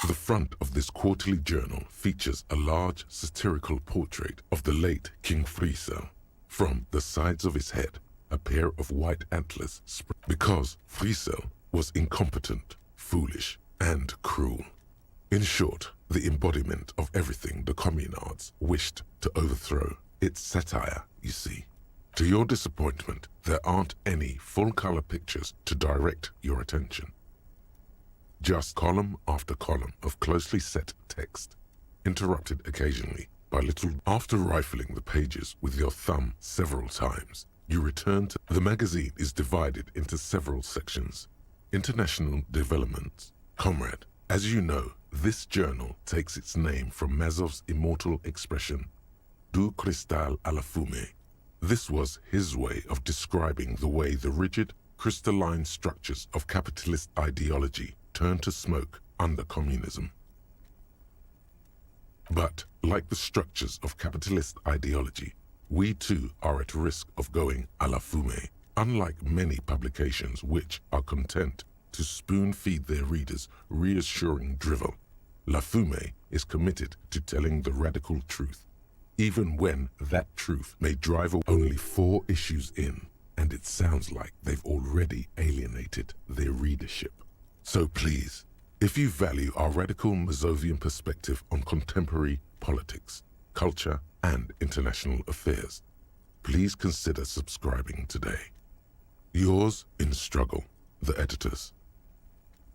The front of this quarterly journal features a large satirical portrait of the late King Friesel. From the sides of his head, a pair of white antlers because Friesel was incompetent, foolish, and cruel. In short, the embodiment of everything the communards wished to overthrow. It's satire, you see. To your disappointment, there aren't any full-color pictures to direct your attention. Just column after column of closely set text, interrupted occasionally by little. After rifling the pages with your thumb several times, you return to. The magazine is divided into several sections. International developments. Comrade, as you know, this journal takes its name from Mazov's immortal expression, du cristal à la fumée. This was his way of describing the way the rigid, crystalline structures of capitalist ideology turn to smoke under communism. But, like the structures of capitalist ideology, we too are at risk of going à la fumée. Unlike many publications which are content to spoon-feed their readers reassuring drivel, La Fumée is committed to telling the radical truth, even when that truth may drive only 4 issues in, and it sounds like they've already alienated their readership. So please, if you value our radical Mazovian perspective on contemporary politics, culture, and international affairs, please consider subscribing today. Yours in struggle, the editors.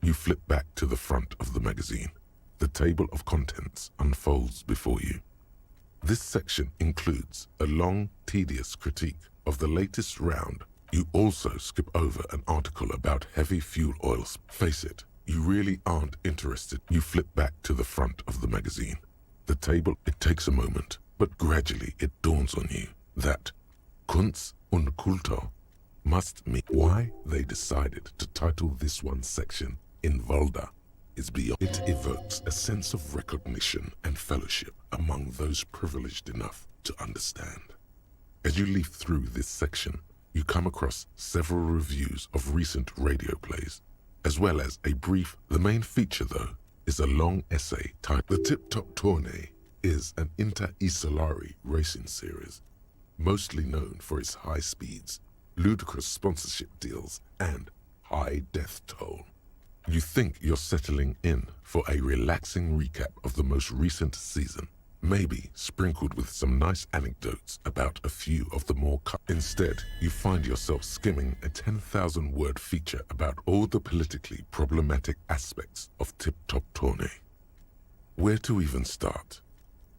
You flip back to the front of the magazine. The table of contents unfolds before you. This section includes a long, tedious critique of the latest round. You also skip over an article about heavy fuel oils. Face it, you really aren't interested. You flip back to the front of the magazine. The table, it takes a moment, but gradually it dawns on you that Kunst und Kultur must mean. Why they decided to title this one section in Volda is beyond. It evokes a sense of recognition and fellowship among those privileged enough to understand. As you leaf through this section, you come across several reviews of recent radio plays, as well as a brief. The main feature, though, is a long essay titled The Tip Top Tournée is an inter-isolari racing series, mostly known for its high speeds, ludicrous sponsorship deals, and high death toll. You think you're settling in for a relaxing recap of the most recent season, maybe sprinkled with some nice anecdotes about a few of the more Instead, you find yourself skimming a 10,000-word feature about all the politically problematic aspects of Tip Top Tournée. Where to even start?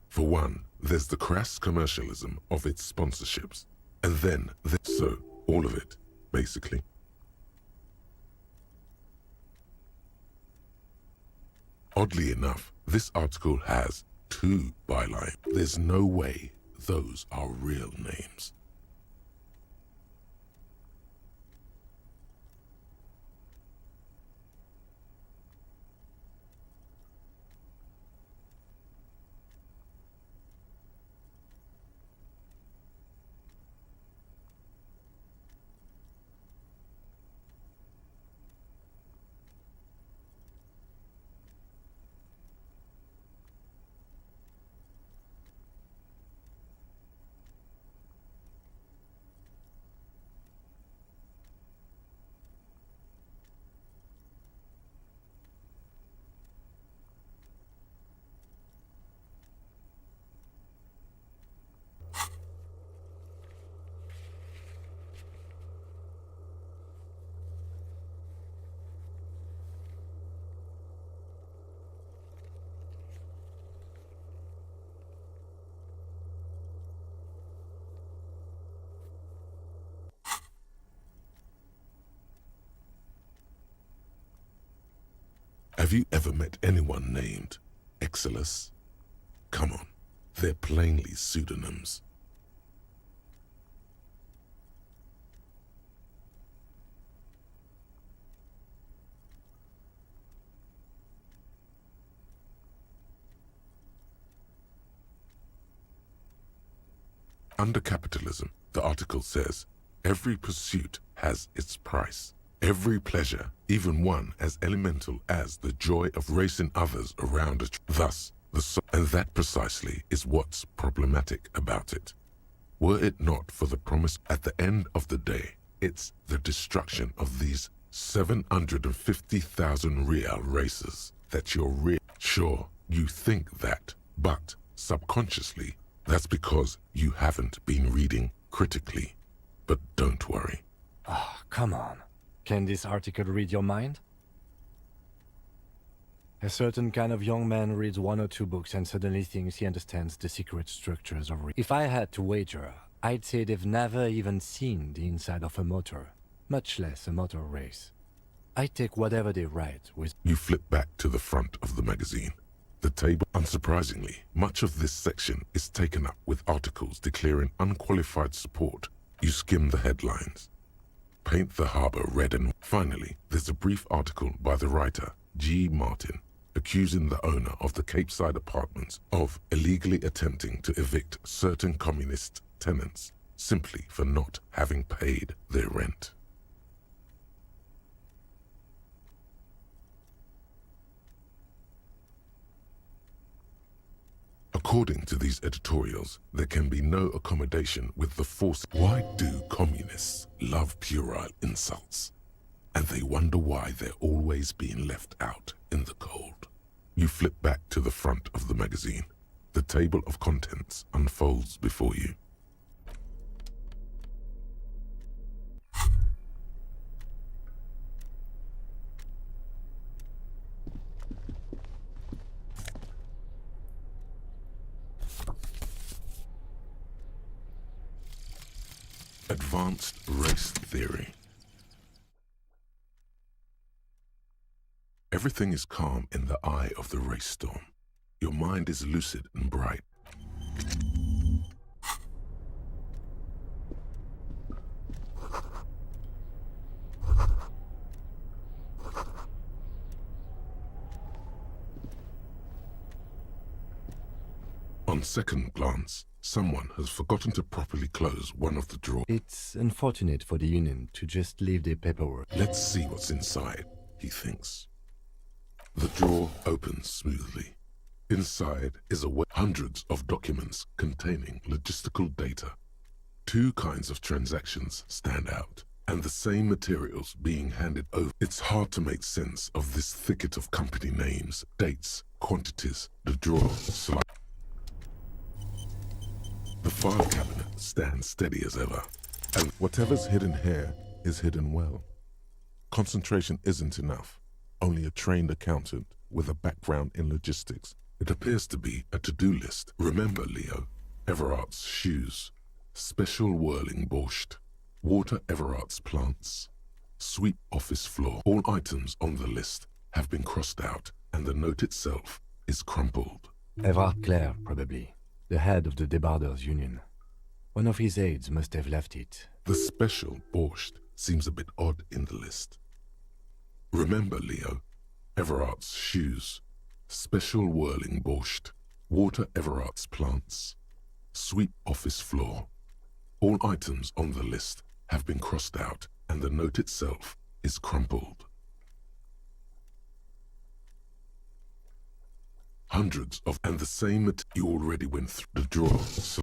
For one, there's the crass commercialism of its sponsorships, and then so all of it, basically. Oddly enough, this article has 2 bylines. There's no way those are real names. Have you ever met anyone named Exilus? Come on, they're plainly pseudonyms. Under capitalism, the article says, every pursuit has its price. Every pleasure, even one as elemental as the joy of racing others around thus, and that precisely is what's problematic about it. Were it not for the promise at the end of the day, it's the destruction of these 750,000 real races that you're sure you think that, but subconsciously, that's because you haven't been reading critically. But don't worry. Ah, come on. Can this article read your mind? A certain kind of young man reads 1 or 2 books and suddenly thinks he understands the secret structures of If I had to wager, I'd say they've never even seen the inside of a motor, much less a motor race. I take whatever they write with... You flip back to the front of the magazine. The table, unsurprisingly, much of this section is taken up with articles declaring unqualified support. You skim the headlines. Paint the harbor red and... Finally, there's a brief article by the writer, G. Martin, accusing the owner of the Capeside Apartments of illegally attempting to evict certain communist tenants simply for not having paid their rent. According to these editorials, there can be no accommodation with the force. Why do communists love puerile insults? And they wonder why they're always being left out in the cold. You flip back to the front of the magazine. The table of contents unfolds before you. Advanced race theory. Everything is calm in the eye of the race storm. Your mind is lucid and bright. On second glance, someone has forgotten to properly close one of the drawers. It's unfortunate for the union to just leave their paperwork. Let's see what's inside, he thinks. The drawer opens smoothly. Inside is hundreds of documents containing logistical data. 2 kinds of transactions stand out, and the same materials being handed over. It's hard to make sense of this thicket of company names, dates, quantities. The drawer slides. The file cabinet stands steady as ever, and whatever's hidden here is hidden well. Concentration isn't enough. Only a trained accountant with a background in logistics. It appears to be a to-do list. Remember, Leo, Everart's shoes, special whirling borscht, water Everart's plants, sweep office floor. All items on the list have been crossed out, and the note itself is crumpled. Everard Clare, probably. The head of the Debarders Union. One of his aides must have left it. The special borscht seems a bit odd in the list. Remember, Leo, Everart's shoes, special whirling borscht, water Everart's plants, sweep office floor. All items on the list have been crossed out, and the note itself is crumpled. Hundreds of, and the same you already went through the drawer. So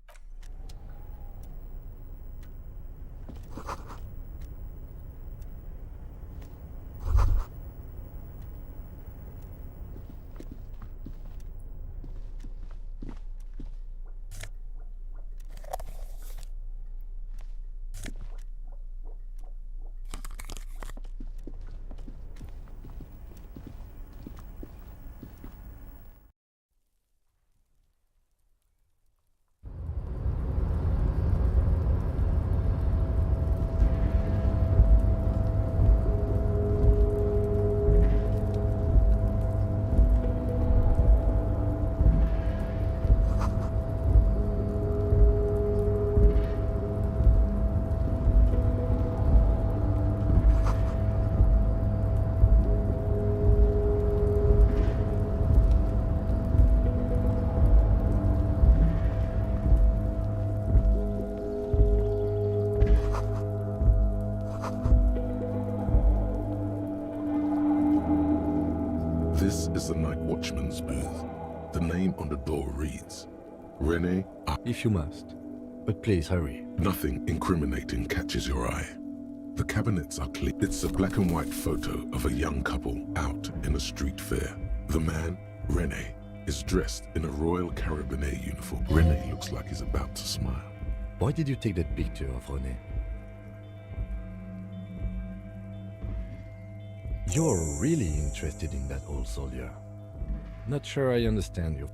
the night watchman's booth. The name on the door reads, Rene. If you must. But please hurry. Nothing incriminating catches your eye. The cabinets are clean. It's a black and white photo of a young couple out in a street fair. The man, Rene, is dressed in a Royal Carabinier uniform. Rene looks like he's about to smile. Why did you take that picture of René? You're really interested in that old soldier. Not sure I understand you.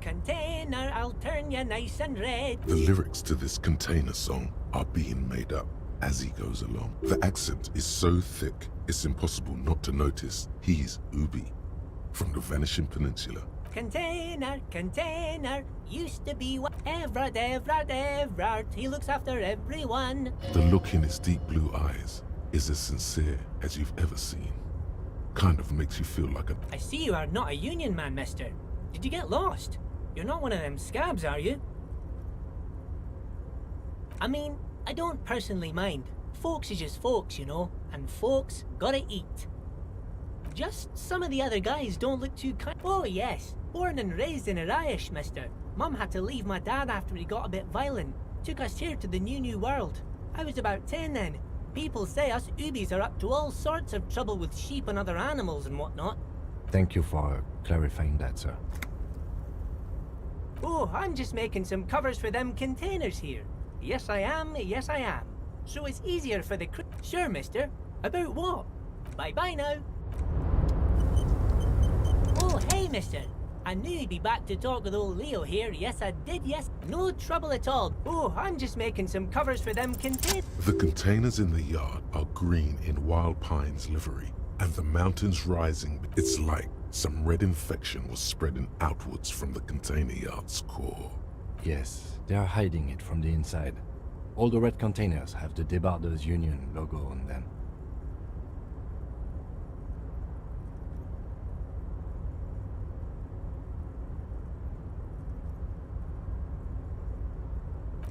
Container, I'll turn you nice and red. The lyrics to this Container song are being made up as he goes along. The accent is so thick, it's impossible not to notice he's Ubi from the Vanishing Peninsula. Container, used to be what? Everard, he looks after everyone. The look in his deep blue eyes is as sincere as you've ever seen. Kind of makes you feel like a... I see you are not a union man, mister. Did you get lost? You're not one of them scabs, are you? I mean, I don't personally mind. Folks is just folks, you know, and folks gotta eat. Just some of the other guys don't look too kind. Oh yes, born and raised in Irish, mister. Mum had to leave my dad after he got a bit violent. Took us here to the new world. I was about 10 then. People say us Ubis are up to all sorts of trouble with sheep and other animals and whatnot. Thank you for clarifying that, sir. Oh, I'm just making some covers for them containers here. Yes, I am. So it's easier for the crew. Sure, mister. About what? Bye-bye now. Oh, hey, mister. I knew you'd be back to talk with old Leo here. Yes, I did, yes. No trouble at all. Oh, I'm just making some covers for them containers. The containers in the yard are green in Wild Pine's livery, and the mountains rising. It's like some red infection was spreading outwards from the container yard's core. Yes, they are hiding it from the inside. All the red containers have the Debarders Union logo on them.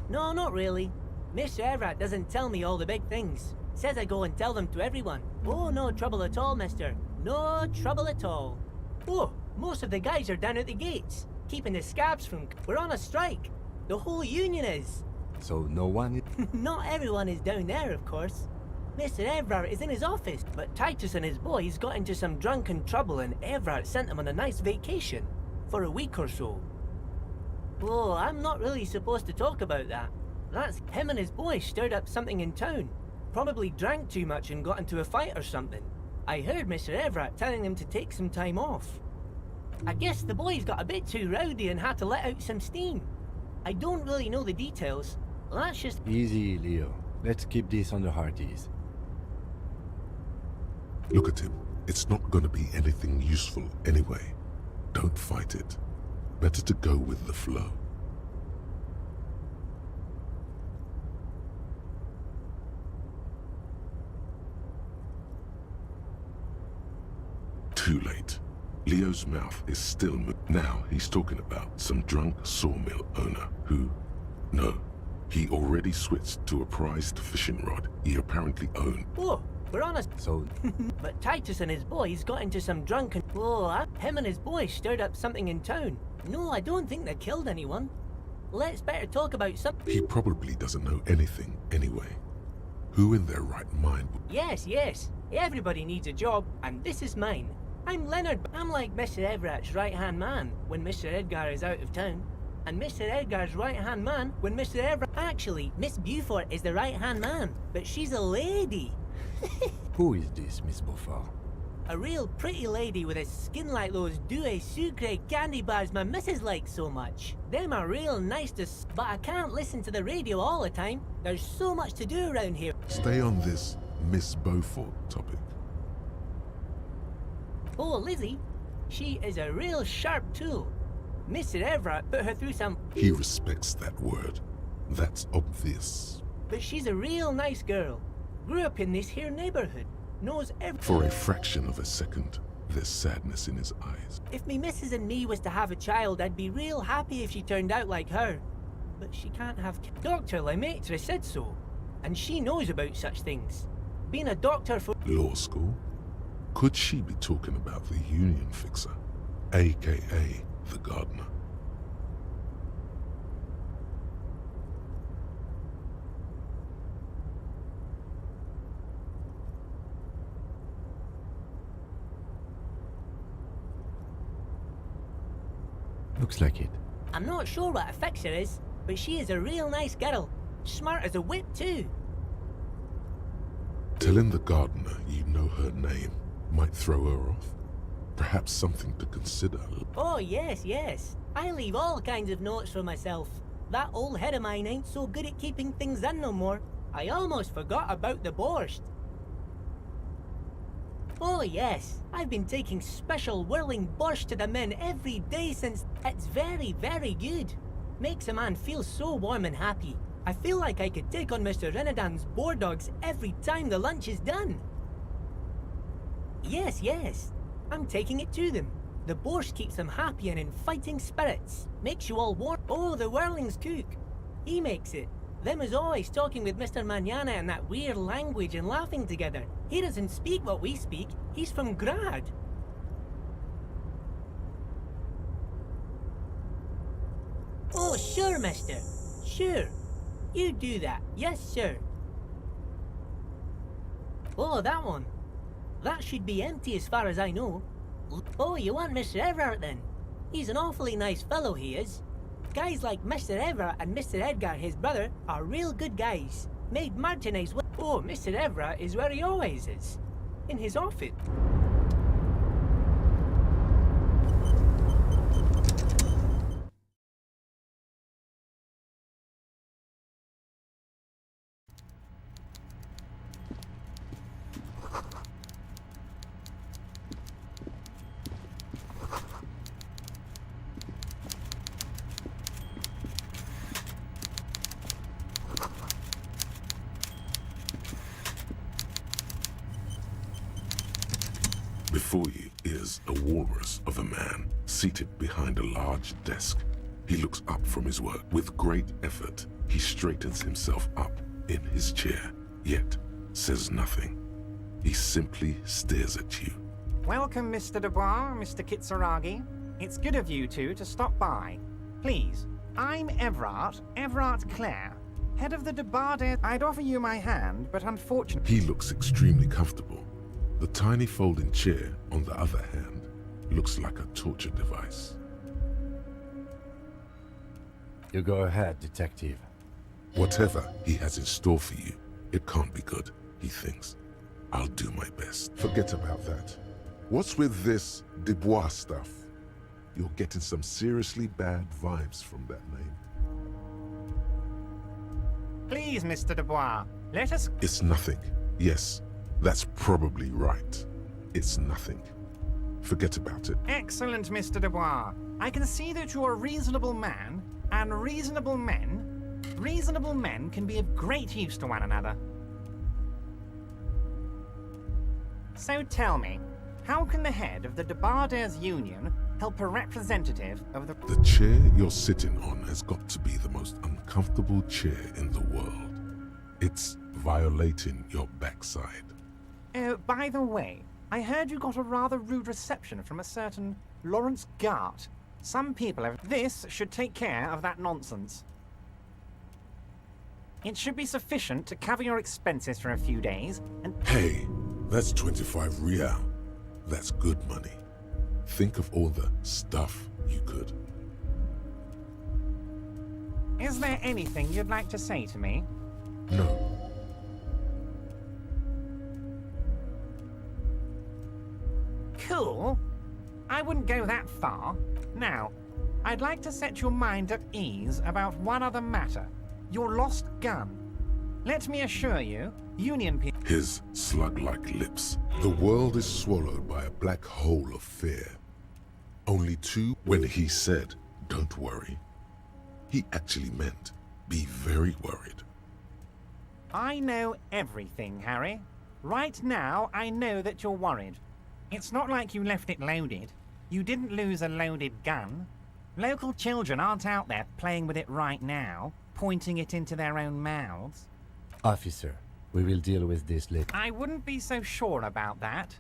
No, not really. Mr. Everett doesn't tell me all the big things. Says I go and tell them to everyone. Oh, no trouble at all, mister. No trouble at all. Oh, most of the guys are down at the gates, keeping the scabs from... We're on a strike. The whole union is. So no one... Not everyone is down there, of course. Mr. Everard is in his office, but Titus and his boys got into some drunken trouble and Everard sent them on a nice vacation. For a week or so. Oh, I'm not really supposed to talk about that. That's him and his boys stirred up something in town. Probably drank too much and got into a fight or something. I heard Mr. Everett telling them to take some time off. I guess the boys got a bit too rowdy and had to let out some steam. I don't really know the details. That's just... Easy, Leo. Let's keep this under hard ease. Look at him. It's not going to be anything useful anyway. Don't fight it. Better to go with the flow. Too late. Leo's mouth is still now he's talking about some drunk sawmill owner who... No. He already switched to a prized fishing rod he apparently owned. Oh, we're on a... So, But Titus and his boys got into some drunken... him and his boys stirred up something in town. No, I don't think they killed anyone. Let's better talk about some... He probably doesn't know anything anyway. Who in their right mind would... Yes. Everybody needs a job, and this is mine. I'm Leonard. I'm like Mr. Everett's right-hand man when Mr. Edgar is out of town. And Mr. Edgar's right-hand man when Mr. Everett... Actually, Miss Beaufort is the right-hand man, but she's a lady. who is this, Miss Beaufort? A real pretty lady with a skin like those Douai Sucre candy bars my missus likes so much. Them are real nice to but I can't listen to the radio all the time. There's so much to do around here. Stay on this Miss Beaufort topic. Oh, Lizzie, she is a real sharp tool. Mr. Everett put her through some... He respects that word. That's obvious. But she's a real nice girl. Grew up in this here neighborhood. Knows every... For a fraction of a second, there's sadness in his eyes. If me missus and me was to have a child, I'd be real happy if she turned out like her. But she can't have... Dr. Lemaitre said so. And she knows about such things. Being a doctor for... Law school? Could she be talking about the union fixer, aka the gardener? Looks like it. I'm not sure what a fixer is, but she is a real nice girl. Smart as a whip too. Telling the gardener you know her name might throw her off. Perhaps something to consider. Oh, yes. I leave all kinds of notes for myself. That old head of mine ain't so good at keeping things in no more. I almost forgot about the borscht. Oh, yes. I've been taking special whirling borscht to the men every day since... It's very, very good. Makes a man feel so warm and happy. I feel like I could take on Mr. Renadan's boar dogs every time the lunch is done. Yes. I'm taking it to them. The borscht keeps them happy and in fighting spirits. Makes you all warm. Oh, the whirling's cook. He makes it. Them is always talking with Mr. Manana in that weird language and laughing together. He doesn't speak what we speak. He's from Grad. Oh, sure, mister. Sure. You do that. Yes, sir. Oh, that one. That should be empty as far as I know. Oh, you want Mr. Everett then? He's an awfully nice fellow, he is. Guys like Mr. Everett and Mr. Edgar, his brother, are real good guys. Made Martinez well. Oh, Mr. Everett is where he always is. In his office. Before you is a walrus of a man seated behind a large desk. He looks up from his work. With great effort, he straightens himself up in his chair, yet says nothing. He simply stares at you. Welcome, Mr. Dubois, Mr. Kitsuragi. It's good of you two to stop by. Please, I'm Everard Clare, head of the Dubois. I'd offer you my hand, but unfortunately... He looks extremely comfortable. The tiny folding chair, on the other hand, looks like a torture device. You go ahead, detective. Whatever he has in store for you, it can't be good, he thinks. I'll do my best. Forget about that. What's with this Dubois stuff? You're getting some seriously bad vibes from that name. Please, Mr. Dubois, let us... It's nothing. Yes, that's probably right. It's nothing. Forget about it. Excellent, Mr. Dubois. I can see that you're a reasonable man, and reasonable men can be of great use to one another. So tell me, how can the head of the Debarders Union help a representative of the... The chair you're sitting on has got to be the most uncomfortable chair in the world. It's violating your backside. Oh, by the way, I heard you got a rather rude reception from a certain Lawrence Gart. Some people have... This should take care of that nonsense. It should be sufficient to cover your expenses for a few days, and... Hey, that's 25 real. That's good money. Think of all the stuff you could. Is there anything you'd like to say to me? No. Cool. I wouldn't go that far. Now, I'd like to set your mind at ease about one other matter. Your lost gun. Let me assure you, Union people... His slug-like lips. The world is swallowed by a black hole of fear. Only two, when he said, don't worry, he actually meant, be very worried. I know everything, Harry. Right now, I know that you're worried. It's not like you left it loaded. You didn't lose a loaded gun. Local children aren't out there playing with it right now, pointing it into their own mouths. Officer, we will deal with this later. I wouldn't be so sure about that.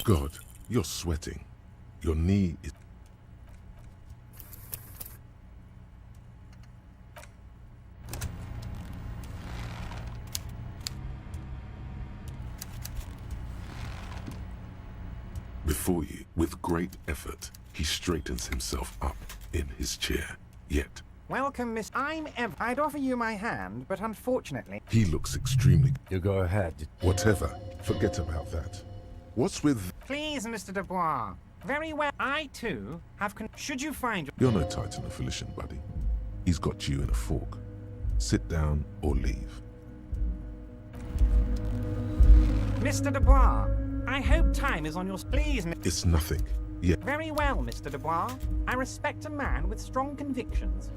God, you're sweating. Your knee is... Before you, with great effort, he straightens himself up in his chair. Yet, Welcome, Miss... I'd offer you my hand, but unfortunately... he looks extremely... You go ahead. Whatever. Forget about that. What's with... Please, Mr. Dubois. Very well. I, too, have Should you find... You're no Titan affiliation, buddy. He's got you in a fork. Sit down or leave. Mr. Dubois, I hope time is on your... Please, It's nothing. Yet, Very well, Mr. Dubois. I respect a man with strong convictions.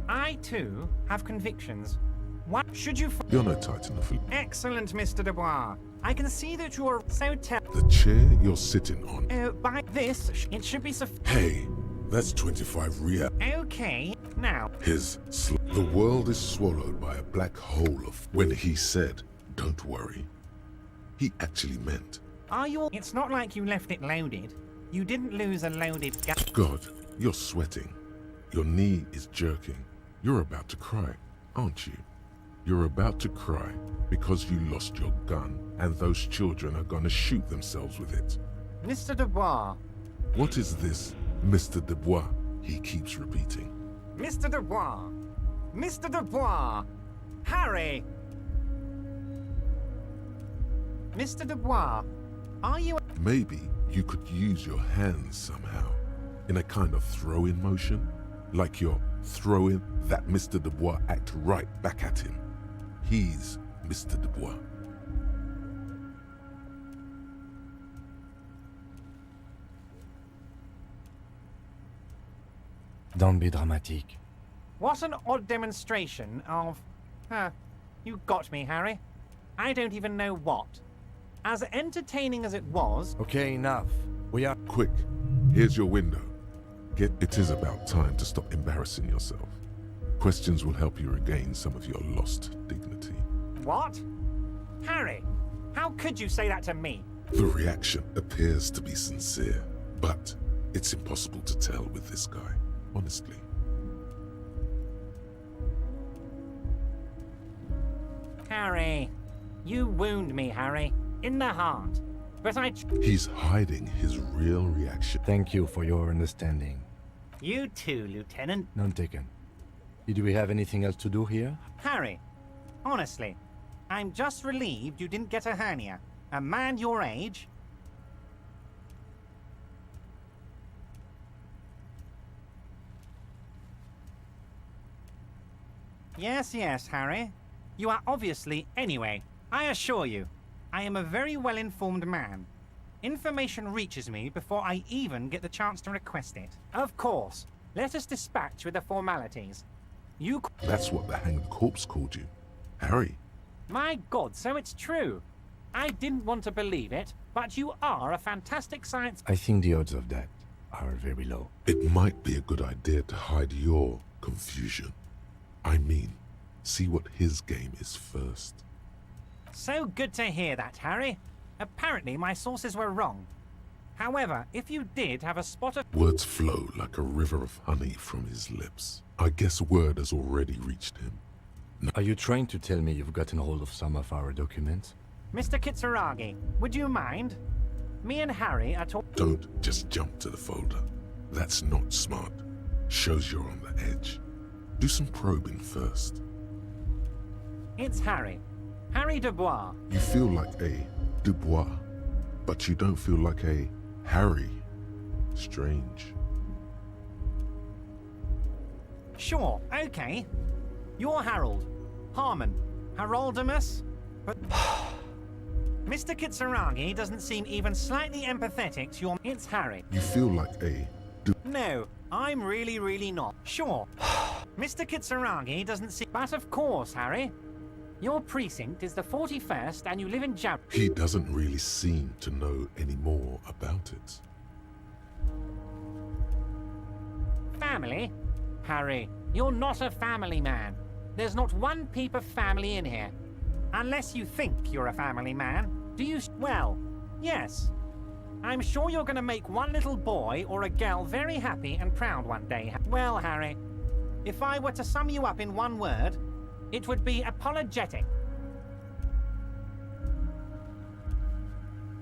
I, too, have convictions. What should you... you're no Titan affiliation. Excellent, Mr. Dubois. I can see that you are so The chair you're sitting on... by this, it should be Hey, that's 25 real. Okay, now... The world is swallowed by a black hole of... When he said, don't worry, he actually meant... Are you... It's not like you left it loaded. You didn't lose a loaded gun. God, you're sweating. Your knee is jerking. You're about to cry, aren't you? You're about to cry because you lost your gun and those children are gonna shoot themselves with it. Mr. Dubois. What is this, Mr. Dubois? He keeps repeating. Mr. Dubois. Mr. Dubois. Harry. Mr. Dubois. Are you... Maybe you could use your hands somehow, in a kind of throw-in motion, like you're throwing that Mr. Dubois act right back at him. He's Mr. Dubois. Don't be dramatic. What an odd demonstration of... you got me, Harry. I don't even know what. As entertaining as it was... Okay, enough. We are... Quick, here's your window. It is about time to stop embarrassing yourself. Questions will help you regain some of your lost dignity. What? Harry, how could you say that to me? The reaction appears to be sincere, but it's impossible to tell with this guy, honestly. Harry, you wound me, Harry, in the heart. But He's hiding his real reaction. Thank you for your understanding. You too, Lieutenant. None taken. Did we have anything else to do here? Harry, honestly, I'm just relieved you didn't get a hernia. A man your age, Yes, Harry. You are obviously... Anyway, I assure you, I am a very well-informed man. Information reaches me before I even get the chance to request it. Of course, let us dispatch with the formalities. You... That's what the hanged corpse called you. Harry. My God, so it's true. I didn't want to believe it, but you are a fantastic science... I think the odds of that are very low. It might be a good idea to hide your confusion. I mean, see what his game is first. So good to hear that, Harry. Apparently my sources were wrong. However, if you did have a spot of... Words flow like a river of honey from his lips. I guess word has already reached him. Are you trying to tell me you've gotten hold of some of our documents? Mr. Kitsuragi, would you mind? Me and Harry are talking... Don't just jump to the folder. That's not smart. Shows you're on the edge. Do some probing first. It's Harry. Harry Dubois. You feel like a Dubois, but you don't feel like a Harry. Strange. Sure, okay. You're Harold. Harmon. Haroldamus. But... Mr. Kitsuragi doesn't seem even slightly empathetic to your... It's Harry. You feel like a No, I'm really not. Sure. Mr. Kitsuragi doesn't seem... But of course, Harry. Your precinct is the 41st and you live in Jab... He doesn't really seem to know any more about it. Family? Harry, you're not a family man. There's not one peep of family in here. Unless you think you're a family man. Do you... Well, yes. I'm sure you're going to make one little boy or a girl very happy and proud one day. Well, Harry, if I were to sum you up in one word, it would be apologetic.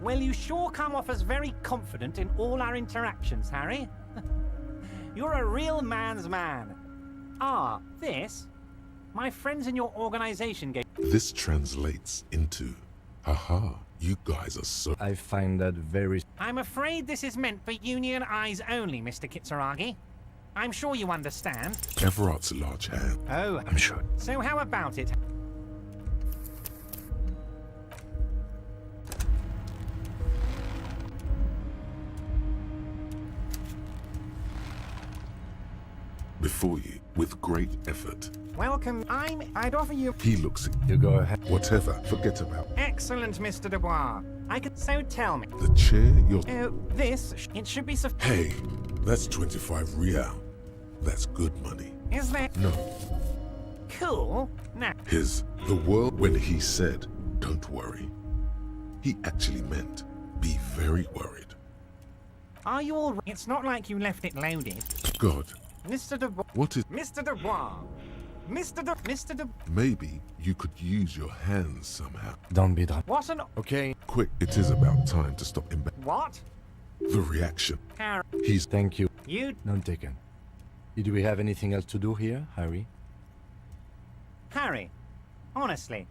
Well, you sure come off as very confident in all our interactions, Harry. You're a real man's man. Ah, this? My friends in your organization gave... This translates into, haha, you guys are so... I find that very... I'm afraid this is meant for union eyes only, Mr. Kitsuragi. I'm sure you understand. Everart's large hand. Oh, I'm sure. so how about it? Before you, with great effort. Welcome. I'd offer you... He looks at You go ahead. whatever, forget about Excellent, Mr. Dubois. I could... So tell me. the chair you're... Oh, this... It should be... Hey, that's 25 real. That's good money. Is there... No, Cool. Now... the world when he said, don't worry. He actually meant, be very worried. Are you all... It's not like you left it loaded. God, Mr. Dubois... what is... Mr. Dubois... Mr. Du... Maybe you could use your hands somehow. Don't be drunk. What an... Okay. Quick, it is about time to stop him. What? The reaction. Harry... He's... Thank you. You... None taken. Do we have anything else to do here, Harry? Harry. Honestly.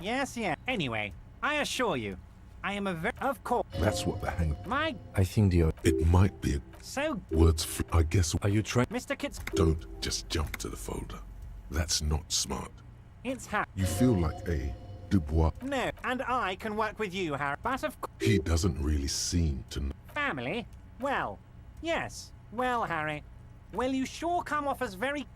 Yes. Anyway, I assure you, I am a very... Of course. That's what the hang... My... I think the... It might be a... So... Words I guess... Are you trying... Mr. Kits... Don't just jump to the folder. That's not smart. It's Harry. You feel like a Dubois. No, and I can work with you, Harry. But of course... He doesn't really seem to know. Family? Well, yes. Well, Harry. Well, you sure come off as very...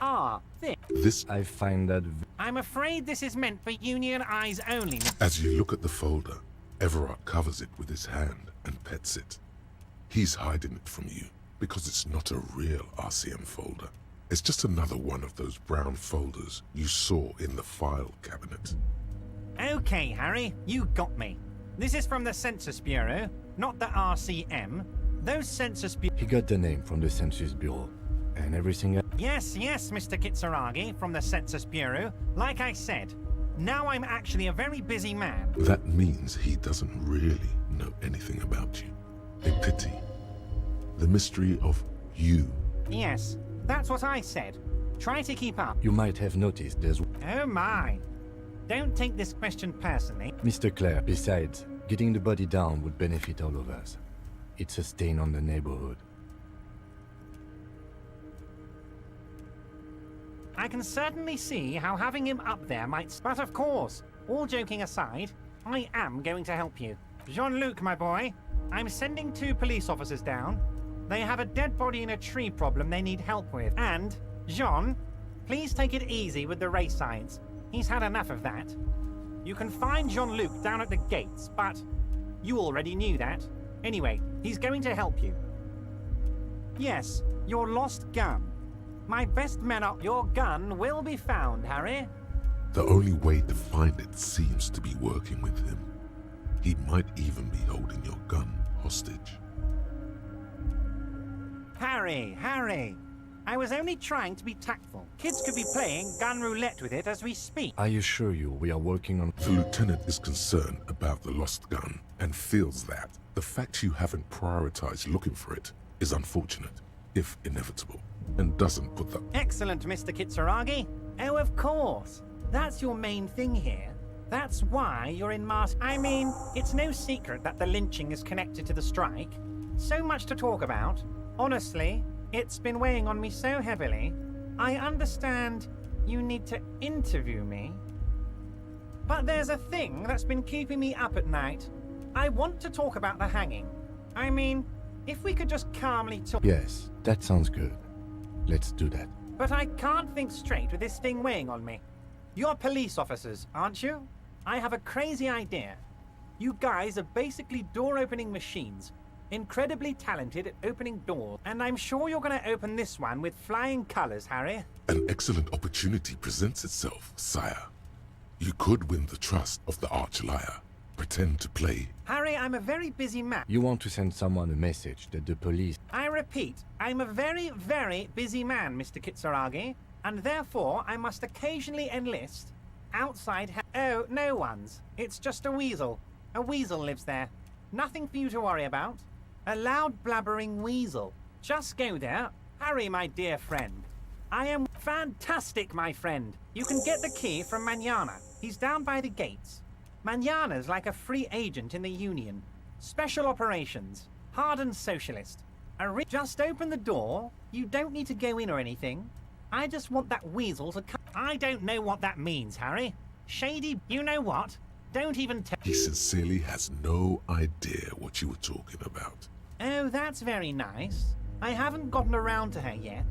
This, I find that... I'm afraid this is meant for union eyes only. as you look at the folder, Everard covers it with his hand and pets it. He's hiding it from you because it's not a real RCM folder. It's just another one of those brown folders you saw in the file cabinet. Okay, Harry, you got me. This is from the Census Bureau, not the RCM. Those Census Bureau... He got the name from the Census Bureau. And everything else... Yes, Mr. Kitsuragi, from the Census Bureau. Like I said, now I'm actually a very busy man. That means he doesn't really know anything about you. A pity. The mystery of you. Yes, that's what I said. Try to keep up. You might have noticed there's... Oh my. Don't take this question personally. Mr. Clare, besides, getting the body down would benefit all of us. It's a stain on the neighborhood. I can certainly see how having him up there might... But of course, all joking aside, I am going to help you. Jean-Luc, my boy, I'm sending 2 police officers down. They have a dead body in a tree problem they need help with. And, Jean, please take it easy with the race science. He's had enough of that. You can find Jean-Luc down at the gates, but you already knew that. Anyway, he's going to help you. Yes, your lost gun. My best men are... Your gun will be found, Harry. The only way to find it seems to be working with him. He might even be holding your gun hostage. Harry! I was only trying to be tactful. Kids could be playing gun roulette with it as we speak. I assure you, we are working on... The lieutenant is concerned about the lost gun and feels that the fact you haven't prioritized looking for it is unfortunate, if inevitable, and doesn't put the... Excellent, Mr. Kitsuragi. Oh, of course. That's your main thing here. That's why you're in Mars. I mean, it's no secret that the lynching is connected to the strike. So much to talk about. Honestly, it's been weighing on me so heavily. I understand you need to interview me. But there's a thing that's been keeping me up at night. I want to talk about the hanging. I mean, if we could just calmly talk... Yes, that sounds good. Let's do that. But I can't think straight with this thing weighing on me. You're police officers, aren't you? I have a crazy idea. You guys are basically door-opening machines. Incredibly talented at opening doors. And I'm sure you're going to open this one with flying colors, Harry. An excellent opportunity presents itself, sire. You could win the trust of the arch-liar. Pretend to play. Harry, I'm a very busy man. You want to send someone a message that the police... I repeat, I'm a very, very busy man, Mr. Kitsuragi. And therefore, I must occasionally enlist outside... Oh, no one's. It's just a weasel. A weasel lives there. Nothing for you to worry about. A loud blabbering weasel. Just go there. Harry, my dear friend. I am fantastic, my friend. You can get the key from Manana. He's down by the gates. Manana's like a free agent in the Union. Special operations. Hardened socialist. Just open the door. You don't need to go in or anything. I just want that weasel to come. I don't know what that means, Harry. Shady, you know what? Don't even tell. He sincerely has no idea what you were talking about. Oh, that's very nice. I haven't gotten around to her yet.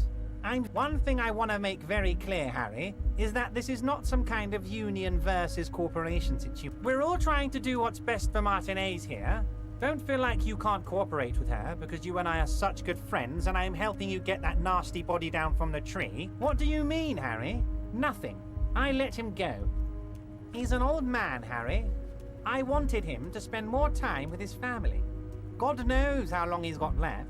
One thing I want to make very clear, Harry, is that this is not some kind of union versus corporation situation. We're all trying to do what's best for Martinez here. Don't feel like you can't cooperate with her because you and I are such good friends and I'm helping you get that nasty body down from the tree. What do you mean, Harry? Nothing. I let him go. He's an old man, Harry. I wanted him to spend more time with his family. God knows how long he's got left.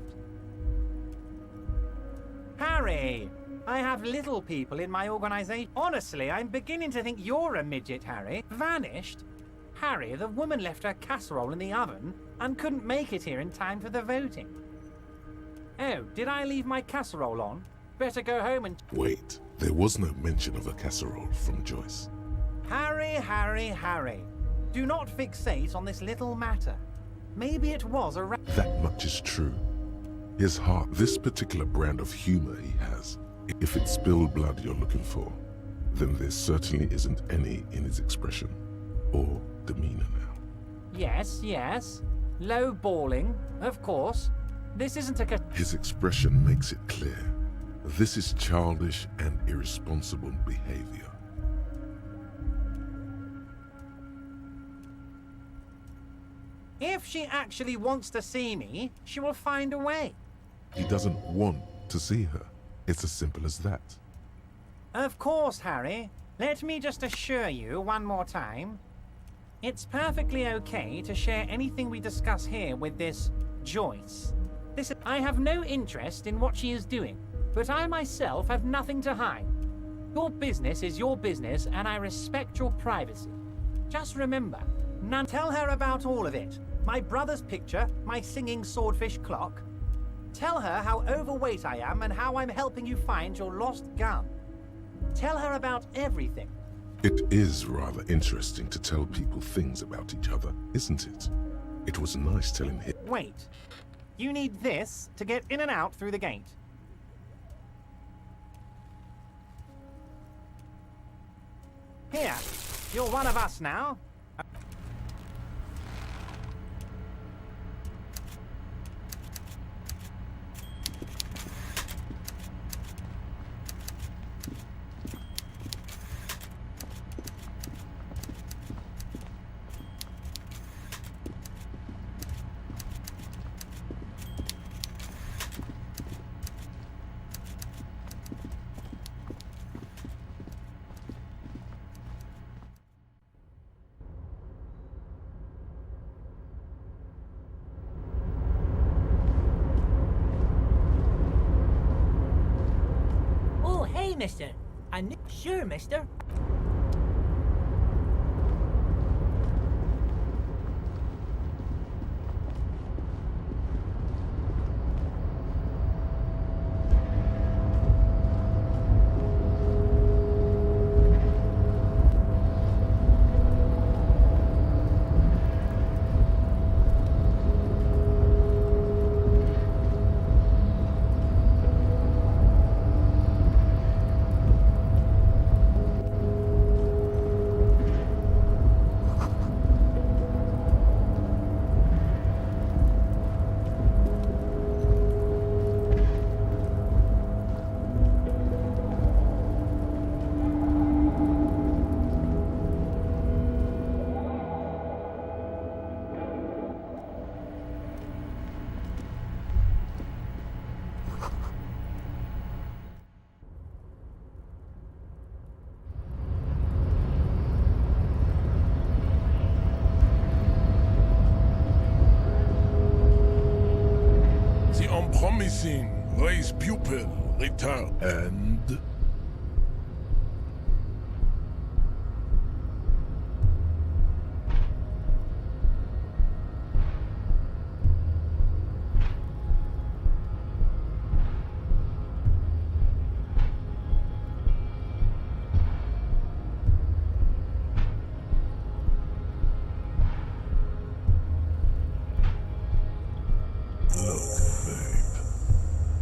Harry! I have little people in my organization. Honestly, I'm beginning to think you're a midget, Harry. Vanished? Harry, the woman left her casserole in the oven and couldn't make it here in time for the voting. Oh, did I leave my casserole on? Better go home and... Wait, there was no mention of a casserole from Joyce. Harry. Do not fixate on this little matter. Maybe it was a... That much is true. His heart, this particular brand of humor he has, if it's spilled blood you're looking for, then there certainly isn't any in his expression or demeanor now. Yes. Low-balling, of course. This isn't a... His expression makes it clear. This is childish and irresponsible behavior. If she actually wants to see me, she will find a way. He doesn't want to see her. It's as simple as that. Of course, Harry. Let me just assure you one more time. It's perfectly okay to share anything we discuss here with this Joyce. I have no interest in what she is doing, but I myself have nothing to hide. Your business is your business, and I respect your privacy. Just remember, none... Tell her about all of it. My brother's picture, my singing swordfish clock. Tell her how overweight I am and how I'm helping you find your lost gun. Tell her about everything. It is rather interesting to tell people things about each other, isn't it? It was nice telling him. Wait. You need this to get in and out through the gate. Here, you're one of us now. Oh, hey, mister. I knew. Sure, mister. The unpromising race pupil return. And look, babe.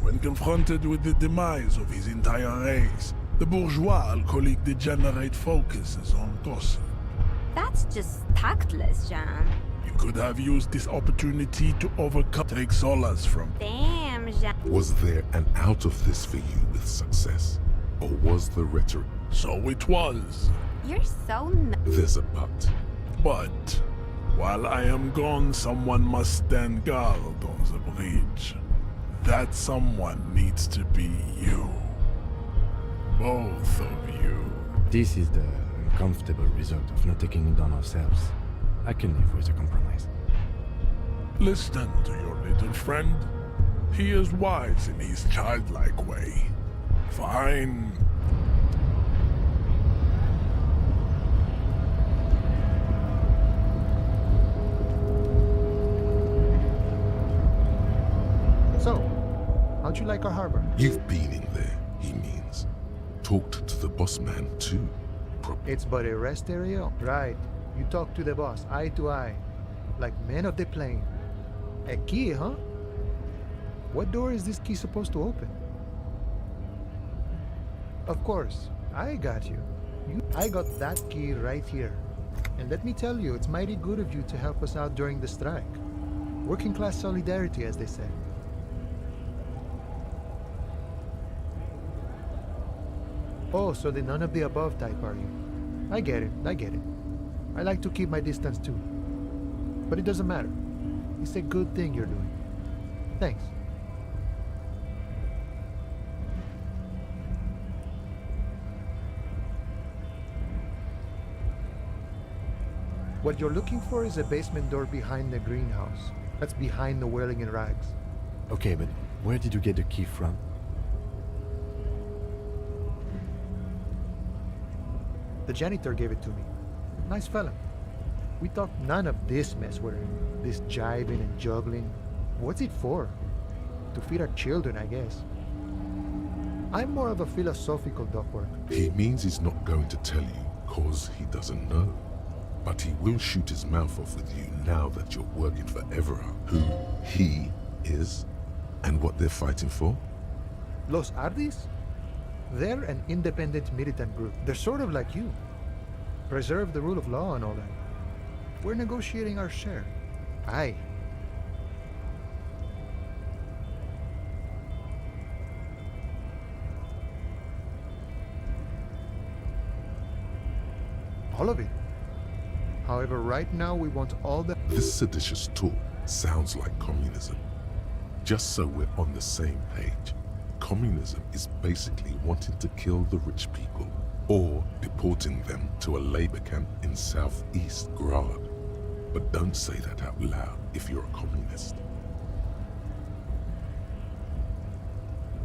When confronted with the demise of his entire race, the bourgeois alcoholic degenerate focuses on gossip. That's just tactless, Jean. You could have used this opportunity to overcome, take solace from. Damn, Jean. Was there an out of this for you with success? Or was the rhetoric? So it was. You're so There's a but. But while I am gone, someone must stand guard on the bridge. That someone needs to be you. Both of you. This is the uncomfortable result of not taking it on ourselves. I can live with a compromise. Listen to your little friend. He is wise in his childlike way. Fine. So, how'd you like our harbor? You've been in there, he means. Talked to the boss man too. It's but a rest area. Right. You talk to the boss, eye to eye. Like men of the plane. A key, huh? What door is this key supposed to open? Of course, I got you. I got that key right here. And let me tell you, it's mighty good of you to help us out during the strike. Working class solidarity, as they say. Oh, so the none of the above type, are you? I get it, I get it. I like to keep my distance too. But it doesn't matter. It's a good thing you're doing. Thanks. What you're looking for is a basement door behind the greenhouse. That's behind the whirling in rags. Okay, but where did you get the key from? The janitor gave it to me. Nice fella. We talked none of this mess we're in. This jiving and juggling. What's it for? To feed our children, I guess. I'm more of a philosophical duckworth. He means he's not going to tell you cause he doesn't know. But he will shoot his mouth off with you now that you're working for Evera, who he is, and what they're fighting for. Los Ardis? They're an independent militant group. They're sort of like you. preserve the rule of law and all that. We're negotiating our share. Aye. All of it. However, right now we want all the... This seditious talk sounds like communism. Just so we're on the same page, communism is basically wanting to kill the rich people or deporting them to a labor camp in southeast Grad. But don't say that out loud if you're a communist.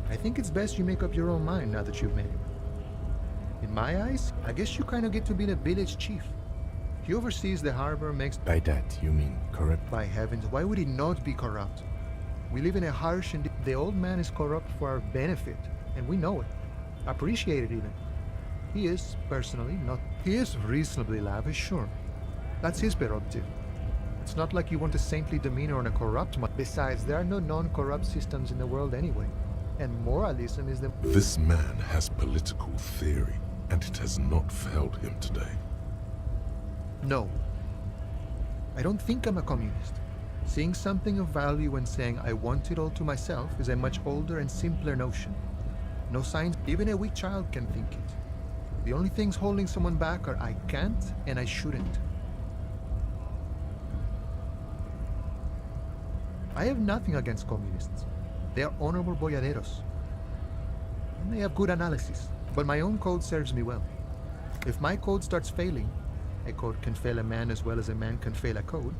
I think it's best you make up your own mind now that you've made it. In my eyes, I guess you kind of get to be the village chief. He oversees the harbor, makes... By that, you mean corrupt? By heavens, why would he not be corrupt? We live in a harsh and... The old man is corrupt for our benefit, and we know it. Appreciate it even. He is, personally, not... He is reasonably lavish, sure. That's his prerogative. It's not like you want a saintly demeanor on a corrupt man. Besides, there are no non-corrupt systems in the world anyway. And moralism is the... This man has political theory, and it has not failed him today. No. I don't think I'm a communist. Seeing something of value and saying I want it all to myself is a much older and simpler notion. No science, even a weak child can think it. The only things holding someone back are I can't and I shouldn't. I have nothing against communists. They are honorable boyaderos. And they have good analysis. But my own code serves me well. If my code starts failing, a code can fail a man as well as a man can fail a code,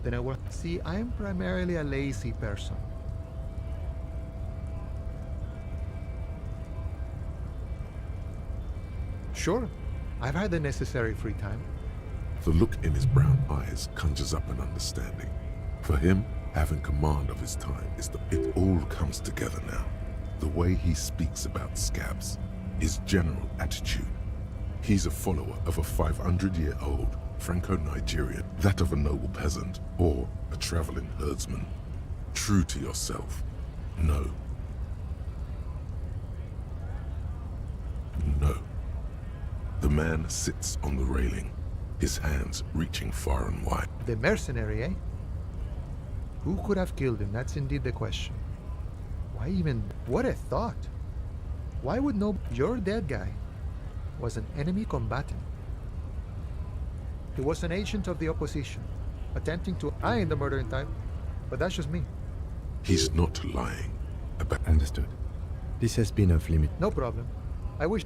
then I will... See, I am primarily a lazy person. Sure, I've had the necessary free time. The look in his brown eyes conjures up an understanding. For him, having command of his time is it all comes together now. The way he speaks about scabs, his general attitude. He's a follower of a 500-year-old Franco-Nigerian, that of a noble peasant or a traveling herdsman. True to yourself. No. No. The man sits on the railing, his hands reaching far and wide. The mercenary, eh? Who could have killed him? That's indeed the question. Why even... What a thought! Why would no... Your dead guy was an enemy combatant. He was an agent of the opposition, attempting to... I ain't the murdering type, but that's just me. He's not lying about... Understood. This has been off limit. No problem. I wish...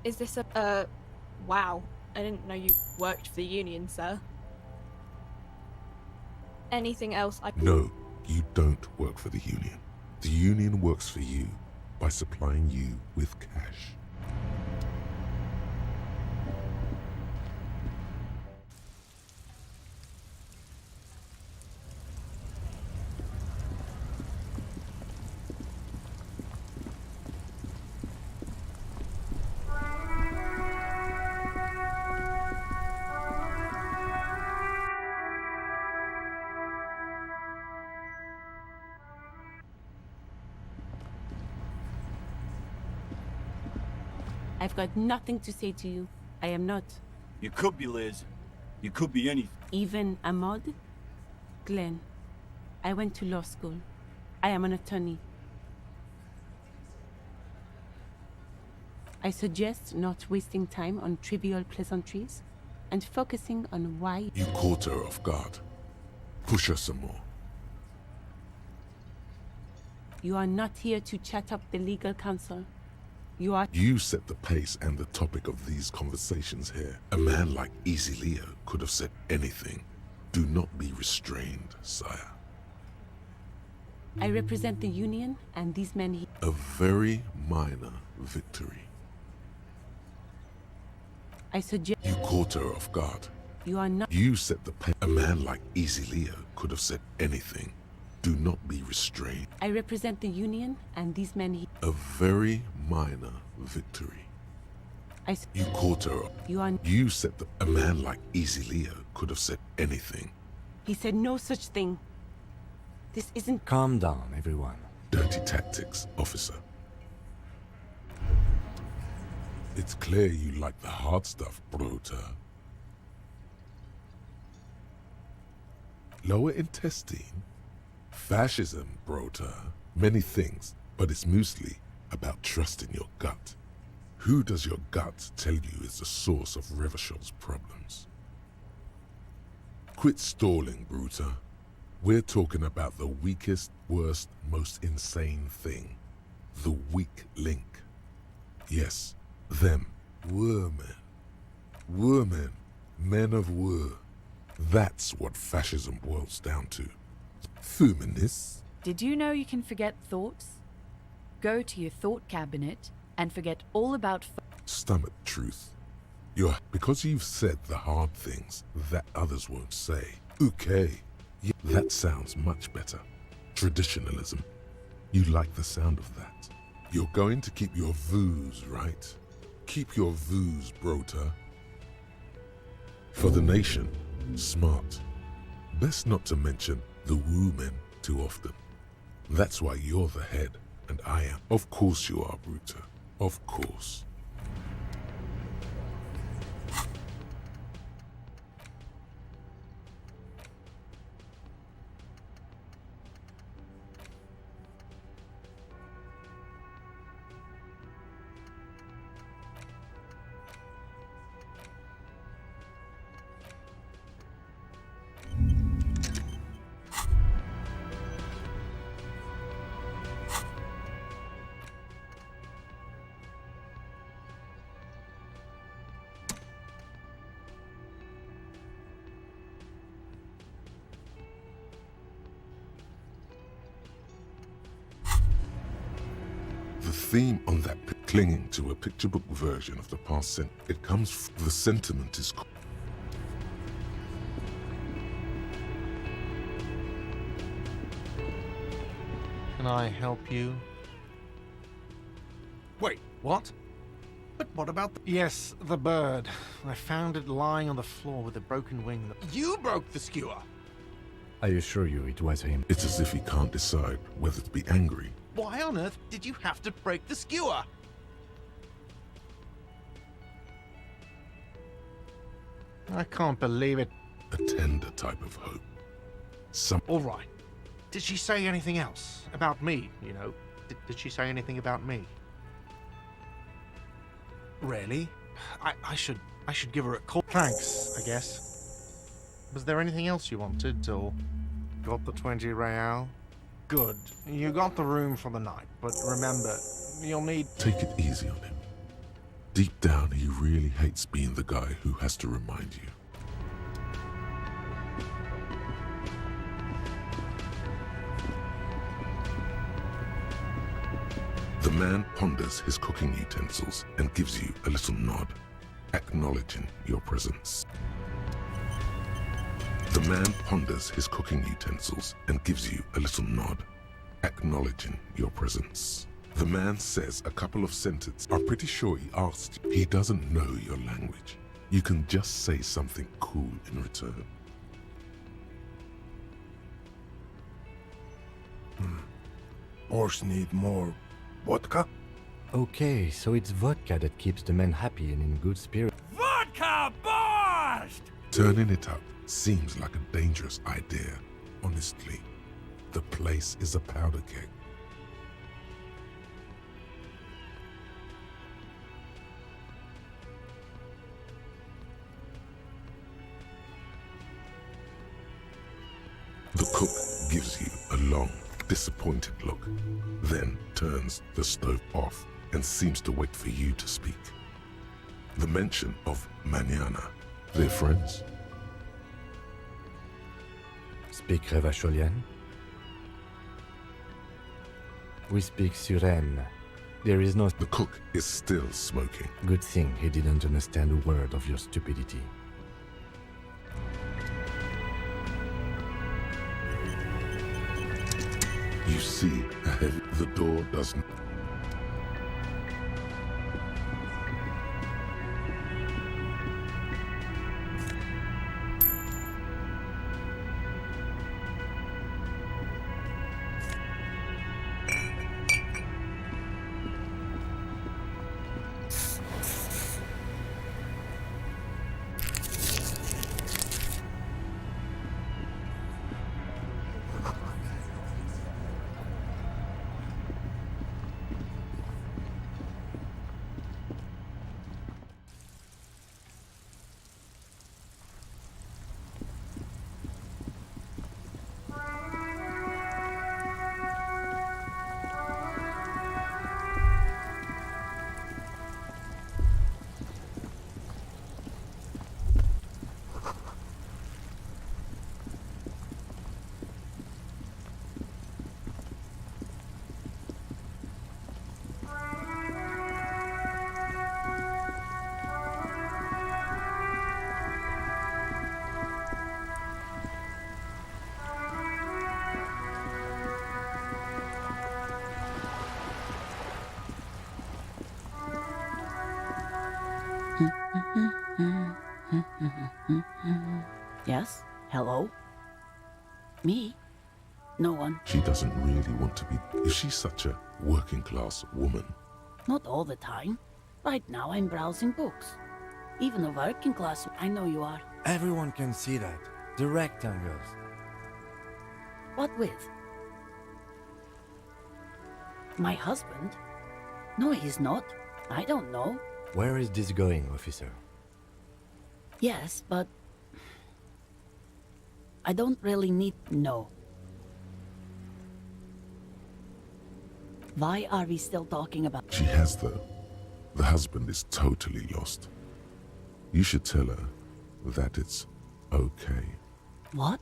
Is this a, wow. I didn't know you worked for the Union, sir. Anything else I... No, you don't work for the Union. The Union works for you by supplying you with cash. I've got nothing to say to you. I am not. You could be, Liz. You could be anything. Even a mod? Glenn, I went to law school. I am an attorney. I suggest not wasting time on trivial pleasantries and focusing on why... You caught her off guard. Push her some more. You are not here to chat up the legal counsel. You are... You set the pace and the topic of these conversations here. A man like Easy Leo could have said anything. Do not be restrained, sire. I represent the Union and these men here. A very minor victory. I suggest... You caught her off guard. You are not... You set the pace. A man like Easy Leo could have said anything. Do not be restrained. I represent the Union and these men here. A very minor victory. You caught her. You are... You said that a man like Easy Leo could have said anything. He said no such thing. This isn't... Calm down, everyone. Dirty tactics, officer. It's clear you like the hard stuff, Brota. Lower intestine? Fascism, Brota. Many things, but it's mostly about trusting your gut. Who does your gut tell you is the source of Revachel's problems? Quit stalling, Bruta. We're talking about the weakest, worst, most insane thing. The weak link. Yes, them. Women. Women. Men of war. That's what fascism boils down to. Feminists. Did you know you can forget thoughts? Go to your thought cabinet and forget all about... Stomach truth. Because you've said the hard things that others won't say. Okay. Yeah, that sounds much better. Traditionalism. You like the sound of that. You're going to keep your views, right? Keep your views, Brota. For the nation, smart. Best not to mention the women too often. That's why you're the head, and I am. Of course you are, Bruta. Of course. The theme on that clinging to a picture book version of the past it comes the sentiment is Can I help you? Wait, what? But what about the... Yes, the bird. I found it lying on the floor with a broken wing. You broke the skewer! I assure you it was him. It's as if he can't decide whether to be angry. Why on earth did you have to break the skewer? I can't believe it. A tender type of hope. All right. Did she say anything else? About me, you know? Did she say anything about me? Really? I should give her a call. Thanks, I guess. Was there anything else you wanted, or... Got the 20 real? Good. You got the room for the night, but remember, you'll need... Take it easy on him. Deep down, he really hates being the guy who has to remind you. The man ponders his cooking utensils and gives you a little nod, acknowledging your presence. The man ponders his cooking utensils and gives you a little nod, acknowledging your presence. The man says a couple of sentences. I'm pretty sure he asked you. He doesn't know your language. You can just say something cool in return. Horse need more vodka? Okay, so it's vodka that keeps the men happy and in good spirits. Vodka burst! Turning it up seems like a dangerous idea, honestly. The place is a powder keg. The cook gives you a long, disappointed look, then turns the stove off and seems to wait for you to speak. The mention of mañana. They're friends? Speak Revacholian? We speak Suren. There is no... The cook is still smoking. Good thing he didn't understand a word of your stupidity. You see ahead, the door doesn't... Yes? Hello? Me? No one. She doesn't really want to be... Is she such a working-class woman? Not all the time. Right now I'm browsing books. Even a working class, I know you are. Everyone can see that. The rectangles. What with? My husband? No, he's not. I don't know. Where is this going, officer? Yes, but... I don't really need to know. Why are we still talking about... She has, though. The husband is totally lost. You should tell her that it's okay. What?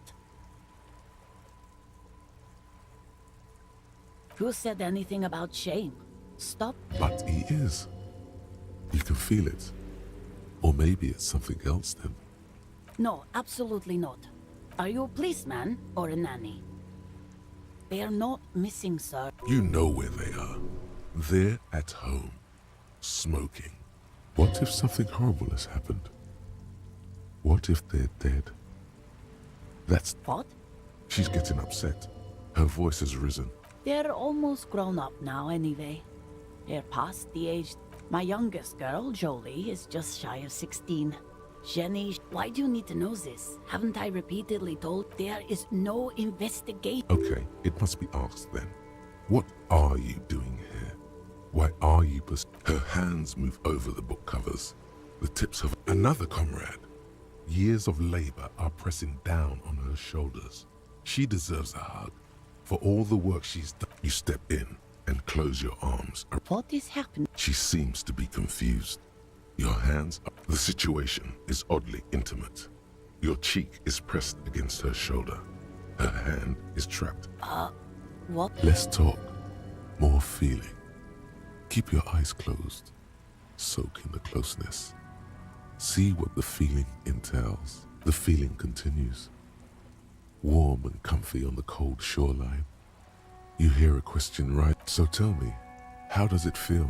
Who said anything about shame? Stop. But he is. You can feel it. Or maybe it's something else then. No, absolutely not. Are you a policeman or a nanny? They are not missing, sir. You know where they are. They're at home, smoking. What if something horrible has happened? What if they're dead? That's... What? She's getting upset. Her voice has risen. They're almost grown up now anyway. They're past the age... My youngest girl, Jolie, is just shy of 16. Jenny, why do you need to know this? Haven't I repeatedly told there is no investigation? Okay, it must be asked then. What are you doing here? Why are you Her hands move over the book covers. The tips of another comrade. Years of labor are pressing down on her shoulders. She deserves a hug. For all the work she's done. You step in and close your arms. What is happening? She seems to be confused. Your hands up. The situation is oddly intimate. Your cheek is pressed against her shoulder. Her hand is trapped. What? Less talk, more feeling. Keep your eyes closed. Soak in the closeness. See what the feeling entails. The feeling continues. Warm and comfy on the cold shoreline. You hear a question right. So tell me, how does it feel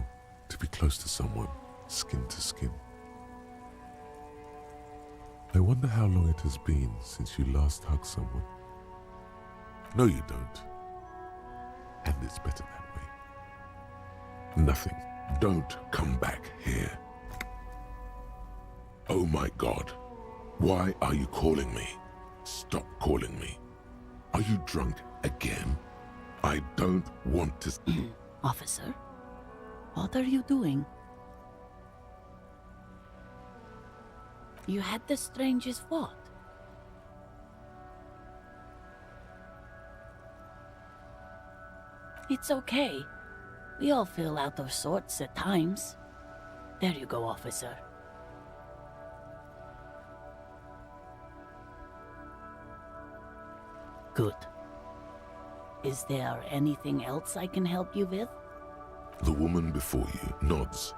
to be close to someone, skin to skin? I wonder how long it has been since you last hugged someone. No, you don't. And it's better that way. Nothing. Don't come back here. Oh my God. Why are you calling me? Stop calling me. Are you drunk again? I don't want to... Officer, what are you doing? You had the strangest what? It's okay. We all feel out of sorts at times. There you go, officer. Good. Is there anything else I can help you with? The woman before you nods.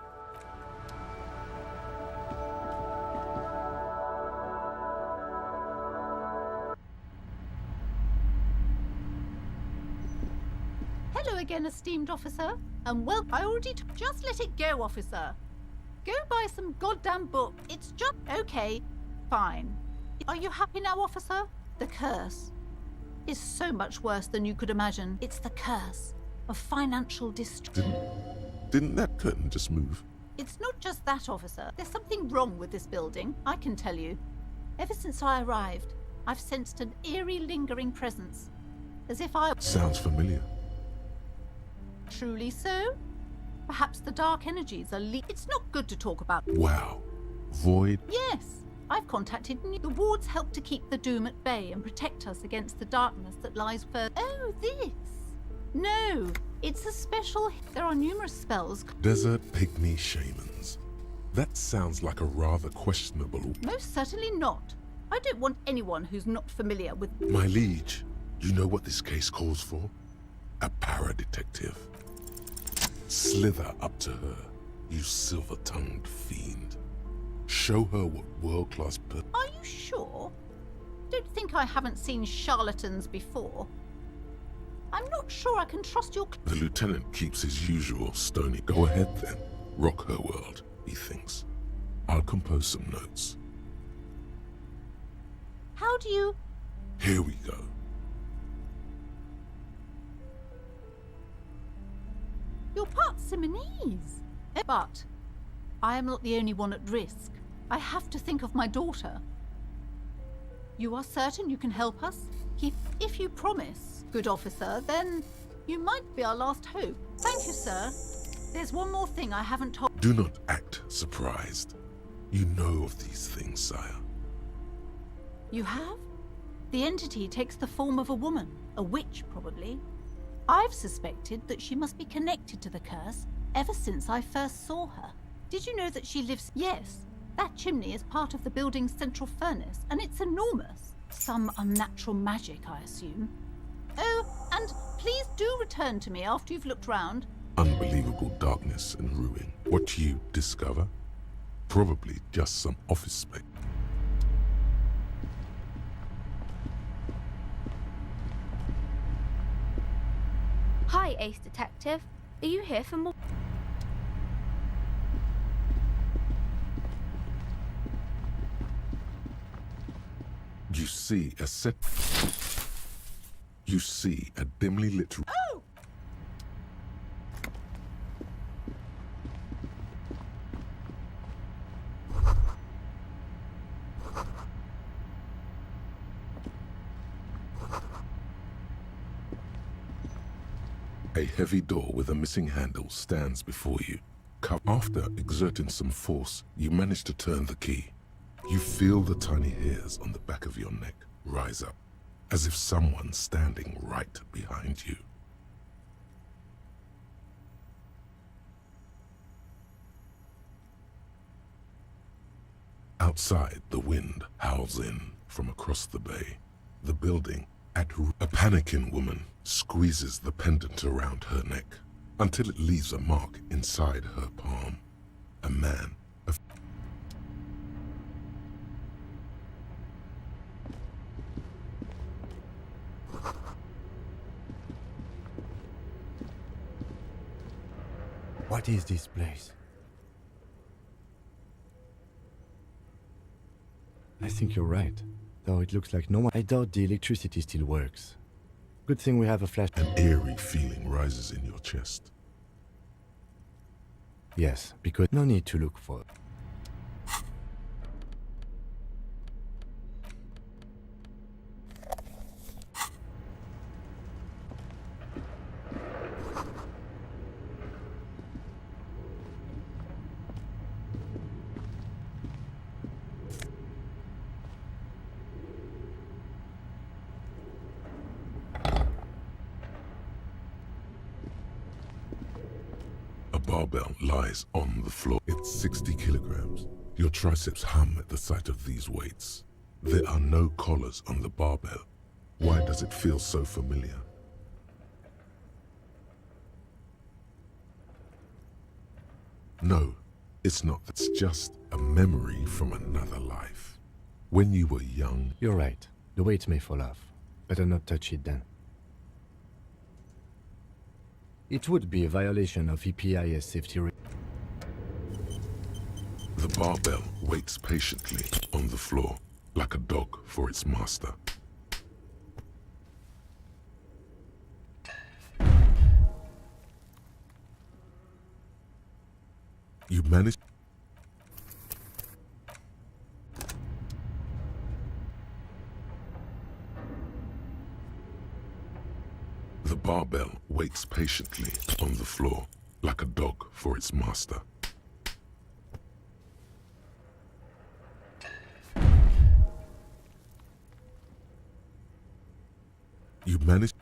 Hello again, esteemed officer. And well, I already just let it go, officer. Go buy some goddamn book. It's just okay. Fine. Are you happy now, officer? The curse is so much worse than you could imagine. It's the curse of financial distress. Didn't that curtain just move? It's not just that, officer. There's something wrong with this building, I can tell you. Ever since I arrived, I've sensed an eerie, lingering presence. As if I... Sounds familiar. Truly so? Perhaps the dark energies are It's not good to talk about... Wow. Void? Yes. I've contacted the wards help to keep the doom at bay and protect us against the darkness that lies further. Oh, this? No, it's a special... There are numerous spells... Desert pygmy shamans. That sounds like a rather questionable... Most certainly not. I don't want anyone who's not familiar with... My liege, you know what this case calls for? A para-detective. Slither up to her, you silver-tongued fiend. Show her what world-class... Are you sure? Don't think I haven't seen charlatans before. I'm not sure I can trust your... The lieutenant keeps his usual stony... Go ahead then. Rock her world, he thinks. I'll compose some notes. How do you... Here we go. You're part Simonese. But I am not the only one at risk. I have to think of my daughter. You are certain you can help us? If you promise, good officer, then you might be our last hope. Thank you, sir. There's one more thing I haven't told... Do not act surprised. You know of these things, sire. You have? The entity takes the form of a woman. A witch, probably. I've suspected that she must be connected to the curse ever since I first saw her. Did you know that she lives... Yes, that chimney is part of the building's central furnace, and it's enormous. Some unnatural magic, I assume. Oh, and please do return to me after you've looked round. Unbelievable darkness and ruin. What you discover? Probably just some office space. Hi, Ace Detective. Are you here for more? You see a set... You see a dimly lit... Oh! A heavy door with a missing handle stands before you. After exerting some force, you manage to turn the key. You feel the tiny hairs on the back of your neck rise up, as if someone's standing right behind you. Outside, the wind howls in from across the bay. The building, a panicking woman squeezes the pendant around her neck until it leaves a mark inside her palm. A man, What is this place? I think you're right. Though it looks like no one... I doubt the electricity still works. Good thing we have a flash... An eerie feeling rises in your chest. Yes, because no need to look for... barbell lies on the floor. It's 60 kilograms. Your triceps hum at the sight of these weights. There are no collars on the barbell. Why does it feel so familiar? No, it's not. It's just a memory from another life. When you were young... You're right. The weight may fall off. Better not touch it then. It would be a violation of EPIS safety rules. The barbell waits patiently on the floor, like a dog for its master. You manage... The barbell waits patiently on the floor, like a dog for its master. You manage...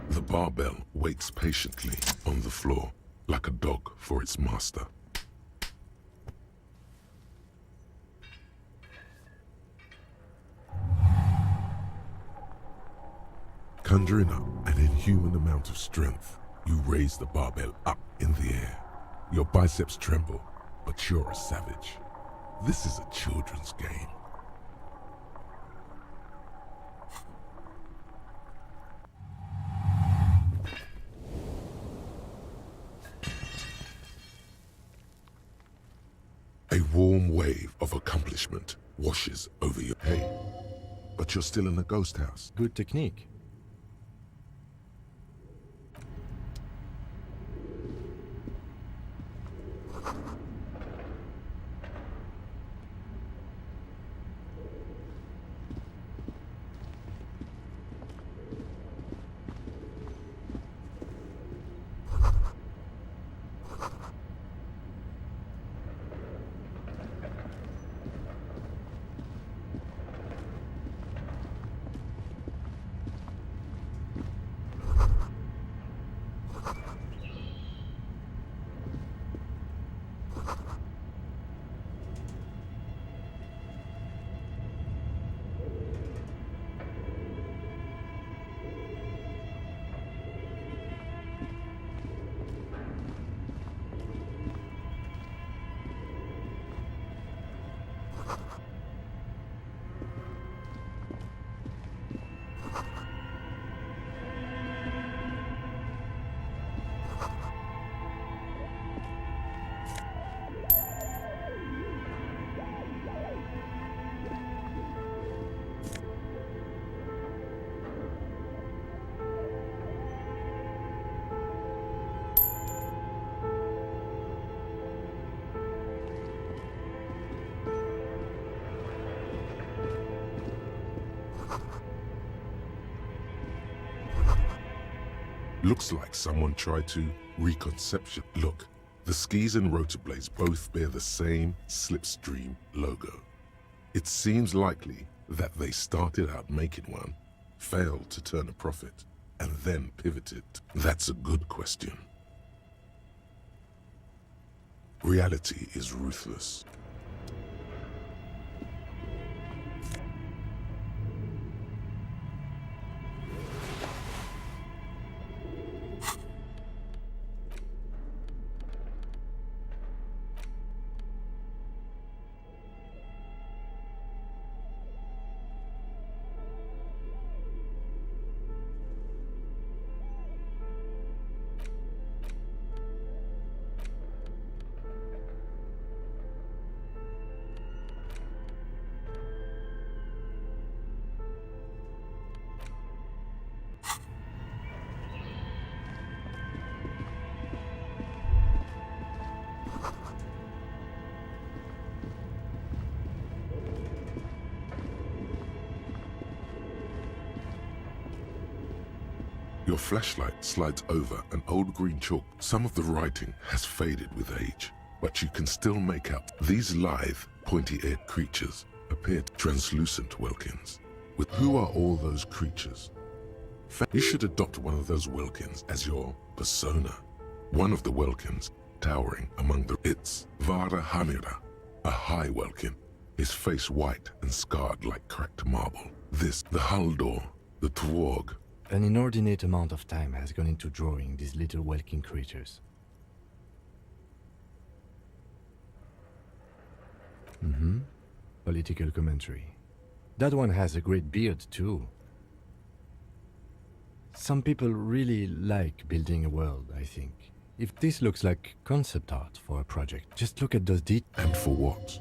The barbell waits patiently on the floor, like a dog for its master. Conjuring up an inhuman amount of strength, you raise the barbell up in the air. Your biceps tremble, but you're a savage. This is a children's game. A warm wave of accomplishment washes over your head. But you're still in a ghost house. Good technique. Looks like someone tried to reconception. Look, the skis and rotor blades both bear the same slipstream logo. It seems likely that they started out making one, failed to turn a profit, and then pivoted. That's a good question. Reality is ruthless. Your flashlight slides over an old green chalk. Some of the writing has faded with age, but you can still make out these lithe, pointy-eared creatures appear translucent Welkins. With who are all those creatures? You should adopt one of those Welkins as your persona. One of the Welkins, towering among the... It's Vara Hamira, a high Welkin, his face white and scarred like cracked marble. This, the Haldor, the Tworg. An inordinate amount of time has gone into drawing these little Welkin creatures. Political commentary. That one has a great beard, too. Some people really like building a world, I think. If this looks like concept art for a project, just look at those details. And for what?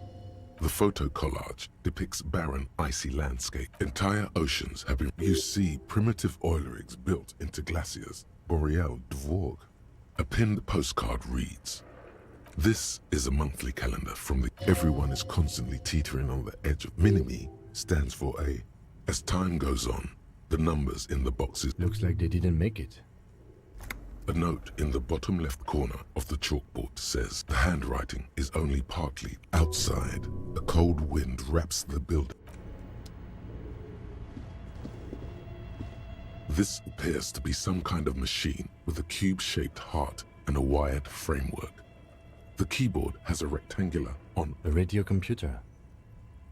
The photo collage depicts barren, icy landscape. Entire oceans have been... You see primitive oil rigs built into glaciers. Boreal Dvorg. A pinned postcard reads, "This is a monthly calendar from the... Everyone is constantly teetering on the edge of... Minimi stands for a... As time goes on, the numbers in the boxes... Looks like they didn't make it. A note in the bottom left corner of the chalkboard says the handwriting is only partly outside. A cold wind wraps the building. This appears to be some kind of machine with a cube-shaped heart and a wired framework. The keyboard has a rectangular on... A radio computer.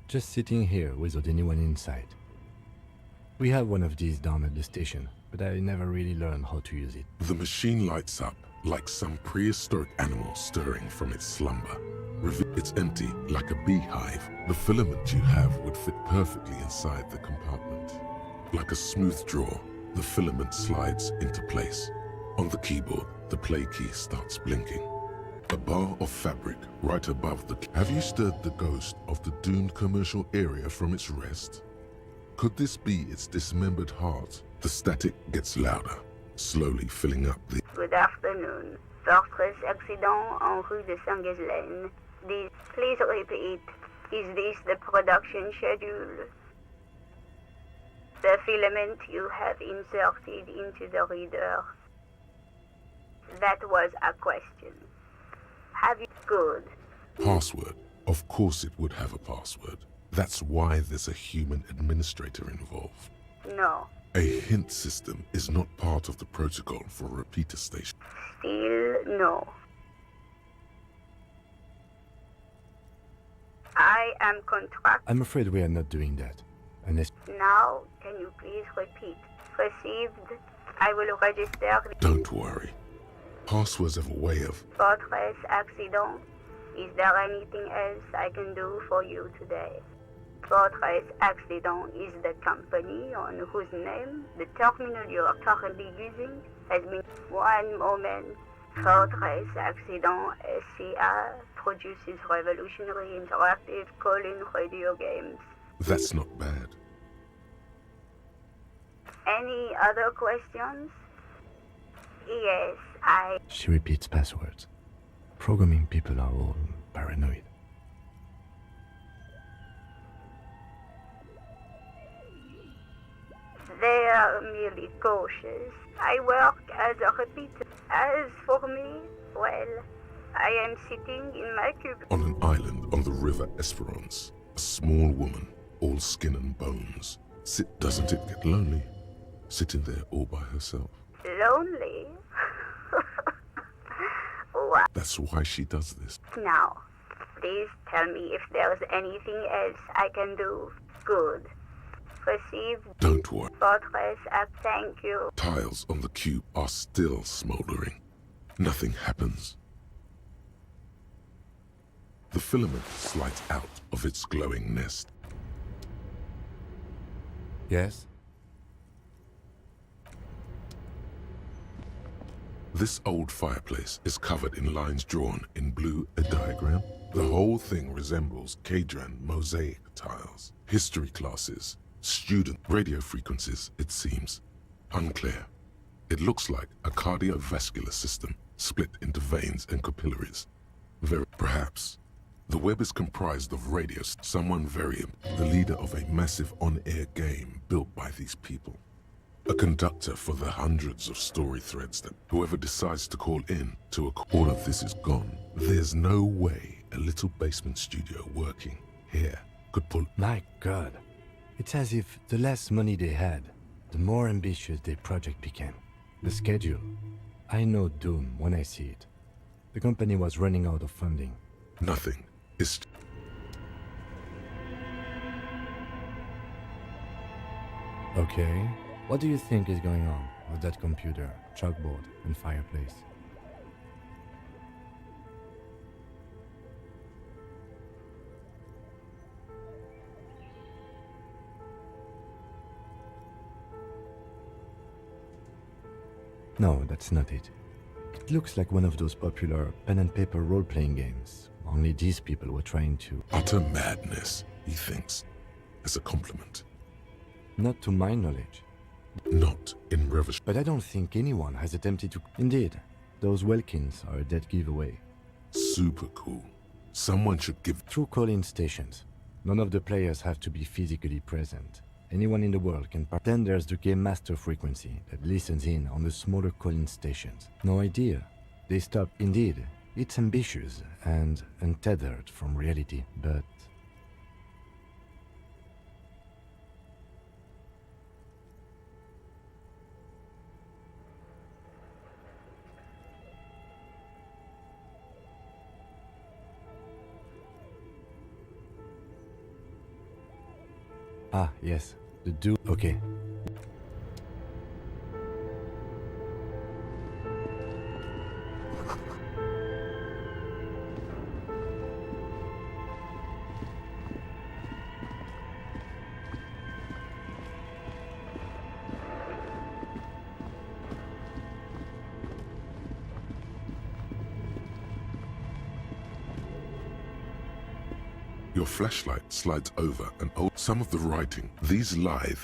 Just sitting here without anyone inside. We have one of these down at the station, but I never really learned how to use it. The machine lights up like some prehistoric animal stirring from its slumber. It's empty like a beehive. The filament you have would fit perfectly inside the compartment. Like a smooth draw, the filament slides into place. On the keyboard, the play key starts blinking. A bar of fabric right above the... Have you stirred the ghost of the doomed commercial area from its rest? Could this be its dismembered heart? The static gets louder, slowly filling up the... Good afternoon. Fortress accident en rue de Saint-Ghislaine. Please repeat. Is this the production schedule? The filament you have inserted into the reader. That was a question. Have you... Good. Password. Of course it would have a password. That's why there's a human administrator involved. No. A hint system is not part of the protocol for a repeater station. Still no. I am I'm afraid we are not doing that. Unless... Now, can you please repeat? Received. I will register... Don't worry. Passwords have a way of... Fortress accident. Is there anything else I can do for you today? Fortress Accident is the company on whose name the terminal you are currently using has been... One moment. Fortress Accident SCA produces revolutionary interactive call-in radio games. That's not bad. Any other questions? Yes, She repeats passwords. Programming people are all paranoid. They are merely cautious. I work as a repeater. As for me, well, I am sitting in my cube. On an island on the river Esperance, a small woman, all skin and bones. Doesn't it get lonely? Sitting there all by herself. Lonely? What? That's why she does this. Now, please tell me if there's anything else I can do. Good. Received. Don't worry. Fortress, thank you. Tiles on the cube are still smoldering. Nothing happens. The filament slides out of its glowing nest. Yes? This old fireplace is covered in lines drawn in blue, a diagram. The whole thing resembles Kadran mosaic tiles. History classes, student radio frequencies, it seems. Unclear. It looks like a cardiovascular system split into veins and capillaries. Perhaps. The web is comprised of radios, someone the leader of a massive on-air game built by these people. A conductor for the hundreds of story threads that whoever decides to call in to all of this is gone. There's no way a little basement studio working here could pull... My God. It's as if the less money they had, the more ambitious their project became. The schedule. I know doom when I see it. The company was running out of funding. Nothing is... Okay. What do you think is going on with that computer, chalkboard, and fireplace? No, that's not it. It looks like one of those popular pen and paper role-playing games. Only these people were trying to... Utter madness, he thinks, as a compliment. Not to my knowledge. Not in Revachol. But I don't think anyone has attempted to... Indeed, those Welkins are a dead giveaway. Super cool. Someone should give... Through call-in stations. None of the players have to be physically present. Anyone in the world can Then there's the Game Master frequency that listens in on the smaller call-in stations. No idea. They stop. Indeed, it's ambitious and untethered from reality, but... Ah, yes. The dude. Okay. Your flashlight slides over and some of the writing. These lithe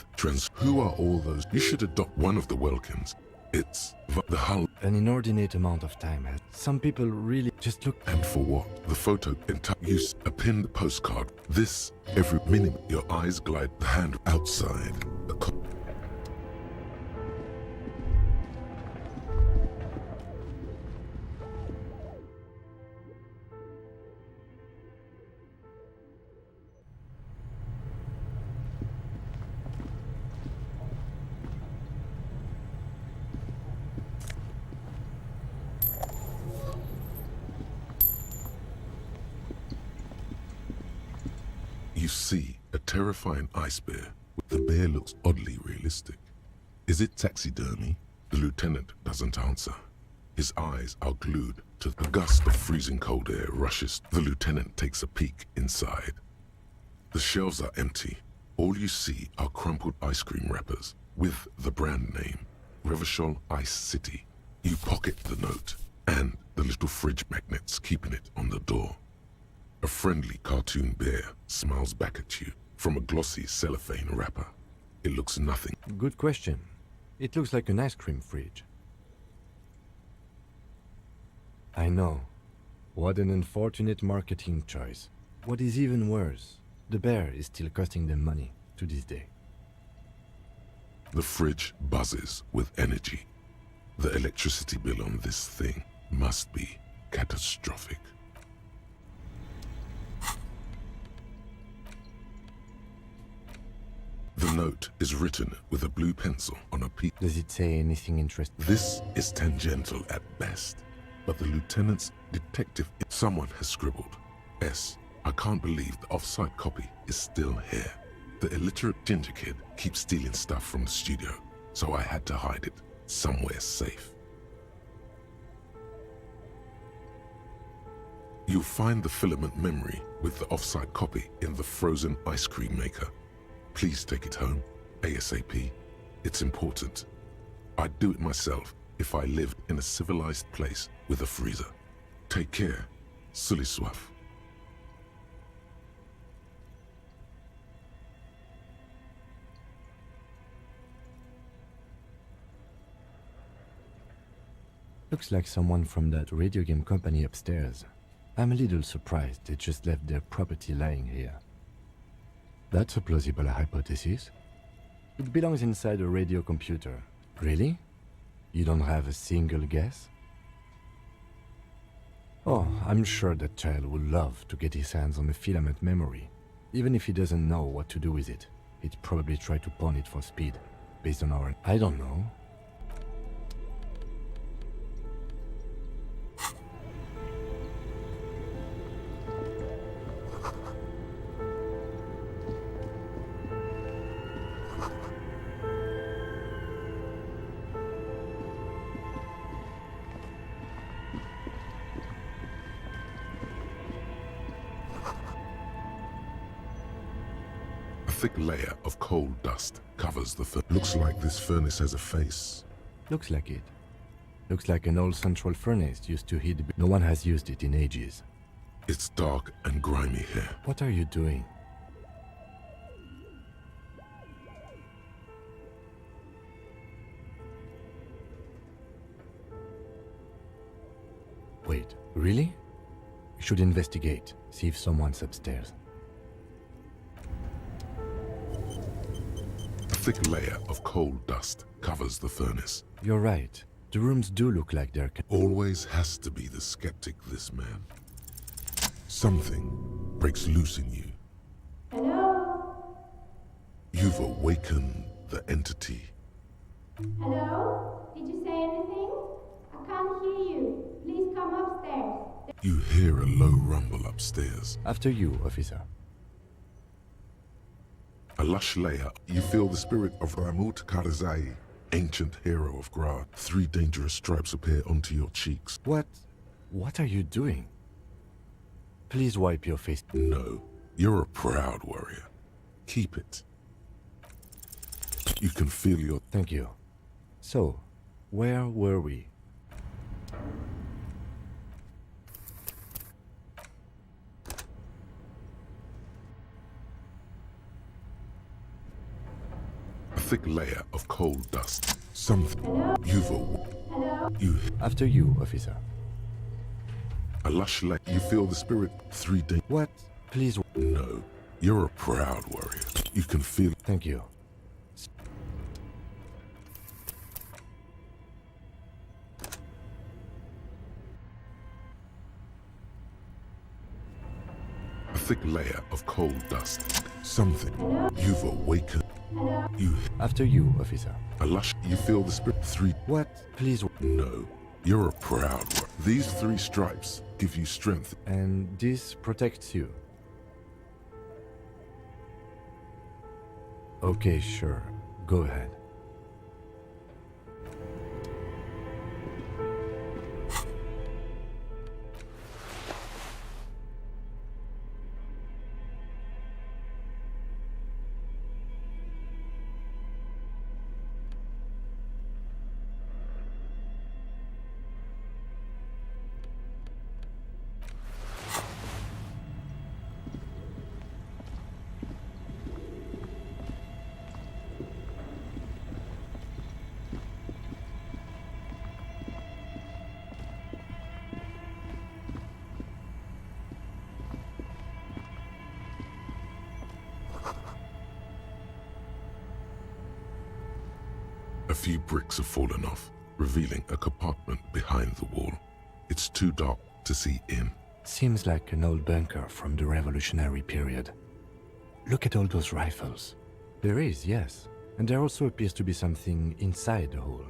Who are all those? You should adopt one of the Welkins. It's the hull. An inordinate amount of time has... Some people really just look... And for what? The photo use a pinned postcard. This every minute your eyes glide the hand outside. You see a terrifying ice bear. The bear looks oddly realistic. Is it taxidermy? The lieutenant doesn't answer. His eyes are glued to a gust of freezing cold air rushes. The lieutenant takes a peek inside. The shelves are empty. All you see are crumpled ice cream wrappers with the brand name, Revachol Ice City. You pocket the note and the little fridge magnets keeping it on the door. A friendly cartoon bear smiles back at you from a glossy cellophane wrapper. It looks nothing. Good question. It looks like an ice cream fridge. I know. What an unfortunate marketing choice. What is even worse, the bear is still costing them money to this day. The fridge buzzes with energy. The electricity bill on this thing must be catastrophic. The note is written with a blue pencil on a piece. Does it say anything interesting? This is tangential at best, but the lieutenant's detective... Someone has scribbled. S. I can't believe the off-site copy is still here. The illiterate ginger kid keeps stealing stuff from the studio, so I had to hide it somewhere safe. You'll find the filament memory with the off-site copy in the frozen ice cream maker. Please take it home, ASAP. It's important. I'd do it myself if I lived in a civilized place with a freezer. Take care, Sully Soif. Looks like someone from that radio game company upstairs. I'm a little surprised they just left their property lying here. That's a plausible hypothesis. It belongs inside a radio computer. Really? You don't have a single guess? Oh, I'm sure that child would love to get his hands on a filament memory, even if he doesn't know what to do with it. It probably tried to pawn it for speed, based on our... I don't know. A thick layer of coal dust covers the furnace. Looks like this furnace has a face. Looks like it. Looks like an old central furnace used to heat... No one has used it in ages. It's dark and grimy here. What are you doing? Wait, really? We should investigate, see if someone's upstairs. A thick layer of coal dust covers the furnace. You're right. The rooms do look like they're... Always has to be the skeptic, this man. Something breaks loose in you. Hello? You've awakened the entity. Hello? Did you say anything? I can't hear you. Please come upstairs. You hear a low rumble upstairs. After you, officer. A lush layer. You feel the spirit of Ramut Karzai, ancient hero of Grad. 3 dangerous stripes appear onto your cheeks. What are you doing? Please wipe your face. No, you're a proud warrior. Keep it. You can feel your... Thank you. So, where were we? A thick layer of coal dust. Something... You've You... After you, officer. A lush layer. You feel the spirit. 3 days. What? Please... No, you're a proud warrior. You can feel... Thank you. A thick layer of coal dust. Something. You've awakened. You... After you, officer. A lush... You feel the spirit. 3... What? Please... No, you're a proud warrior. These 3 stripes give you strength. And this protects you. Okay, sure. Go ahead. A few bricks have fallen off, revealing a compartment behind the wall. It's too dark to see in. Seems like an old bunker from the revolutionary period. Look at all those rifles. There is, yes. And there also appears to be something inside the hole.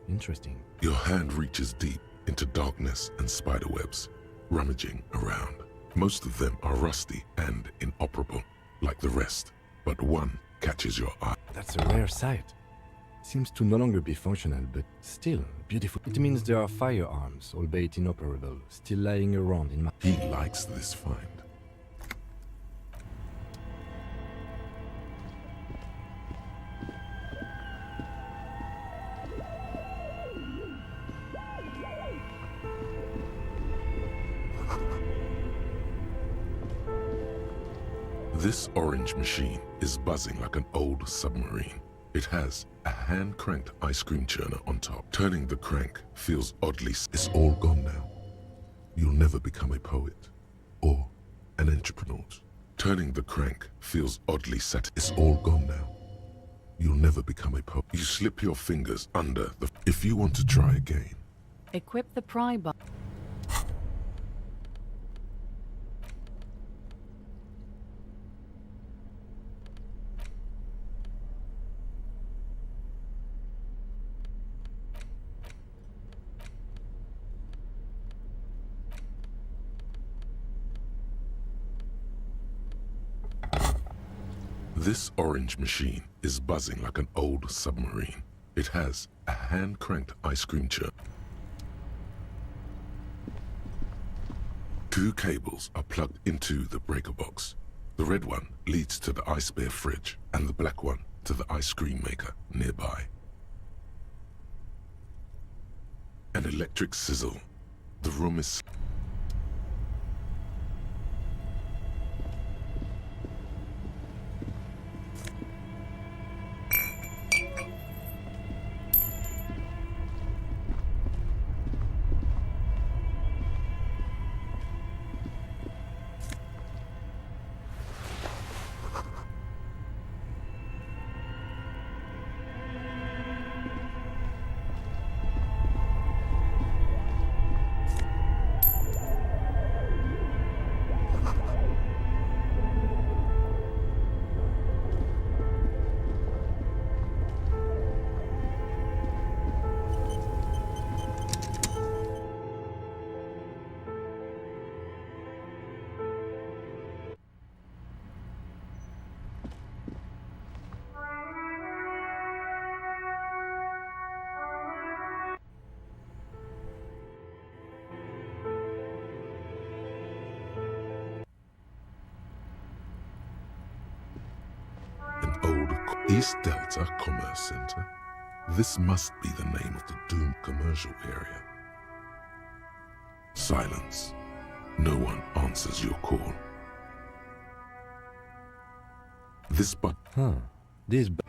Interesting. Your hand reaches deep into darkness and spiderwebs, rummaging around. Most of them are rusty and inoperable, like the rest, but one catches your eye. That's a rare sight. Seems to no longer be functional, but still beautiful. It means there are firearms, albeit inoperable, still lying around in my... He likes this find. This orange machine is buzzing like an old submarine. It has a hand-cranked ice cream churner on top. Turning the crank feels oddly... It's all gone now. You'll never become a poet or an entrepreneur. Turning the crank feels oddly set. It's all gone now. You'll never become a poet. You slip your fingers under the... If you want to try again. Equip the pry bar. This orange machine is buzzing like an old submarine. It has a hand-cranked ice cream churn. 2 cables are plugged into the breaker box. The red one leads to the ice bear fridge, and the black one to the ice cream maker nearby. An electric sizzle. The room is... East Delta Commerce Center. This must be the name of the doomed commercial area. Silence. No one answers your call. This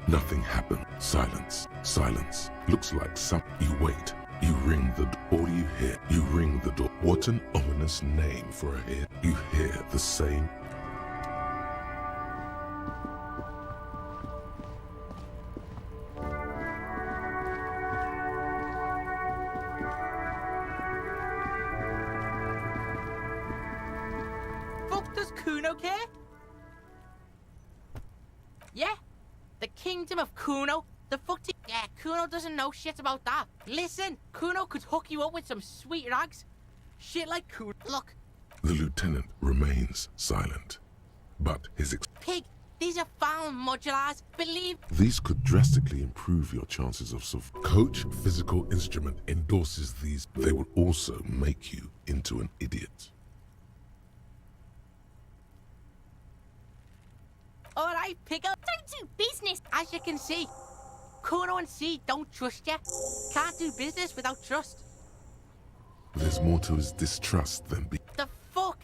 nothing happened. Silence. Silence. Looks like you wait. You ring the all you hear. You ring the door. What an ominous name for a head. You hear the same. Kuno care? Yeah? The Kingdom of Kuno? The fuck yeah, Kuno doesn't know shit about that. Listen, Kuno could hook you up with some sweet rags. Shit like Kuno. Look. The lieutenant remains silent, but his Pig, these are found modulars. Believe. These could drastically improve your chances of Coach Physical Instrument endorses these. They will also make you into an idiot. Alright, pick up. Don't do business. As you can see, Kuno and C don't trust you. Can't do business without trust. There's more to his distrust than The fuck?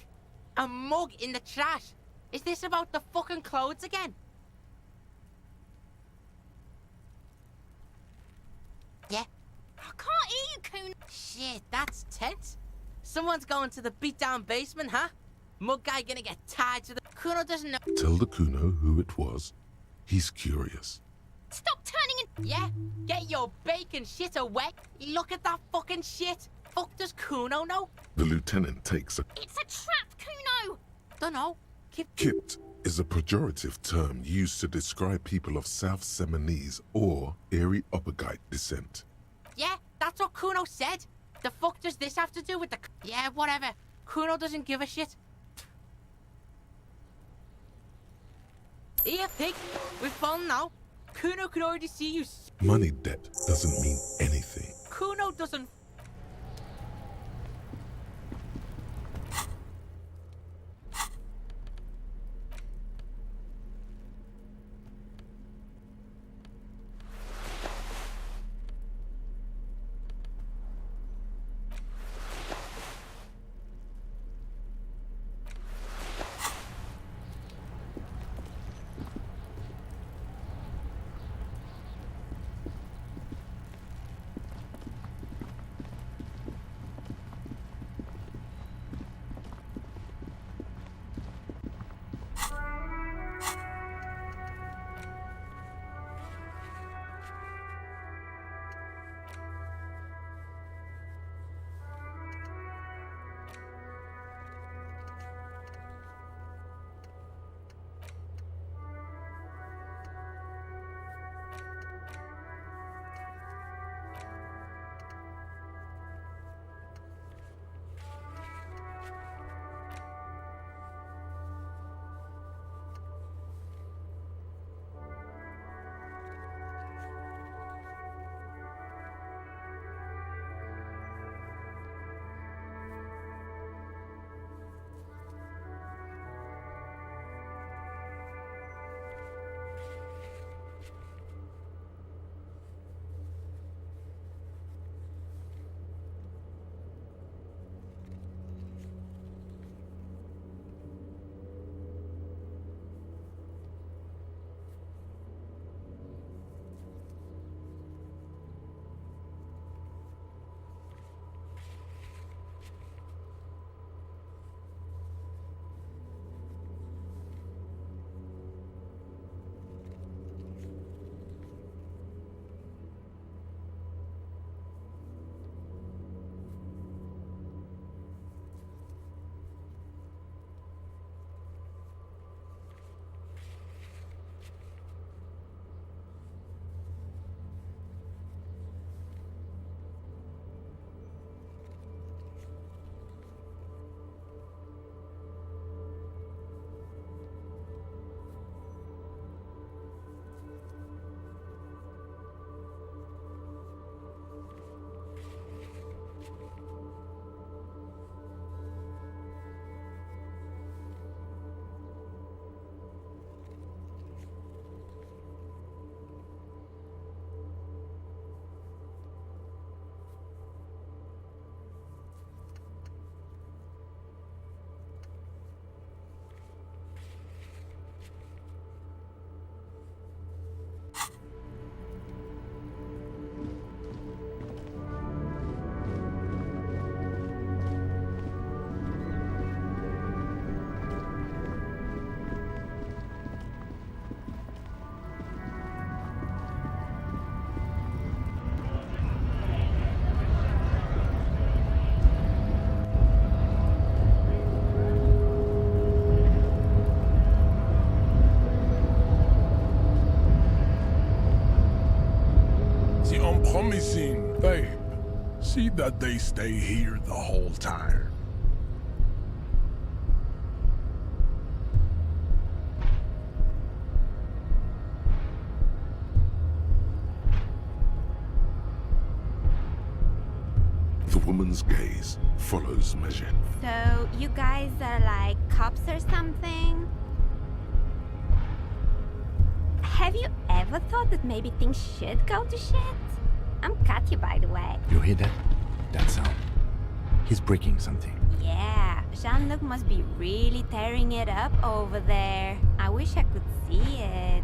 A mug in the trash? Is this about the fucking clothes again? Yeah? I can't hear you, Kuno. Shit, that's tense. Someone's going to the beat-down basement, huh? Mug guy gonna get tied to the... Kuno doesn't know... Tell the Kuno who it was. He's curious. Stop turning in... Yeah? Get your bacon shit away. Look at that fucking shit. Fuck does Kuno know? The lieutenant takes a... It's a trap, Kuno! Dunno. Kipped is a pejorative term used to describe people of South Seminese or Areopagite descent. Yeah, that's what Kuno said. The fuck does this have to do with the... Yeah, whatever. Kuno doesn't give a shit. Here, pig. We've fallen now. Kuno could already see you. Money debt doesn't mean anything. Kuno doesn't... Promising, babe. See that they stay here the whole time. The woman's gaze follows measure. So, you guys are like cops or something? Have you ever thought that maybe things should go to shit? I'm Katya, by the way. You hear that? That sound. He's breaking something. Yeah, Jean-Luc must be really tearing it up over there. I wish I could see it.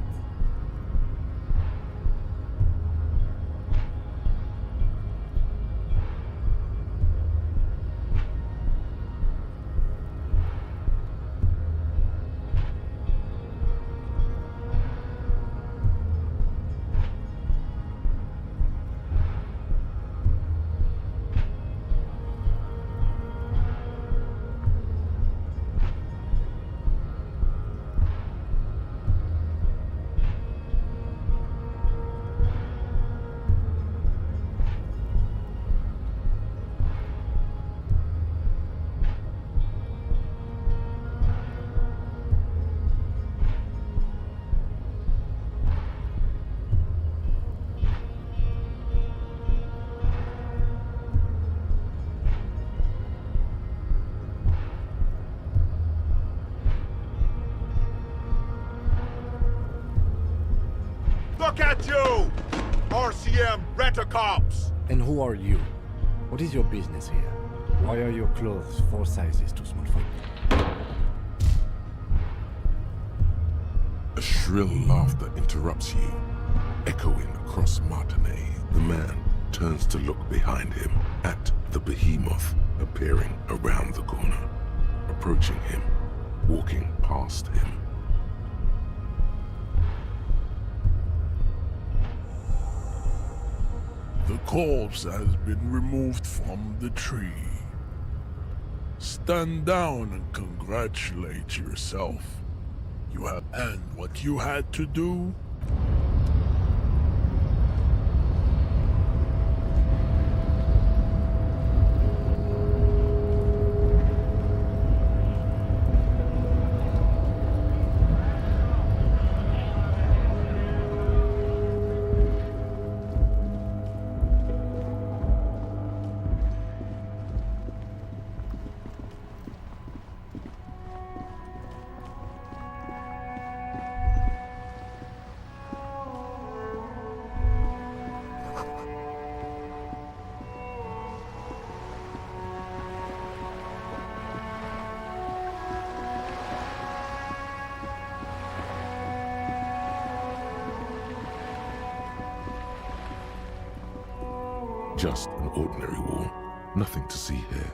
Look at you! RCM Rent-A-Cops! And who are you? What is your business here? Why are your clothes 4 sizes too small for you? A shrill laughter interrupts you, echoing across Martinez. The man turns to look behind him at the behemoth appearing around the corner, approaching him, walking past him. The corpse has been removed from the tree. Stand down and congratulate yourself. You have done what you had to do. Just an ordinary wall. Nothing to see here.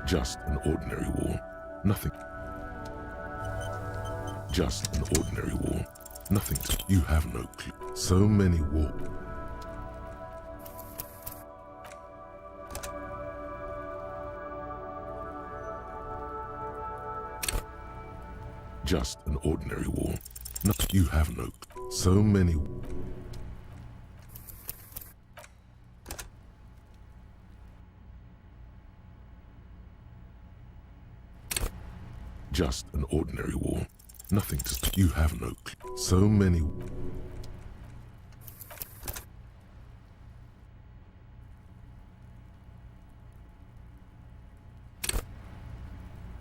Just an ordinary wall. Nothing. Just an ordinary wall. Nothing to... You have no clue. So many walls. Just an ordinary wall. Not... You have no clue. So many... Just an ordinary wall. Nothing to... You have no clue. So many...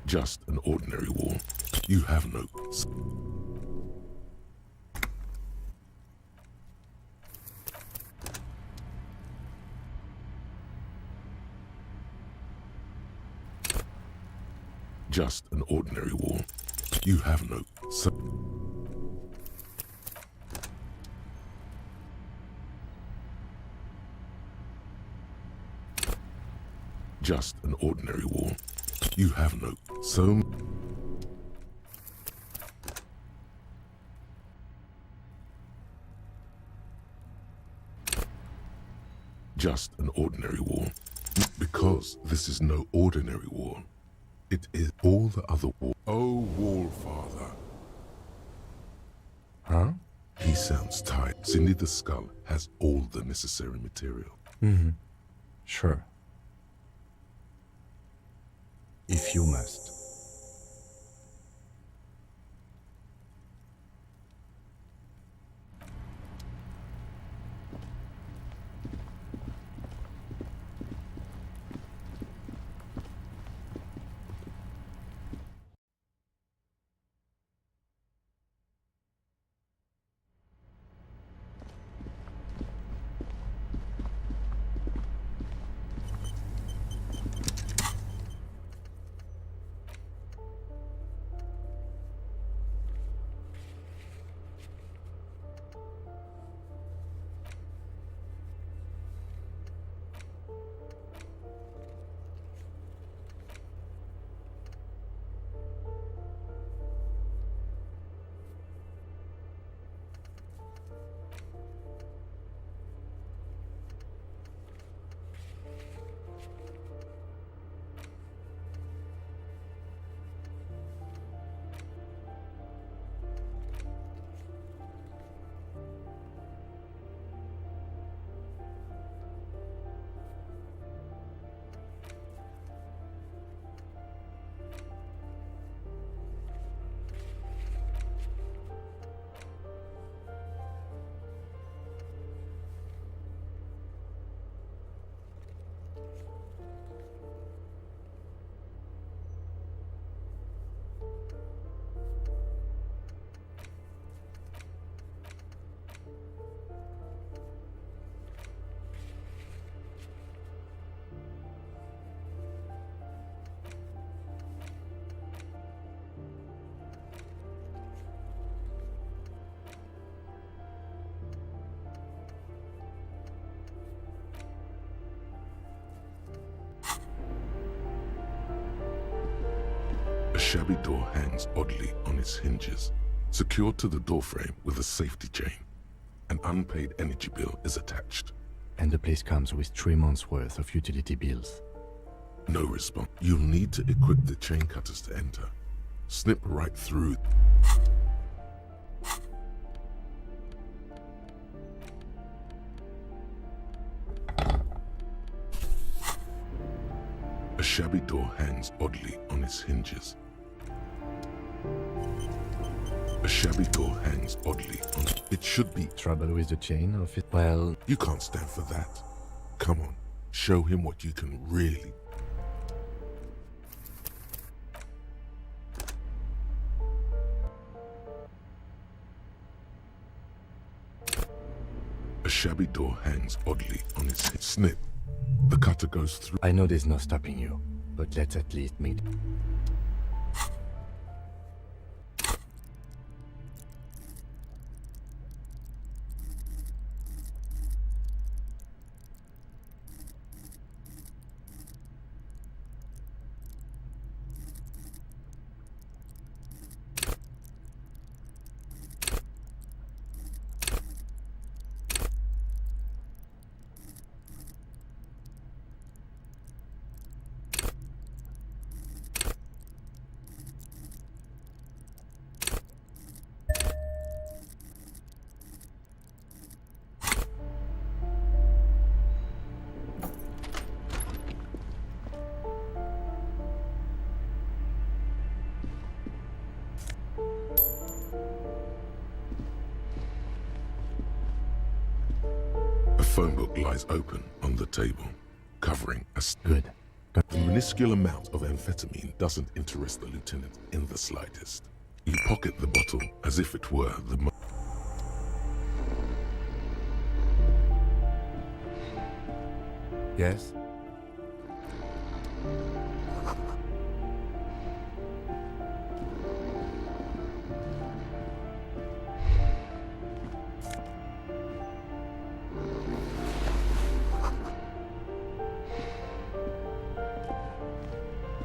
Just an ordinary wall. You have no... Just an ordinary wall. You have no... So... Just an ordinary wall. You have no... So... just an ordinary wall. Because this is no ordinary wall. It is all the other wall. Oh, Wall Father. Huh? He sounds tired. Cindy the Skull has all the necessary material. Mm-hmm. Sure. If you must. A shabby door hangs oddly on its hinges, secured to the doorframe with a safety chain. An unpaid energy bill is attached. And the place comes with 3 months' worth of utility bills. No response. You'll need to equip the chain cutters to enter. Snip right through. A shabby door hangs oddly on its hinges. A shabby door hangs oddly on it. It should be trouble with the chain of it. Well, you can't stand for that. Come on, show him what you can really. A shabby door hangs oddly on its snip. The cutter goes through. I know there's no stopping you, but let's at least meet. A phone book lies open on the table, covering a good. The minuscule amount of amphetamine doesn't interest the lieutenant in the slightest. You pocket the bottle as if it were the Yes?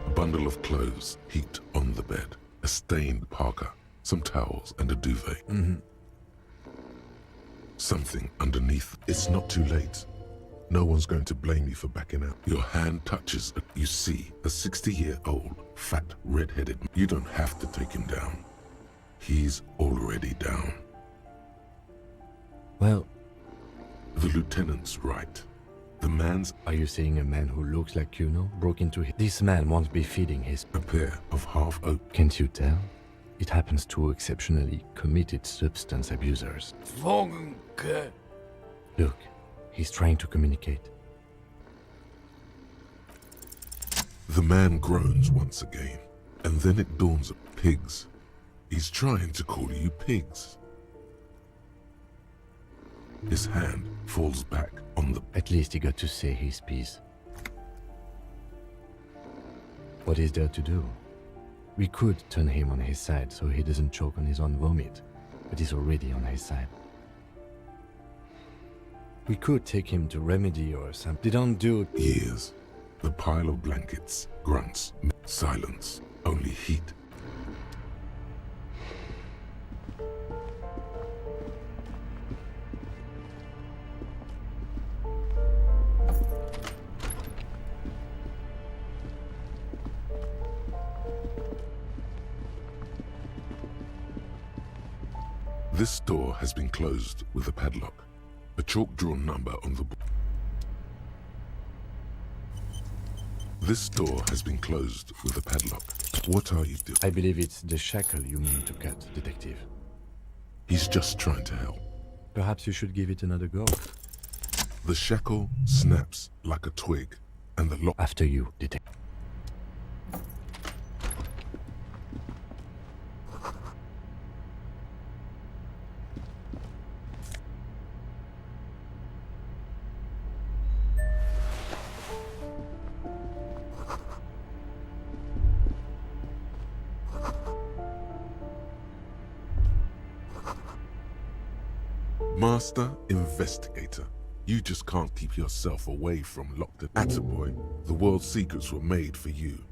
A bundle of clothes heaped on the bed, a stained parka, some towels and a duvet. Mm-hmm. Something underneath. It's not too late. No one's going to blame you for backing out. Your hand touches, you see a 60-year-old, fat, red-headed. You don't have to take him down. He's already down. Well, the lieutenant's right. The man's... Are you saying a man who looks like Kuno broke into his... This man won't be feeding his... A pair of half-oak... Can't you tell? It happens to exceptionally committed substance abusers. Look, he's trying to communicate. The man groans once again, and then it dawns on pigs. He's trying to call you pigs. His hand falls back on the... At least he got to say his piece. What is there to do? We could turn him on his side so he doesn't choke on his own vomit, but he's already on his side. We could take him to Remedy or something. They don't do... Years. The pile of blankets, grunts, silence, only heat. This door has been closed with a padlock. A chalk-drawn number on the... This door has been closed with a padlock. What are you doing? I believe it's the shackle you mean to cut, Detective. He's just trying to help. Perhaps you should give it another go. The shackle snaps like a twig, and the lock... After you, Detective. Master Investigator, you just can't keep yourself away from locked Attaboy. The world's secrets were made for you.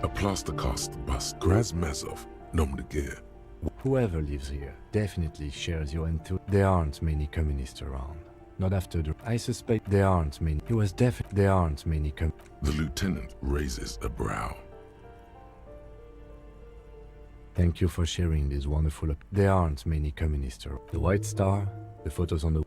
A plaster cast bust. Grazmazov, nom de guerre. Whoever lives here definitely shares your enthusiasm. There aren't many communists around. Not after the... I suspect there aren't many. He was definitely... There aren't many The lieutenant raises a brow. Thank you for sharing this wonderful... There aren't many communists around. The White Star, the photos on the...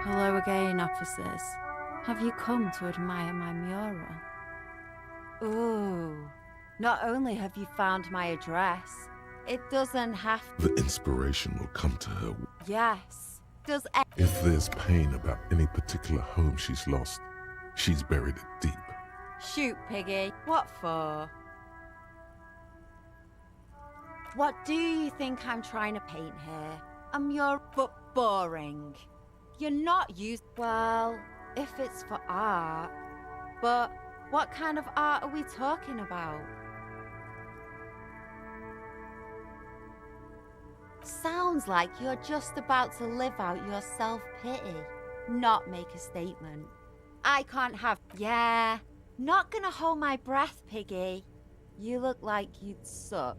Hello again, officers. Have you come to admire my mural? Ooh. Not only have you found my address, it doesn't have to... The inspiration will come to her. Yes. Does... If there's pain about any particular home she's lost, she's buried it deep. Shoot, Piggy. What for? What do you think I'm trying to paint here? A mural, but boring. You're not used... Well, if it's for art. But what kind of art are we talking about? Sounds like you're just about to live out your self-pity. not make a statement. I can't have. Yeah. Not gonna hold my breath, Piggy. You look like you'd suck.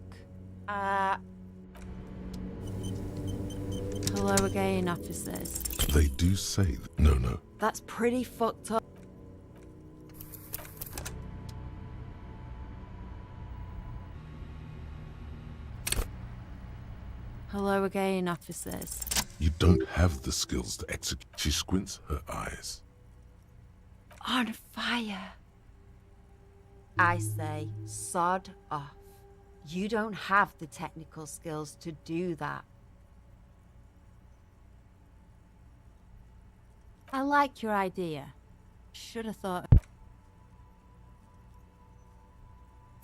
Hello again, officers. They do say no. That's pretty fucked up. Hello again, officers. You don't have the skills to execute. She squints her eyes. On fire. I say, sod off. You don't have the technical skills to do that. I like your idea. Should have thought.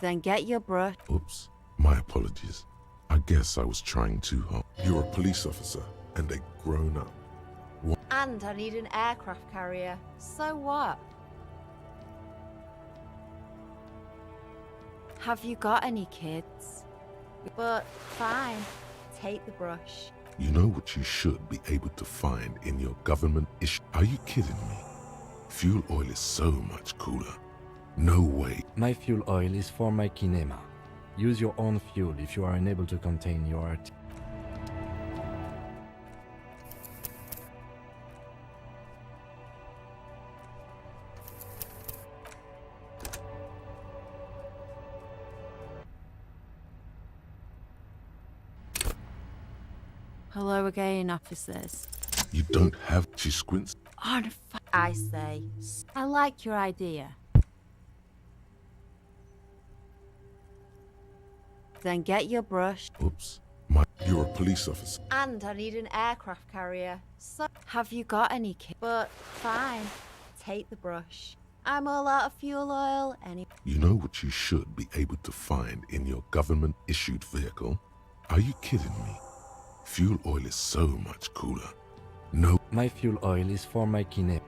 Then get your brush. Oops, my apologies. I guess I was trying too hard. You're a police officer and a grown-up. And I need an aircraft carrier. So what? Have you got any kids? But fine, take the brush. You know what you should be able to find in your government issue. Are you kidding me? Fuel oil is so much cooler. No way. My fuel oil is for my kinema. Use your own fuel if you are unable to contain your art. Hello again, officers. You don't have. She squints. On fire. I say. I like your idea. Then get your brush. Oops, you're a police officer. And I need an aircraft carrier. So have you got any kids? But fine, take the brush. I'm all out of fuel oil anyway. You know what you should be able to find in your government-issued vehicle? Are you kidding me? Fuel oil is so much cooler. No. My fuel oil is for my kinema.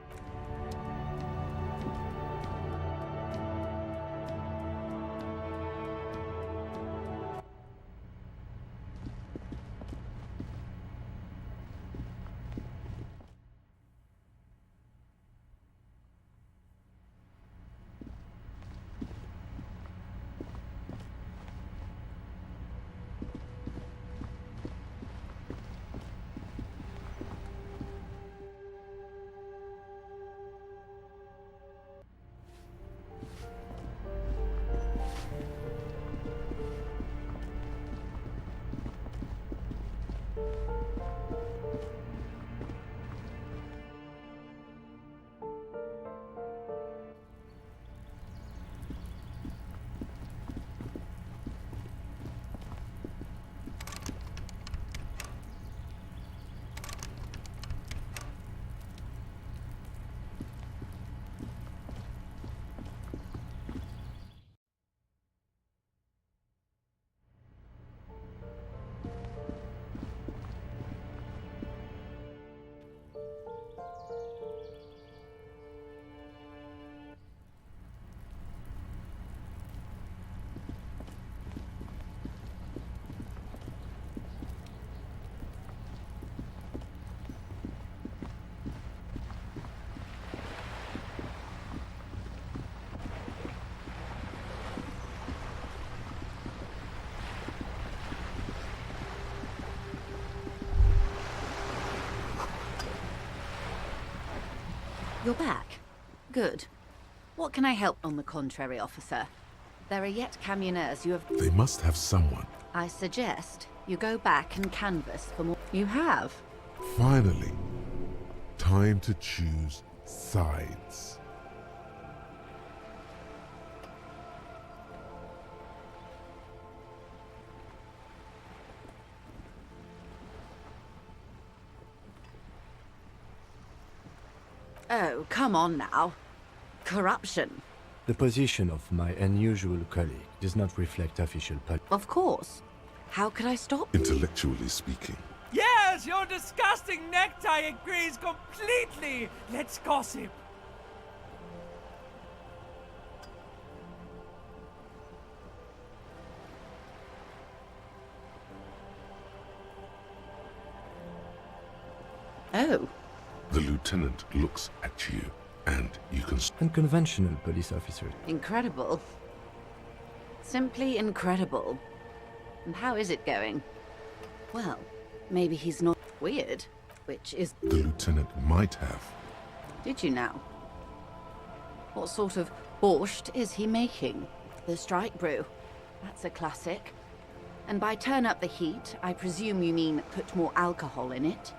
You're back. Good. What can I help? On the contrary, officer. There are yet camionneurs you have... They must have someone. I suggest you go back and canvass for more... You have. Finally. Time to choose sides. Oh, come on now. Corruption. The position of my unusual colleague does not reflect official policy. Of course. How could I stop? Intellectually speaking. Yes, your disgusting necktie agrees completely. Let's gossip. Oh, The lieutenant looks at you, and you can... Unconventional police officer. Incredible. Simply incredible. And how is it going? Well, maybe he's not weird, which is... The lieutenant might have. Did you now? What sort of borscht is he making? The strike brew. That's a classic. And by turn up the heat, I presume you mean put more alcohol in it?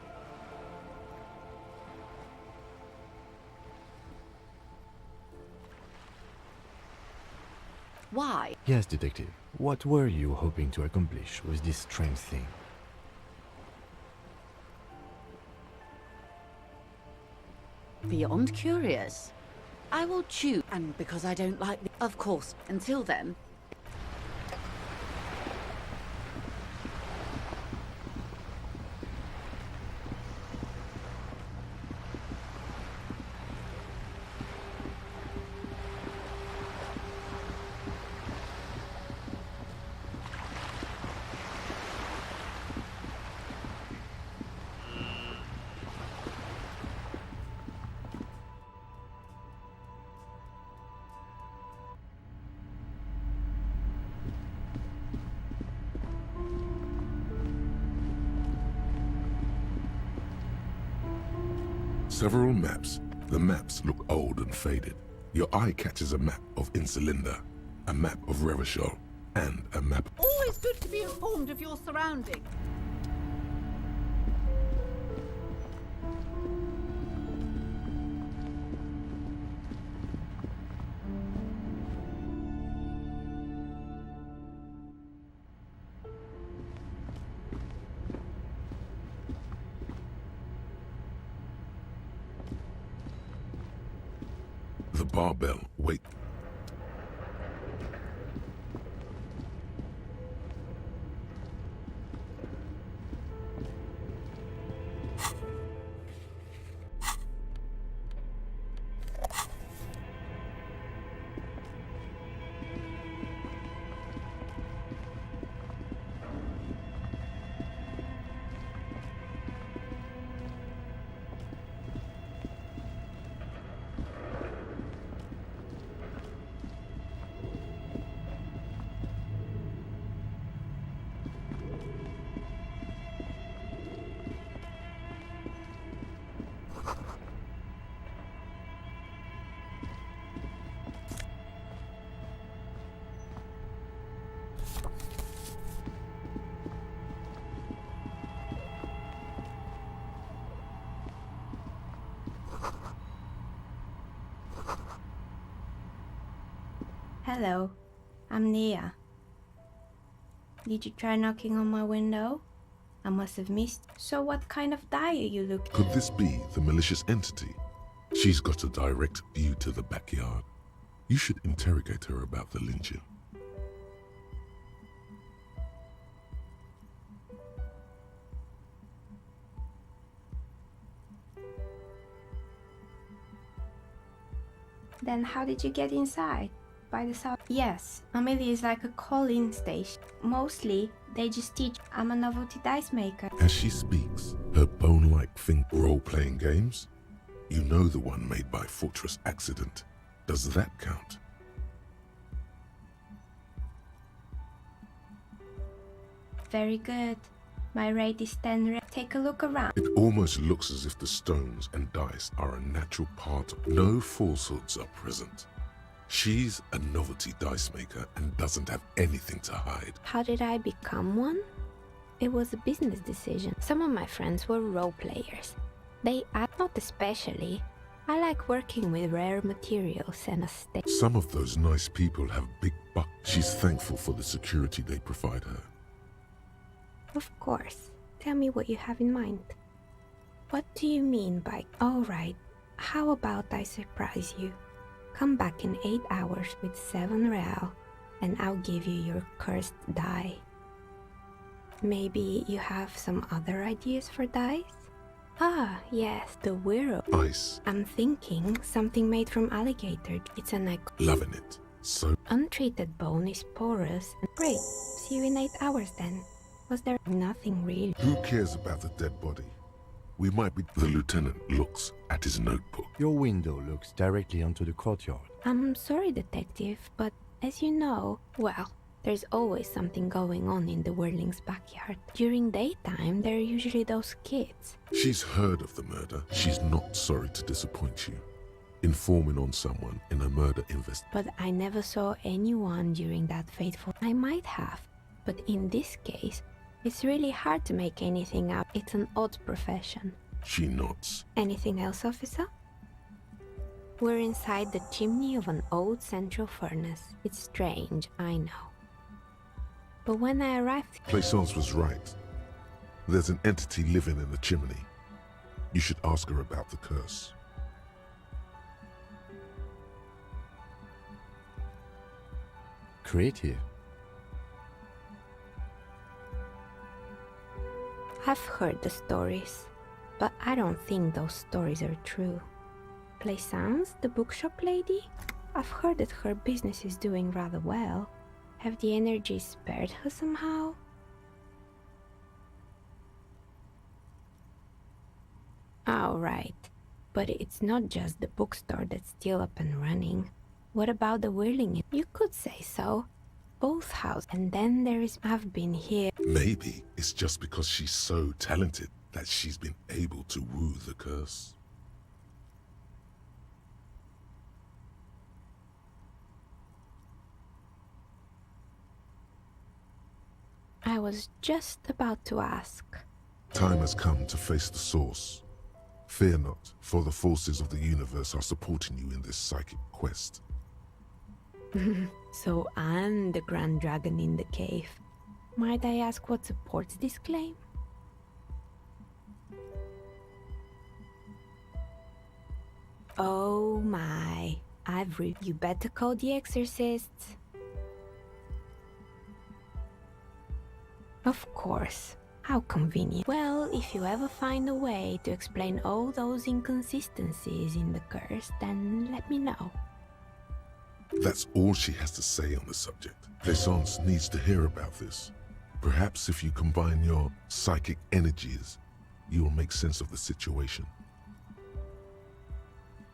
Why? Yes, detective. What were you hoping to accomplish with this strange thing? Beyond curious. I will choose, and because I don't like the... Of course, until then... Several maps. The maps look old and faded. Your eye catches a map of Insulinda, a map of Revachol, and a map... Always good to be informed of your surroundings. The barbell. Wait. Hello, I'm Nia. Did you try knocking on my window? I must have missed. So what kind of die are you looking? Could this be the malicious entity? She's got a direct view to the backyard. You should interrogate her about the lynching. Then how did you get inside? By the south? Yes, Amelie is like a call-in station. Mostly, they just teach. I'm a novelty dice maker. As she speaks, her bone-like thing role-playing games? You know the one made by Fortress Accident. Does that count? Very good. My rate is 10. Take a look around. It almost looks as if the stones and dice are a natural part of... No falsehoods are present. She's a novelty dice maker and doesn't have anything to hide. How did I become one? It was a business decision. Some of my friends were role players. They are not especially. I like working with rare materials and a stake. Some of those nice people have big bucks. She's thankful for the security they provide her. Of course. Tell me what you have in mind. What do you mean by... All right. How about I surprise you? Come back in 8 hours with 7 real, and I'll give you your cursed die. Maybe you have some other ideas for dice? Ah, yes, the Wirral. Ice. I'm thinking something made from alligator. It's an Loving it. So... Untreated bone is porous. Great. See you in 8 hours then. Was there nothing really? Who cares about the dead body? We might be... The lieutenant looks at his notebook. Your window looks directly onto the courtyard. I'm sorry, detective, but as you know, well, there's always something going on in the Whirling's backyard. During daytime, there are usually those kids. She's heard of the murder. She's not sorry to disappoint you. Informing on someone in a murder invest. But I never saw anyone during that fateful... I might have, but in this case, it's really hard to make anything up. It's an odd profession. She nods. Anything else, officer? We're inside the chimney of an old central furnace. It's strange, I know. But when I arrived... Plaisance was right. There's an entity living in the chimney. You should ask her about the curse. Creative. I've heard the stories, but I don't think those stories are true. Plaisance, the bookshop lady? I've heard that her business is doing rather well. Have the energies spared her somehow? Oh, right. But it's not just the bookstore that's still up and running. What about the Whirling? You could say so. Both houses. And then there is... I've been here. Maybe it's just because she's so talented that she's been able to woo the curse. I was just about to ask. Time has come to face the source. Fear not, for the forces of the universe are supporting you in this psychic quest. So I'm the Grand Dragon in the cave. Might I ask what supports this claim? Oh my, you better call the exorcists. Of course. How convenient. Well, if you ever find a way to explain all those inconsistencies in the curse, then let me know. That's all she has to say on the subject. Plaisance needs to hear about this. Perhaps if you combine your psychic energies, you will make sense of the situation.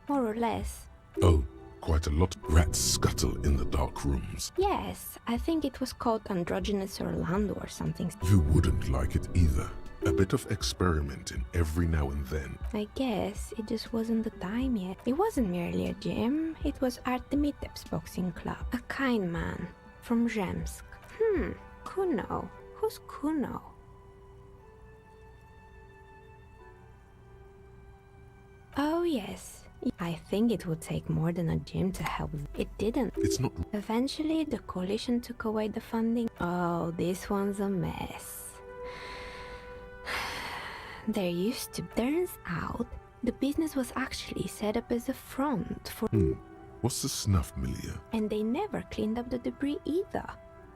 More or less. Oh, quite a lot. Rats scuttle in the dark rooms. Yes, I think it was called Androgynous Orlando or something. You wouldn't like it either. A bit of experimenting every now and then. I guess it just wasn't the time yet. It wasn't merely a gym, it was Artemitep's boxing club. A kind man from Zemsk. Kuno. Who's Kuno? Oh yes. I think it would take more than a gym to help. It didn't. It's not... Eventually, the coalition took away the funding. Oh, this one's a mess. There used to... Turns out, the business was actually set up as a front for... What's the snuff, Milia? And they never cleaned up the debris either.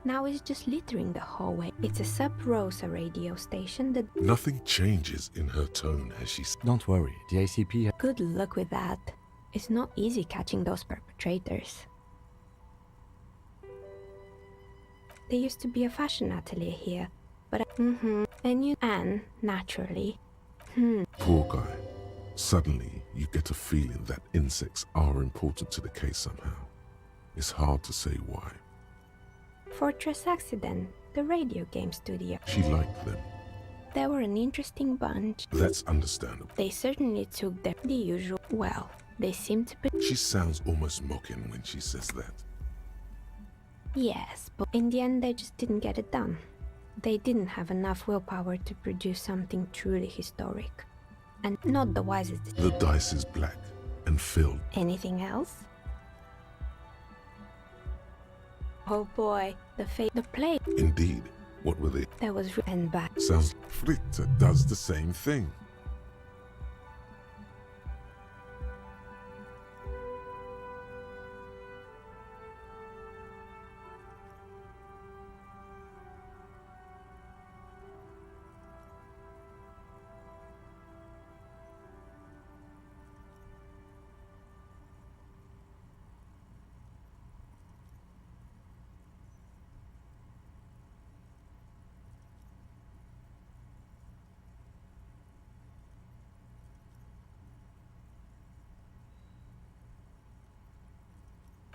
Now it's just littering the hallway. It's a Sub Rosa radio station that... Nothing changes in her tone as she... Don't worry, the ICP... Good luck with that. It's not easy catching those perpetrators. There used to be a fashion atelier here, but... And naturally... Poor guy. Suddenly, you get a feeling that insects are important to the case somehow. It's hard to say why. Fortress Accident, the radio game studio. She liked them. They were an interesting bunch. That's understandable. They certainly took the usual... Well, they seem to be... She sounds almost mocking when she says that. Yes, but in the end they just didn't get it done. They didn't have enough willpower to produce something truly historic. And not the wisest... The dice is black and filled. Anything else? Oh boy, the play. Indeed. What were they? There was and back. Sounds Fritter does the same thing.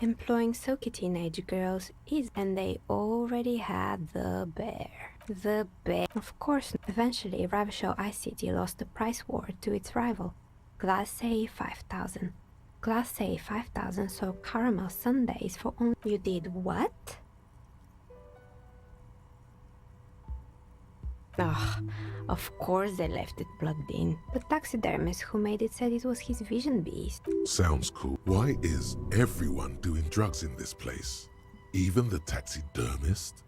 Employing Soki teenage girls is, and they already had the bear. The bear. Of course, eventually Ravishore ICT lost the price war to its rival, Class A 5000. Class A 5000 sold caramel sundaes for only. You did what? Ugh, of course they left it plugged in. The taxidermist who made it said it was his vision beast. Sounds cool. Why is everyone doing drugs in this place? Even the taxidermist?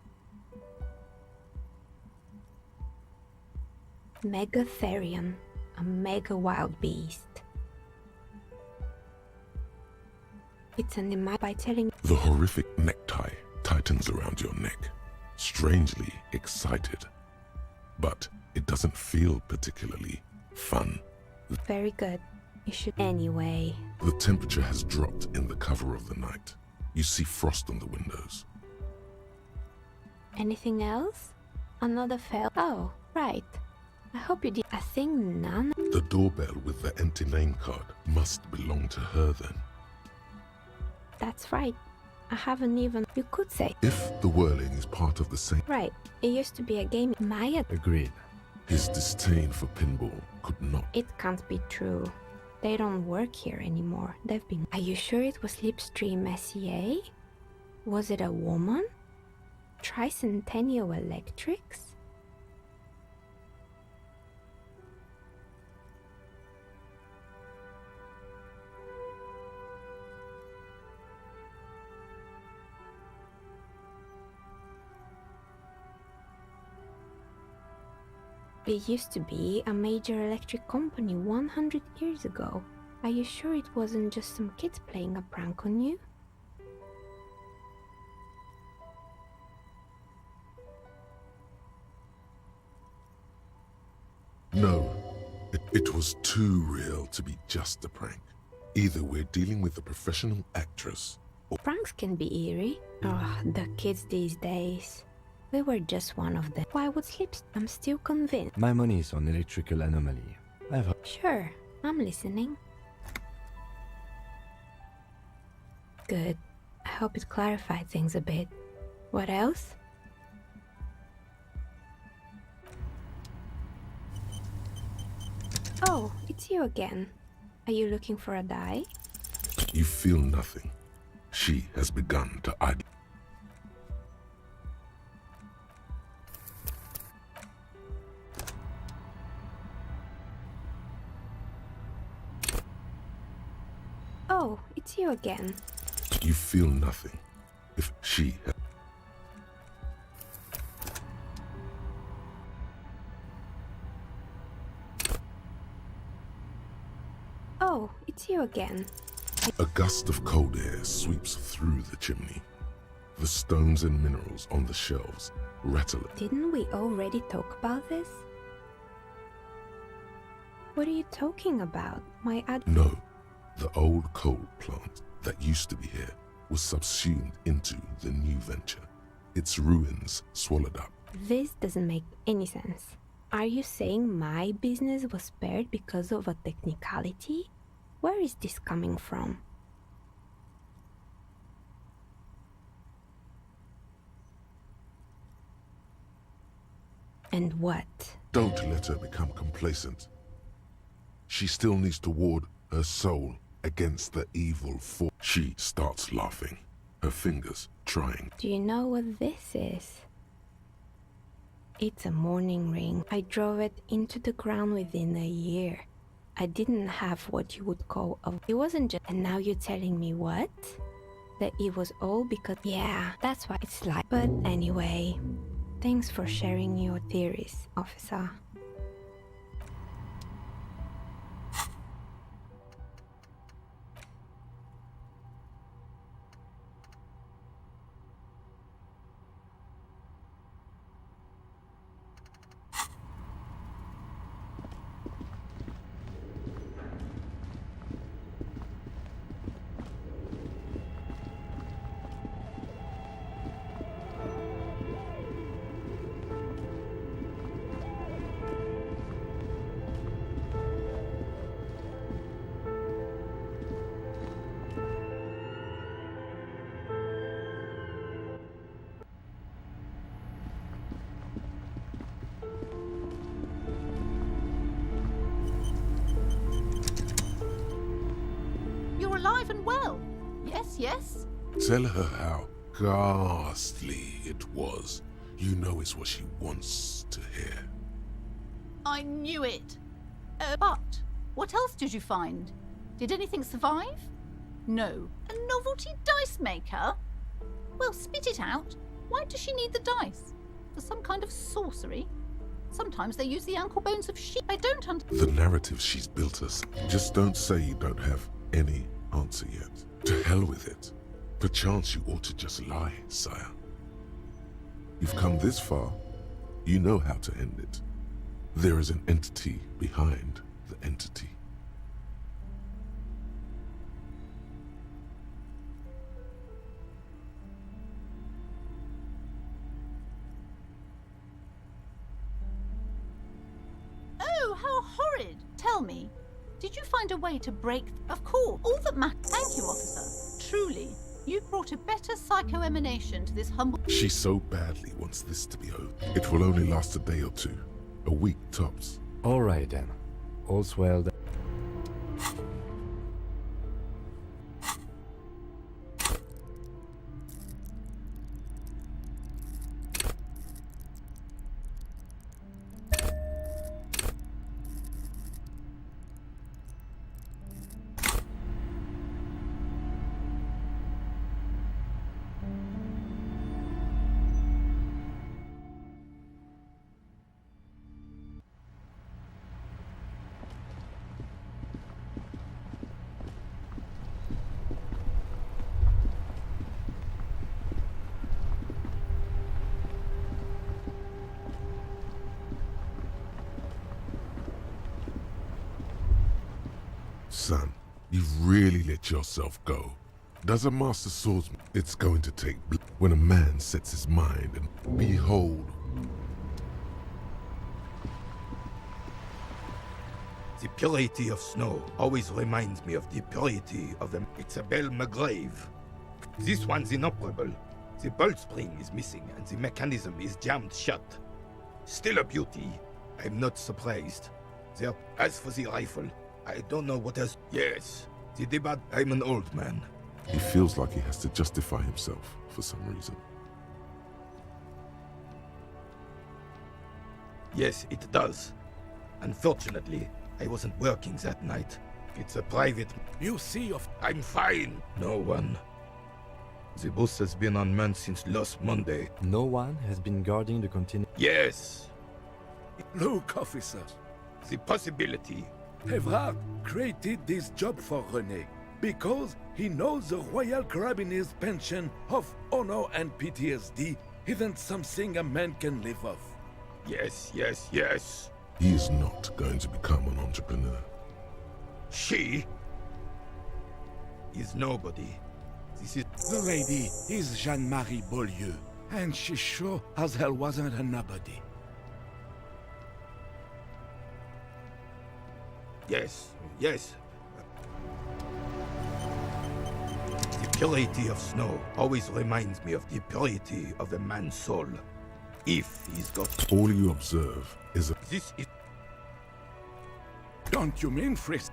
Megatherion, a mega wild beast. It's an image by telling. The horrific necktie tightens around your neck, strangely excited. But it doesn't feel particularly fun. Very good. You should. Anyway. The temperature has dropped in the cover of the night. You see frost on the windows. Anything else? Another fail. Oh, right. I hope you did. I think none. The doorbell with the empty name card must belong to her then. That's right. I haven't even. You could say. If the whirling is part of the same. Right. It used to be a game. Maya. Agreed. His disdain for pinball could not. It can't be true. They don't work here anymore. They've been. Are you sure it was Slipstream SEA? Was it a woman? Tricentennial Electrics? It used to be a major electric company 100 years ago. Are you sure it wasn't just some kids playing a prank on you? No, it was too real to be just a prank. Either we're dealing with a professional actress or... Pranks can be eerie. Oh, the kids these days. We were just one of them. Why would Slips? I'm still convinced. My money is on electrical anomaly. I've heard. Sure, I'm listening. Good. I hope it clarified things a bit. What else? Oh, it's you again. Are you looking for a die? You feel nothing. She has begun to idle. Oh, it's you again. You feel nothing. If she had... Oh, it's you again. A gust of cold air sweeps through the chimney. The stones and minerals on the shelves rattle. Didn't we already talk about this? What are you talking about? No. The old coal plant that used to be here was subsumed into the new venture. Its ruins swallowed up. This doesn't make any sense. Are you saying my business was spared because of a technicality? Where is this coming from? And what? Don't let her become complacent. She still needs to ward her soul against the evil force. She starts laughing, her fingers trying. Do you know what this is? It's a mourning ring. I drove it into the ground within a year. I didn't have what you would call a... It wasn't just... And now you're telling me what? That it was all because... Yeah, that's why it's like... But anyway, thanks for sharing your theories, officer. yes? Tell her how ghastly it was. You know it's what she wants to hear. I knew it. But what else did you find? Did anything survive? No. A novelty dice maker? Well, spit it out. Why does she need the dice? For some kind of sorcery? Sometimes they use the ankle bones of sheep. I don't understand. The narrative she's built us. Just don't say you don't have any answer yet. To hell with it. Perchance you ought to just lie, sire. You've come this far. You know how to end it. There is an entity behind the entity. Oh, how horrid! Tell me, did you find a way to break... Of course, all that matters... Thank you, officer. Truly, you've brought a better psycho-emanation to this humble... She so badly wants this to be over. It will only last a day or two. A week tops. All right then. All's well then. Son, you've really let yourself go. Does a master swordsman? It's going to take when a man sets his mind and behold. The purity of snow always reminds me of the purity of the... It's a bell McGrave. This one's inoperable. The bolt spring is missing and the mechanism is jammed shut. Still a beauty. I'm not surprised. As for the rifle, I don't know what else. Yes, the debut. I'm an old man. He feels like he has to justify himself for some reason. Yes, it does. Unfortunately, I wasn't working that night. It's a private... You see of... I'm fine. No one. The bus has been unmanned since last Monday. No one has been guarding the continent. Yes. Look, officer. The possibility. Evrard created this job for René because he knows the Royal Carabinier's pension of honor and PTSD isn't something a man can live off. Yes, yes, yes. He is not going to become an entrepreneur. She is nobody. This is... The lady is Jeanne-Marie Beaulieu, and she sure as hell wasn't a nobody. Yes, yes. The purity of snow always reminds me of the purity of a man's soul. If he's got... All you observe is a... This is... Don't you mean Frisk?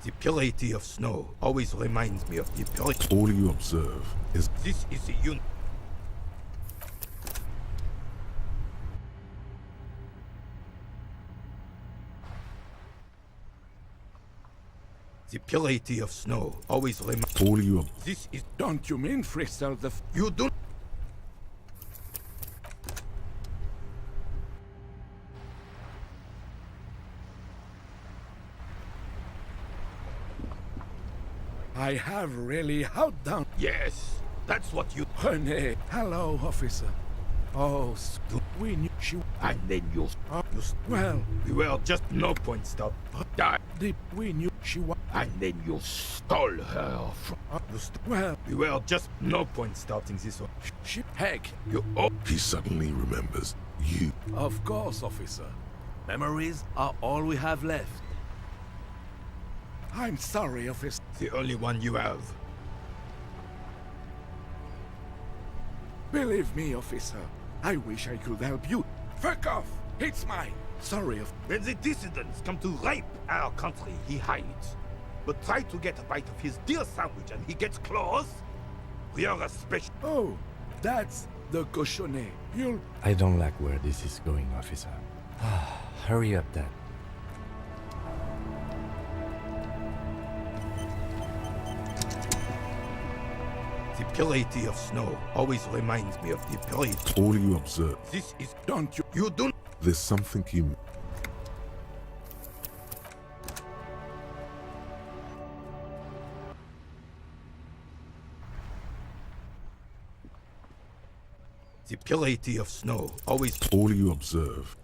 The purity of snow always reminds me of the purity... All you observe is... This is the The purity of snow always reminds... All you... This is... Don't you mean Fristel the... You don't... I have really held down... Yes, that's what you... René, hello, officer. Oh, we knew she... And then you... Well... We were just no point stop. Die. We knew she was... And then you stole her from... Well... We were just no point starting this one. Heck. You... He suddenly remembers you. Of course, officer. Memories are all we have left. I'm sorry, officer. The only one you have. Believe me, officer. I wish I could help you. Fuck off! It's mine! Sorry of when the dissidents come to rape our country, he hides. But try to get a bite of his deer sandwich and he gets claws. We are a special. Oh, that's the cochonnet. You'll. I don't like where this is going, officer. Hurry up, then. The purity of snow always reminds me of the purity. All you observe. This is. Don't you? You don't. There's something you. The purity of snow always. All you observe.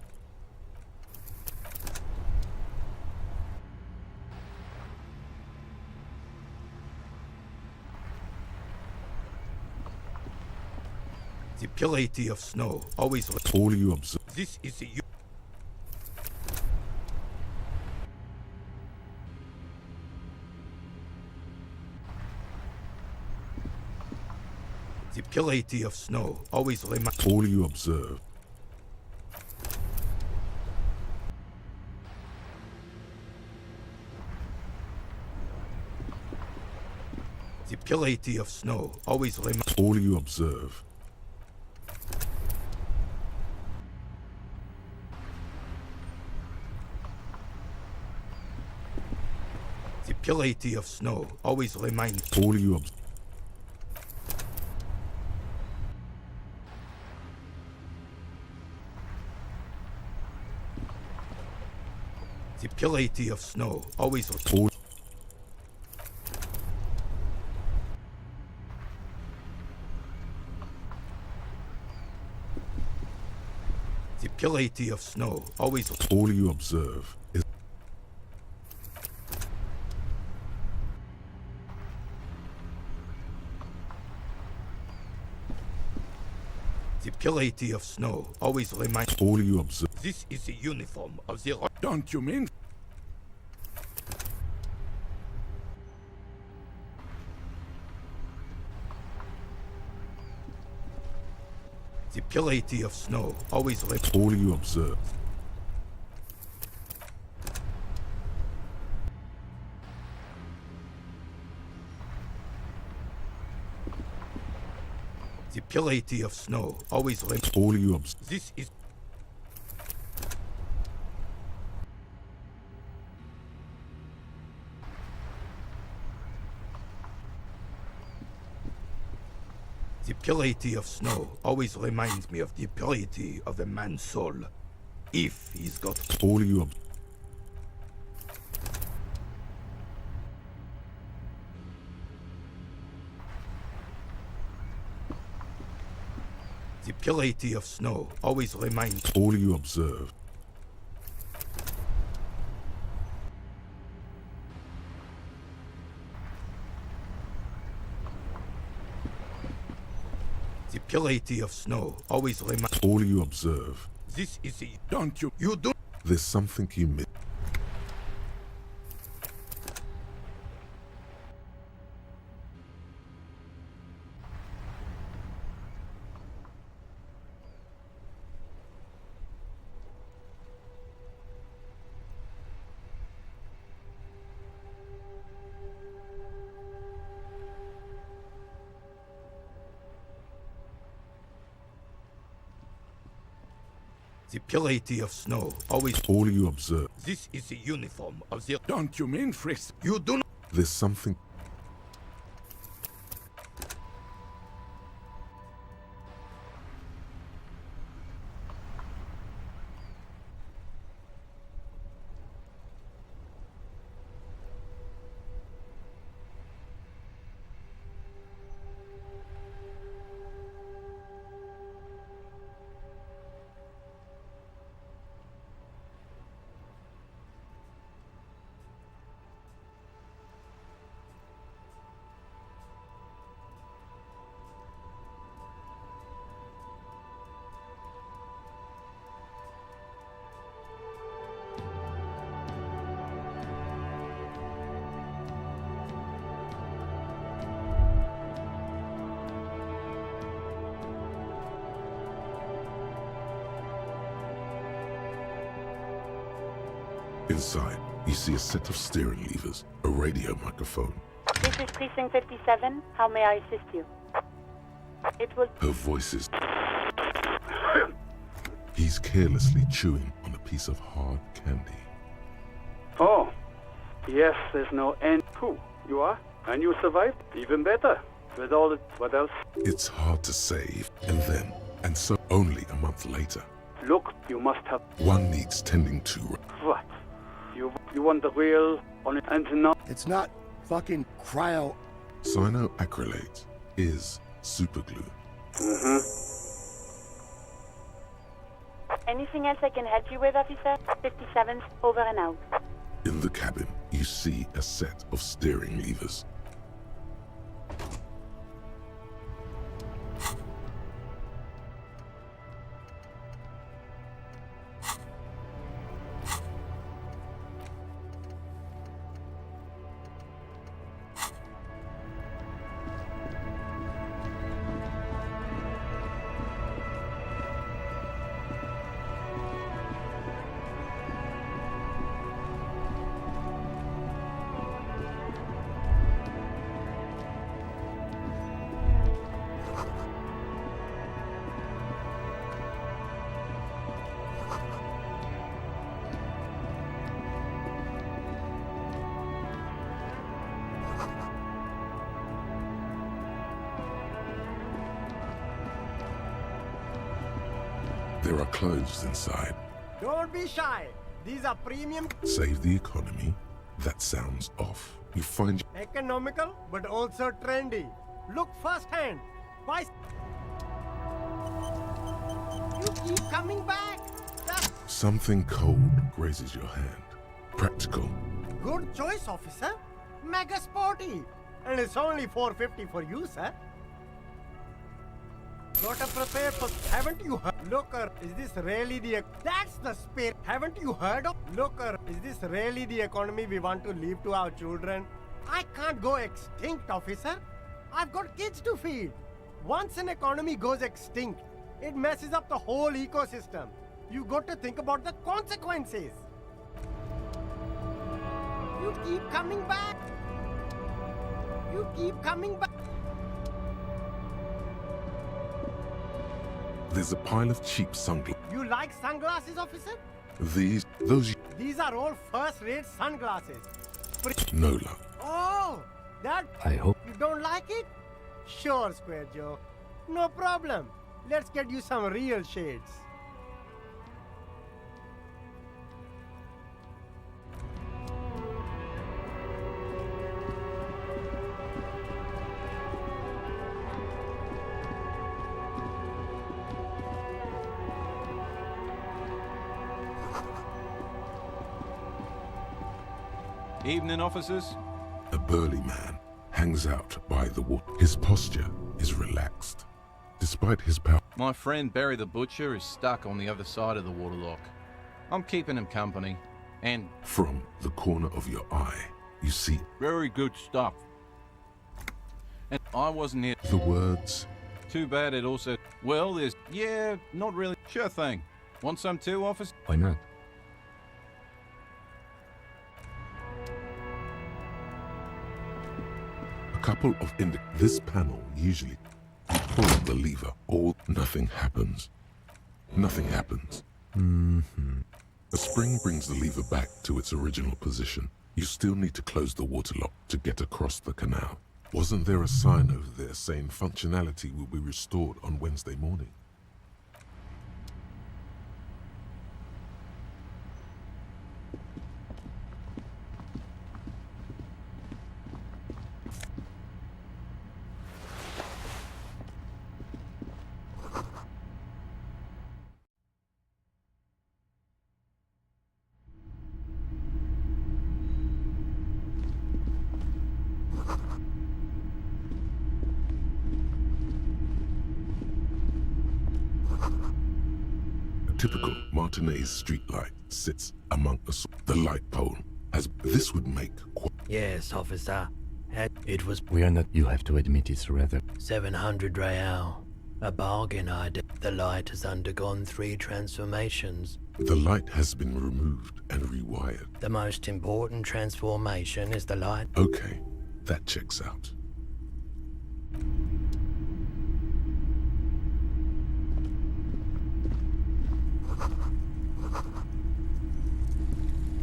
The purity of snow always. All you observe. This is the. The purity of snow always reminds. All you observe. The purity of snow always reminds. All you observe. The purity of snow always reminds. All you observe. The purity of snow always. All. The purity of snow always. All you observe is. The purity of snow always reminds. All you observe. This is the uniform of the. Don't you mean? The purity of snow always. All you observe. The purity of snow always. All you observe. This is. The purity of snow always reminds me of the purity of a man's soul. If he's got. All you observe. The purity of snow always reminds. All you observe. The purity of snow always reminds. All you observe. This is the. Don't you? You don't. There's something you miss. The purity of snow always. All you observe. This is the uniform of the. Don't you mean Frisk? You do not. There's something. Inside, you see a set of steering levers, a radio microphone. This is Precinct 57. How may I assist you? It will... Her voice is... He's carelessly chewing on a piece of hard candy. Oh, yes, there's no end. Who? You are? And you survived? Even better. With all the... What else? It's hard to save, and then, and so only a month later. Look, you must have... One needs tending to... What? You want the real on it and not... It's not fucking cryo... Cyanoacrylate is superglue. Anything else I can help you with, officer? 57's over and out. In the cabin, you see a set of steering levers. There are clothes inside. Don't be shy. These are premium... Save the economy? That sounds off. You find... Economical, but also trendy. Look firsthand. Why... You keep coming back. Something cold grazes your hand. Practical. Good choice, officer. Mega sporty. And it's only $4.50 for you, sir. Gotta prepare for... Haven't you heard? Looker, is this really the... That's the spirit. Haven't you heard of... Looker, is this really the economy we want to leave to our children? I can't go extinct, officer. I've got kids to feed. Once an economy goes extinct, it messes up the whole ecosystem. You got to think about the consequences. You keep coming back. You keep coming back. There's a pile of cheap sunglasses. You like sunglasses, officer? Those... These are all first-rate sunglasses. No luck. Oh, that... I hope... You don't like it? Sure, Square Joe. No problem. Let's get you some real shades. Evening, officers. A burly man hangs out by the water. His posture is relaxed. Despite his power... My friend Barry the Butcher is stuck on the other side of the waterlock. I'm keeping him company, and... From the corner of your eye, you see... Very good stuff. And I wasn't here... The words... Too bad it also... Well, there's... Yeah, not really. Sure thing. Want some too, officer? Why not? Couple of this panel usually pull the lever or nothing happens. Nothing happens. A spring brings the lever back to its original position. You still need to close the waterlock to get across the canal. Wasn't there a sign over there saying functionality will be restored on Wednesday morning? Typical Martinez streetlight sits among us. The light pole, as this would make... Yes, officer. It was... We are not... You have to admit it's rather... 700 real. A bargain idea. The light has undergone 3 transformations. The light has been removed and rewired. The most important transformation is the light. Okay, that checks out.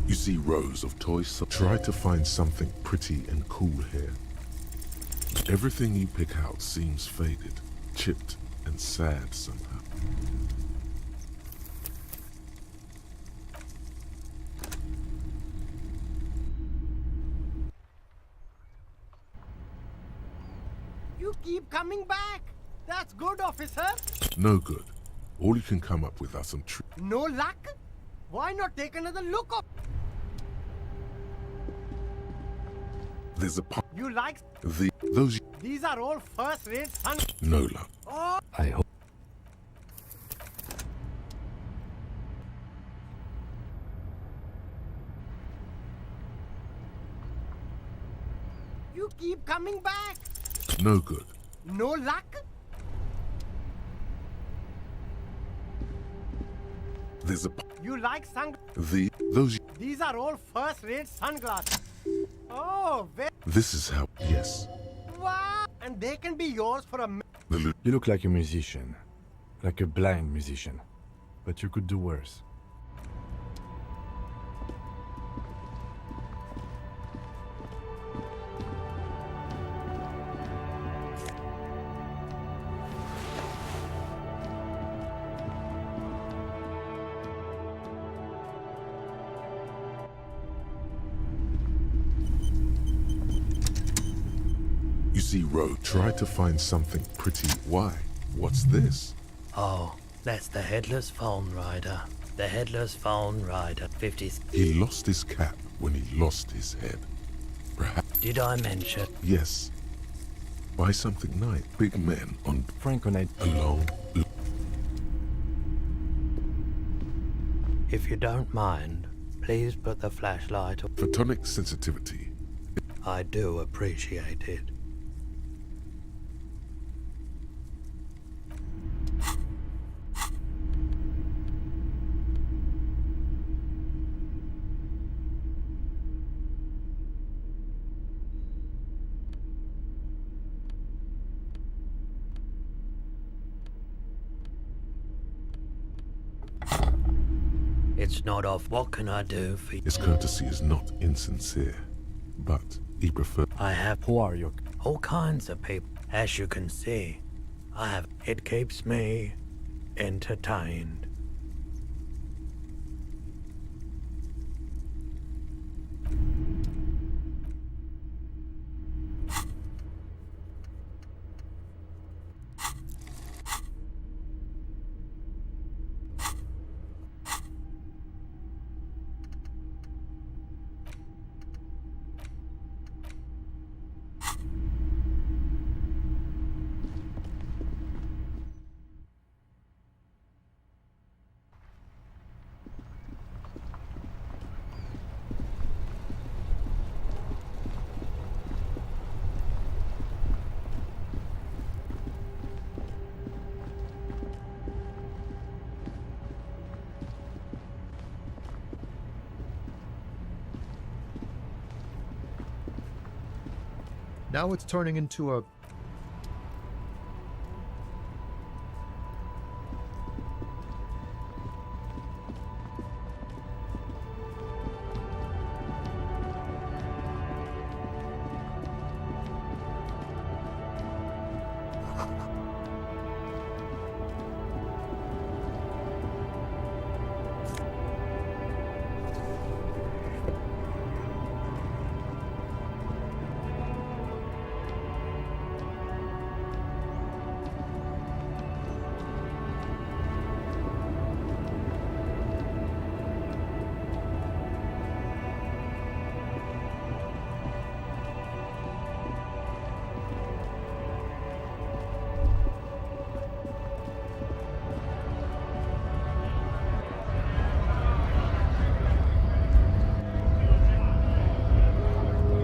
You see rows of toys. Try to find something pretty and cool here. Everything you pick out seems faded, chipped, and sad somehow. You keep coming back. That's good, officer. No good. All you can come up with are some No luck? Why not take another look of... There's a You like... Those... These are all first-rate sun... No luck. Oh! I hope... You keep coming back. No good. No luck? There's a... You like sun... Those... These are all first-rate sunglasses. Oh, This is how... Yes. wow! And they can be yours for a... You look like a musician. Like a blind musician. But you could do worse. You see, Ro, try to find something pretty... Why? What's this? Oh, that's the Headless Phone Rider. The Headless Phone Rider, 50s. He lost his cap when he lost his head. Perhaps... Did I mention? Yes. Buy something nice. Big men on... Franconite. Alone. If you don't mind, please put the flashlight on. Photonic sensitivity. I do appreciate it. It's not off. What can I do for you? His courtesy is not insincere, but he prefers... I have... Who are you? All kinds of people. As you can see, I have... It keeps me entertained. Now it's turning into a...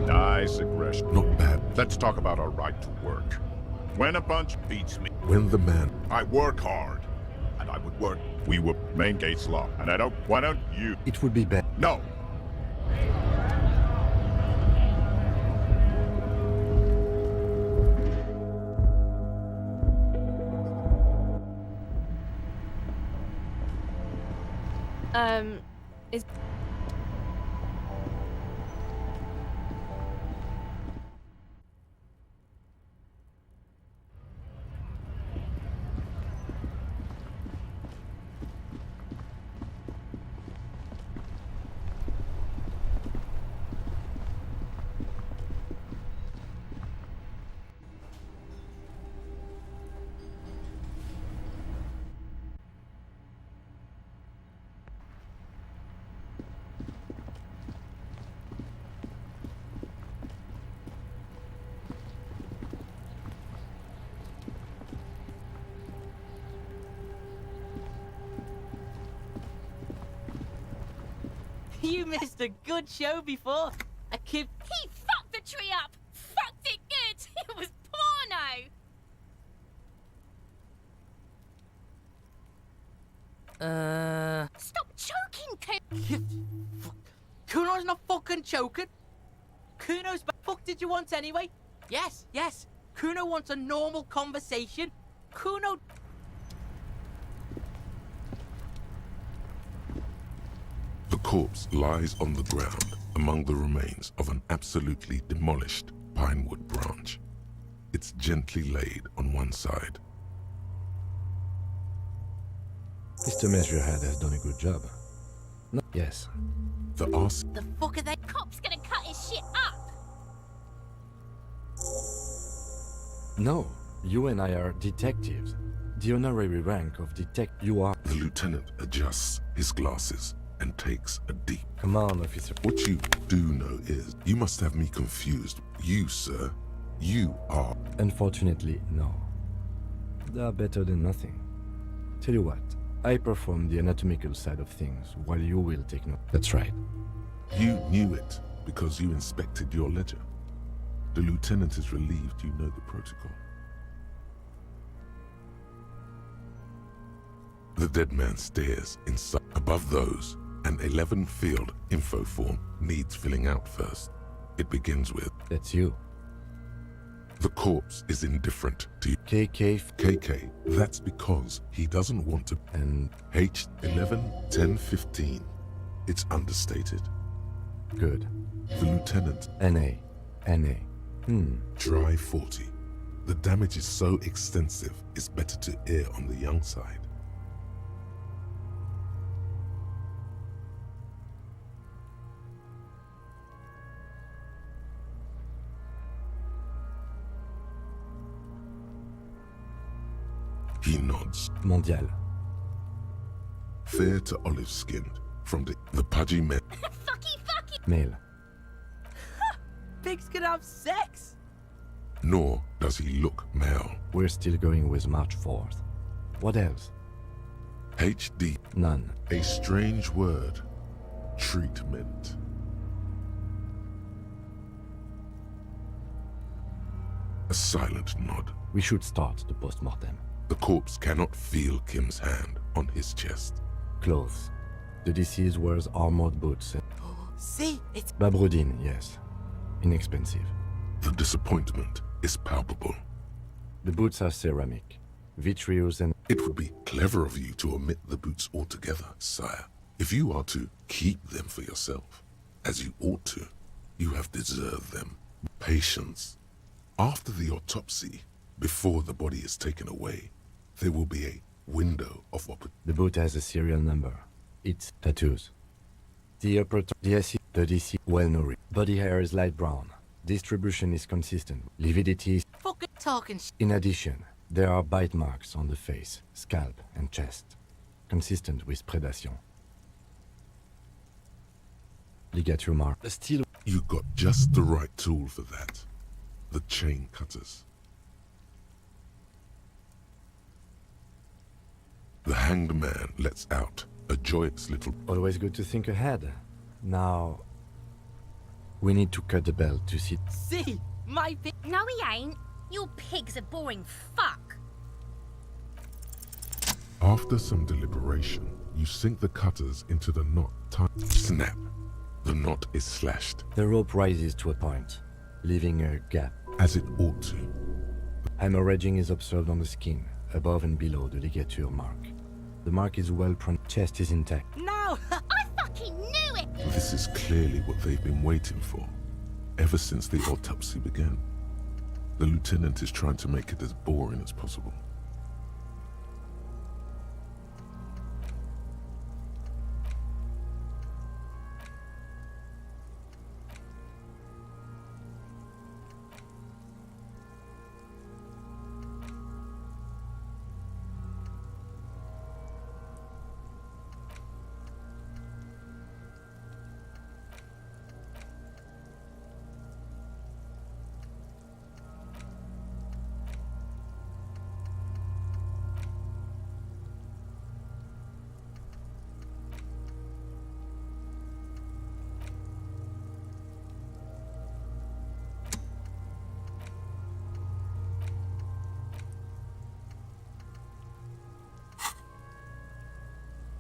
Nice aggression. Not bad. Let's talk about our right to work. When a bunch beats me, When the man... I work hard. And I would work. We were main gates locked. And I don't... Why don't you... It would be better. No! Is... You missed a good show before. I keep... He fucked the tree up! Fucked it good! It was porno! Stop choking, Kuno's not fucking choking. Kuno's... Fuck did you want anyway? Yes, yes. Kuno wants a normal conversation. Kuno... The corpse lies on the ground among the remains of an absolutely demolished pinewood branch. It's gently laid on one side. Mr. Measurehead has done a good job. No, yes. The ask... The fuck are they? Cop's gonna cut his shit up! No, you and I are detectives. The honorary rank of detective you are... The lieutenant adjusts his glasses and takes a deep... Come on, officer. What you do know is, you must have me confused. You, sir, you are... Unfortunately, no. They are better than nothing. Tell you what, I perform the anatomical side of things, while you will take note. That's right. You knew it, because you inspected your ledger. The lieutenant is relieved you know the protocol. The dead man stares inside. Above those, an 11-field info form needs filling out first. It begins with... That's you. The corpse is indifferent to you. KK. That's because he doesn't want to... And... H11, 10, 15. It's understated. Good. The lieutenant... NA. Try 40. The damage is so extensive, it's better to err on the young side. He nods. Mondial. Fair to olive-skinned, from the pudgy men. Fucky! Male. Pigs can have sex! Nor does he look male. We're still going with March 4th. What else? HD. None. A strange word. Treatment. A silent nod. We should start the post-mortem. The corpse cannot feel Kim's hand on his chest. Clothes. The deceased wears armored boots. See, it's... Babrudine, yes. Inexpensive. The disappointment is palpable. The boots are ceramic. Vitreous and... It would be clever of you to omit the boots altogether, sire. If you are to keep them for yourself, as you ought to, you have deserved them. Patience. After the autopsy, before the body is taken away, there will be a window of opportunity. The boot has a serial number. It's tattoos. The upper the SC, the DC, well nourished. Body hair is light brown. Distribution is consistent. Lividity is... Fucking talking In addition, there are bite marks on the face, scalp, and chest. Consistent with predation. Ligature mark. Still... You got just the right tool for that. The chain cutters. The hanged man lets out a joyous little... Always good to think ahead. Now... we need to cut the belt to see... See? My pig... No, he ain't. Your pig's a boring fuck. After some deliberation, you sink the cutters into the knot. Snap. The knot is slashed. The rope rises to a point, leaving a gap. As it ought to. Hemorrhaging is observed on the skin, above and below the ligature mark. The mark is well chest is intact. No! I fucking knew it! This is clearly what they've been waiting for, ever since the autopsy began. The lieutenant is trying to make it as boring as possible.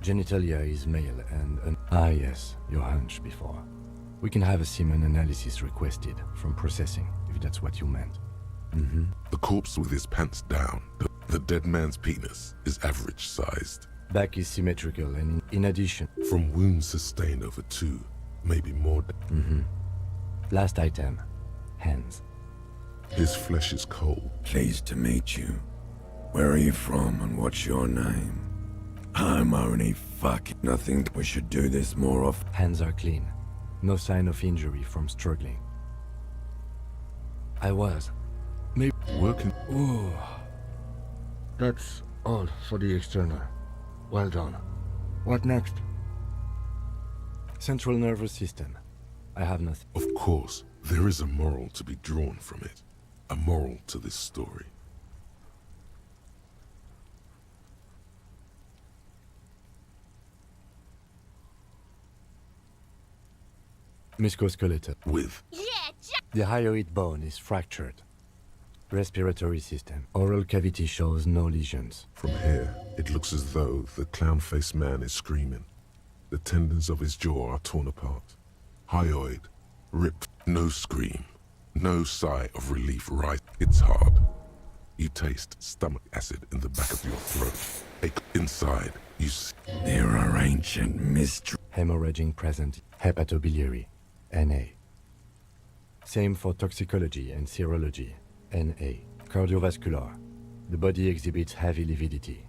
Genitalia is male and ah yes, your hunch before. We can have a semen analysis requested from processing, if that's what you meant. The corpse with his pants down. The dead man's penis is average sized. Back is symmetrical and in addition... From wounds sustained over 2, maybe more... Last item. Hands. His flesh is cold. Pleased to meet you. Where are you from and what's your name? I'm only fucking nothing. We should do this more often. Hands are clean. No sign of injury from struggling. I was. Maybe working. Ooh. That's all for the external. Well done. What next? Central nervous system. I have nothing. Of course, there is a moral to be drawn from it. A moral to this story. Musculoskeletal. With. The hyoid bone is fractured. Respiratory system. Oral cavity shows no lesions. From here, it looks as though the clown-faced man is screaming. The tendons of his jaw are torn apart. Hyoid. Ripped. No scream. No sigh of relief. Right. It's hard. You taste stomach acid in the back of your throat. Inside, you see. There are ancient mysteries. Hemorrhaging present. Hepatobiliary. NA. Same for toxicology and serology. NA. Cardiovascular. The body exhibits heavy lividity.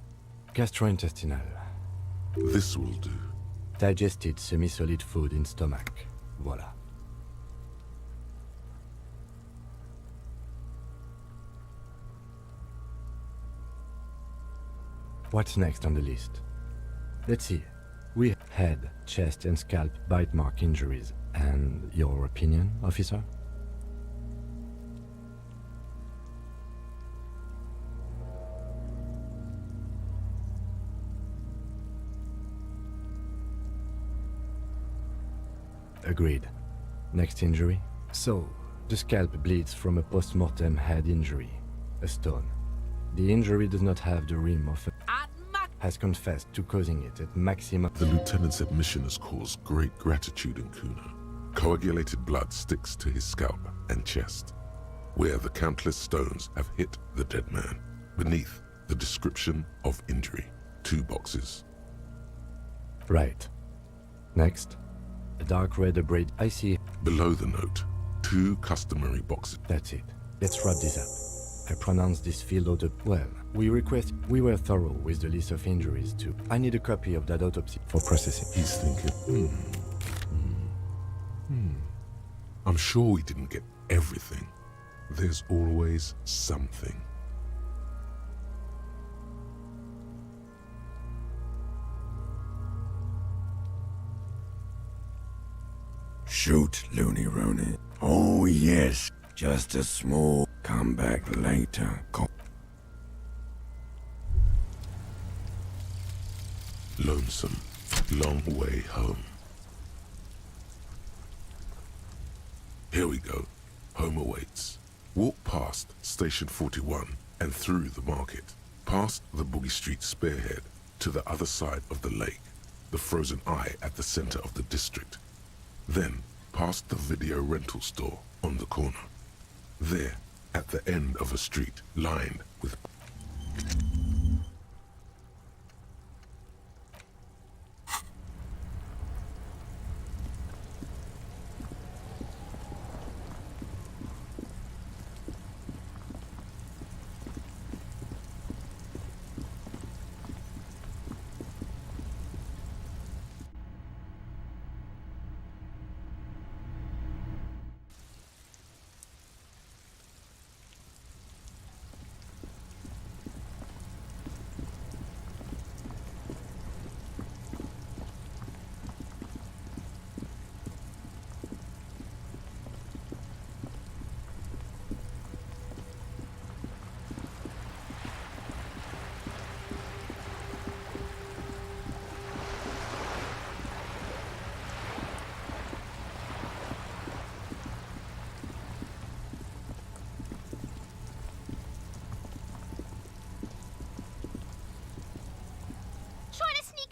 Gastrointestinal. This will do. Digested semi-solid food in stomach. Voila. What's next on the list? Let's see. We have head, chest and scalp bite mark injuries. And your opinion, officer? Agreed. Next injury? So, the scalp bleeds from a post-mortem head injury. A stone. The injury does not have the rim of a... has confessed to causing it at maximum... The lieutenant's admission has caused great gratitude in Kuno. Coagulated blood sticks to his scalp and chest, where the countless stones have hit the dead man. Beneath, the description of injury. 2 boxes. Right. Next. A dark red abrade. I see. Below the note, 2 customary boxes. That's it. Let's wrap this up. I pronounce this field out well. We were thorough with the list of injuries too. I need a copy of that autopsy for processing. He's thinking, I'm sure we didn't get everything. There's always something. Shoot, Looney Rooney. Oh yes, just a small comeback later. Lonesome, long way home. Here we go. Home awaits. Walk past Station 41 and through the market, past the Boogie Street spearhead, to the other side of the lake, the frozen eye at the center of the district. Then, past the video rental store on the corner. There, at the end of a street lined with... Trying to sneak.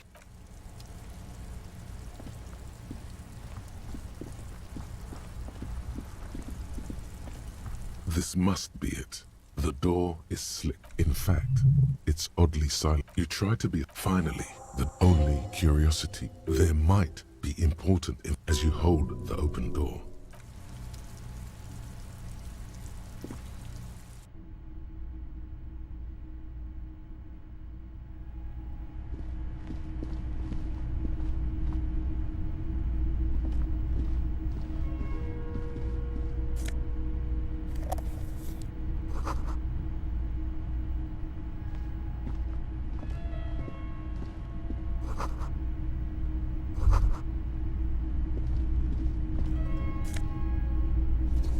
This must be it. The door is slick. In fact, it's oddly silent. You try to be... Finally, the only curiosity. There might be important as you hold the open door.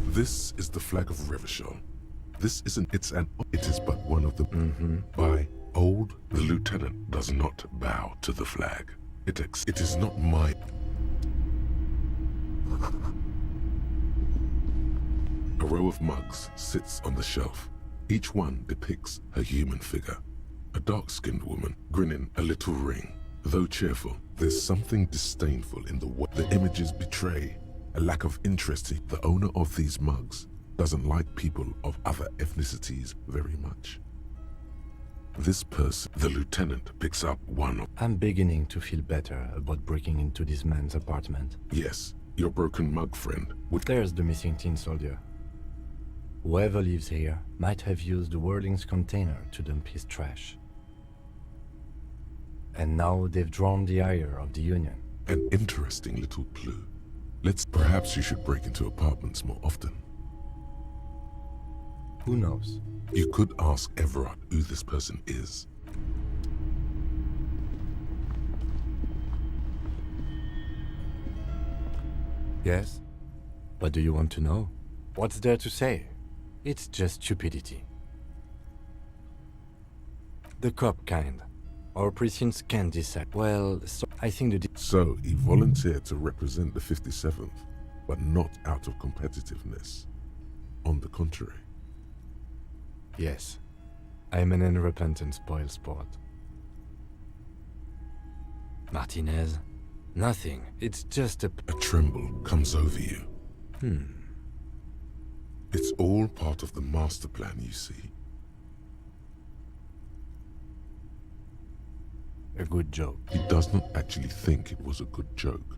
This is the flag of Revachol. This isn't, it is but one of the, by old, the lieutenant does not bow to the flag. It is not mine. A row of mugs sits on the shelf. Each one depicts a human figure. A dark-skinned woman, grinning a little ring. Though cheerful, there's something disdainful in the way the images betray a lack of interest. The owner of these mugs doesn't like people of other ethnicities very much. This person, the lieutenant, picks up one of... I'm beginning to feel better about breaking into this man's apartment. Yes, your broken mug friend would... There's the missing tin soldier. Whoever lives here might have used the Whirling's container to dump his trash. And now they've drawn the ire of the Union. An interesting little clue. Perhaps you should break into apartments more often. Who knows? You could ask Everard who this person is. Yes? What do you want to know? What's there to say? It's just stupidity. The cop kind. Our precincts can decide. Well, so I think the... So, he volunteered to represent the 57th, but not out of competitiveness. On the contrary. Yes. I'm an unrepentant spoilsport. Martinez? Nothing. It's just a tremble comes over you. It's all part of the master plan, you see. A good joke. He does not actually think it was a good joke.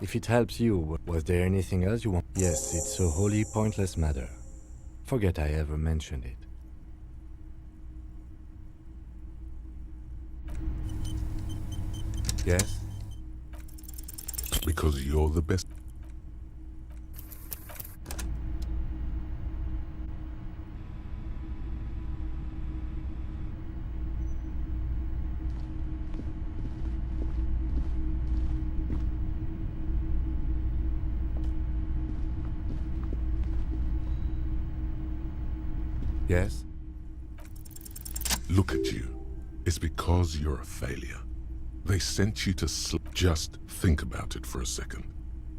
If it helps you, was there anything else you want? Yes, it's a wholly pointless matter. Forget I ever mentioned it. Yes? Because you're the best. Yes? Look at you. It's because you're a failure. They sent you to just think about it for a second.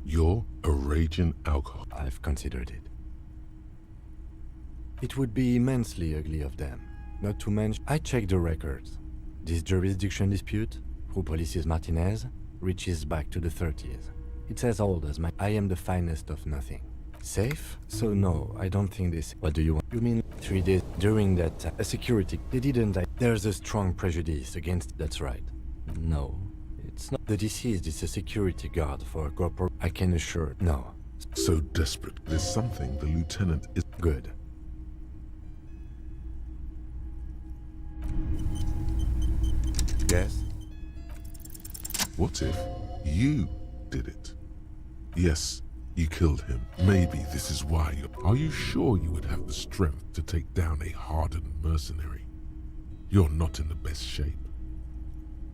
You're a raging alcoholic. I've considered it. It would be immensely ugly of them. Not to mention, I checked the records. This jurisdiction dispute, who polices Martinez, reaches back to the 30s. It's as old as I am the finest of nothing. Safe? So no, I don't think this. What do you want? You mean 3 days during that a security? They didn't. There's a strong prejudice against. That's right. No, it's not. The deceased is a security guard for a corporate. I can assure. No. So desperate. There's something the lieutenant is. Good. Yes? What if you did it? Yes, you killed him. Maybe this is why you're... Are you sure you would have the strength to take down a hardened mercenary? You're not in the best shape.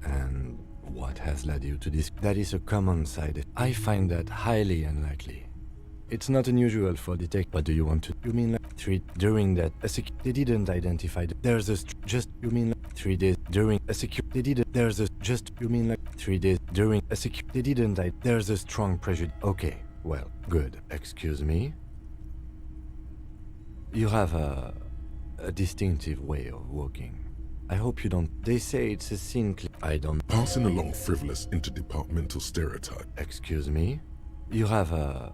And what has led you to this? That is a common side. I find that highly unlikely. It's not unusual for detect. What do you want to? You mean like 3 during that they didn't identify. There's a just. You mean like 3 days during a they didn't. There's a just. You mean like 3 days during a they didn't. There's a strong prejudice. Okay, well, good. Excuse me. You have a distinctive way of walking. I hope you don't. They say it's a sin. I don't. Passing along frivolous interdepartmental stereotype. Excuse me. You have a.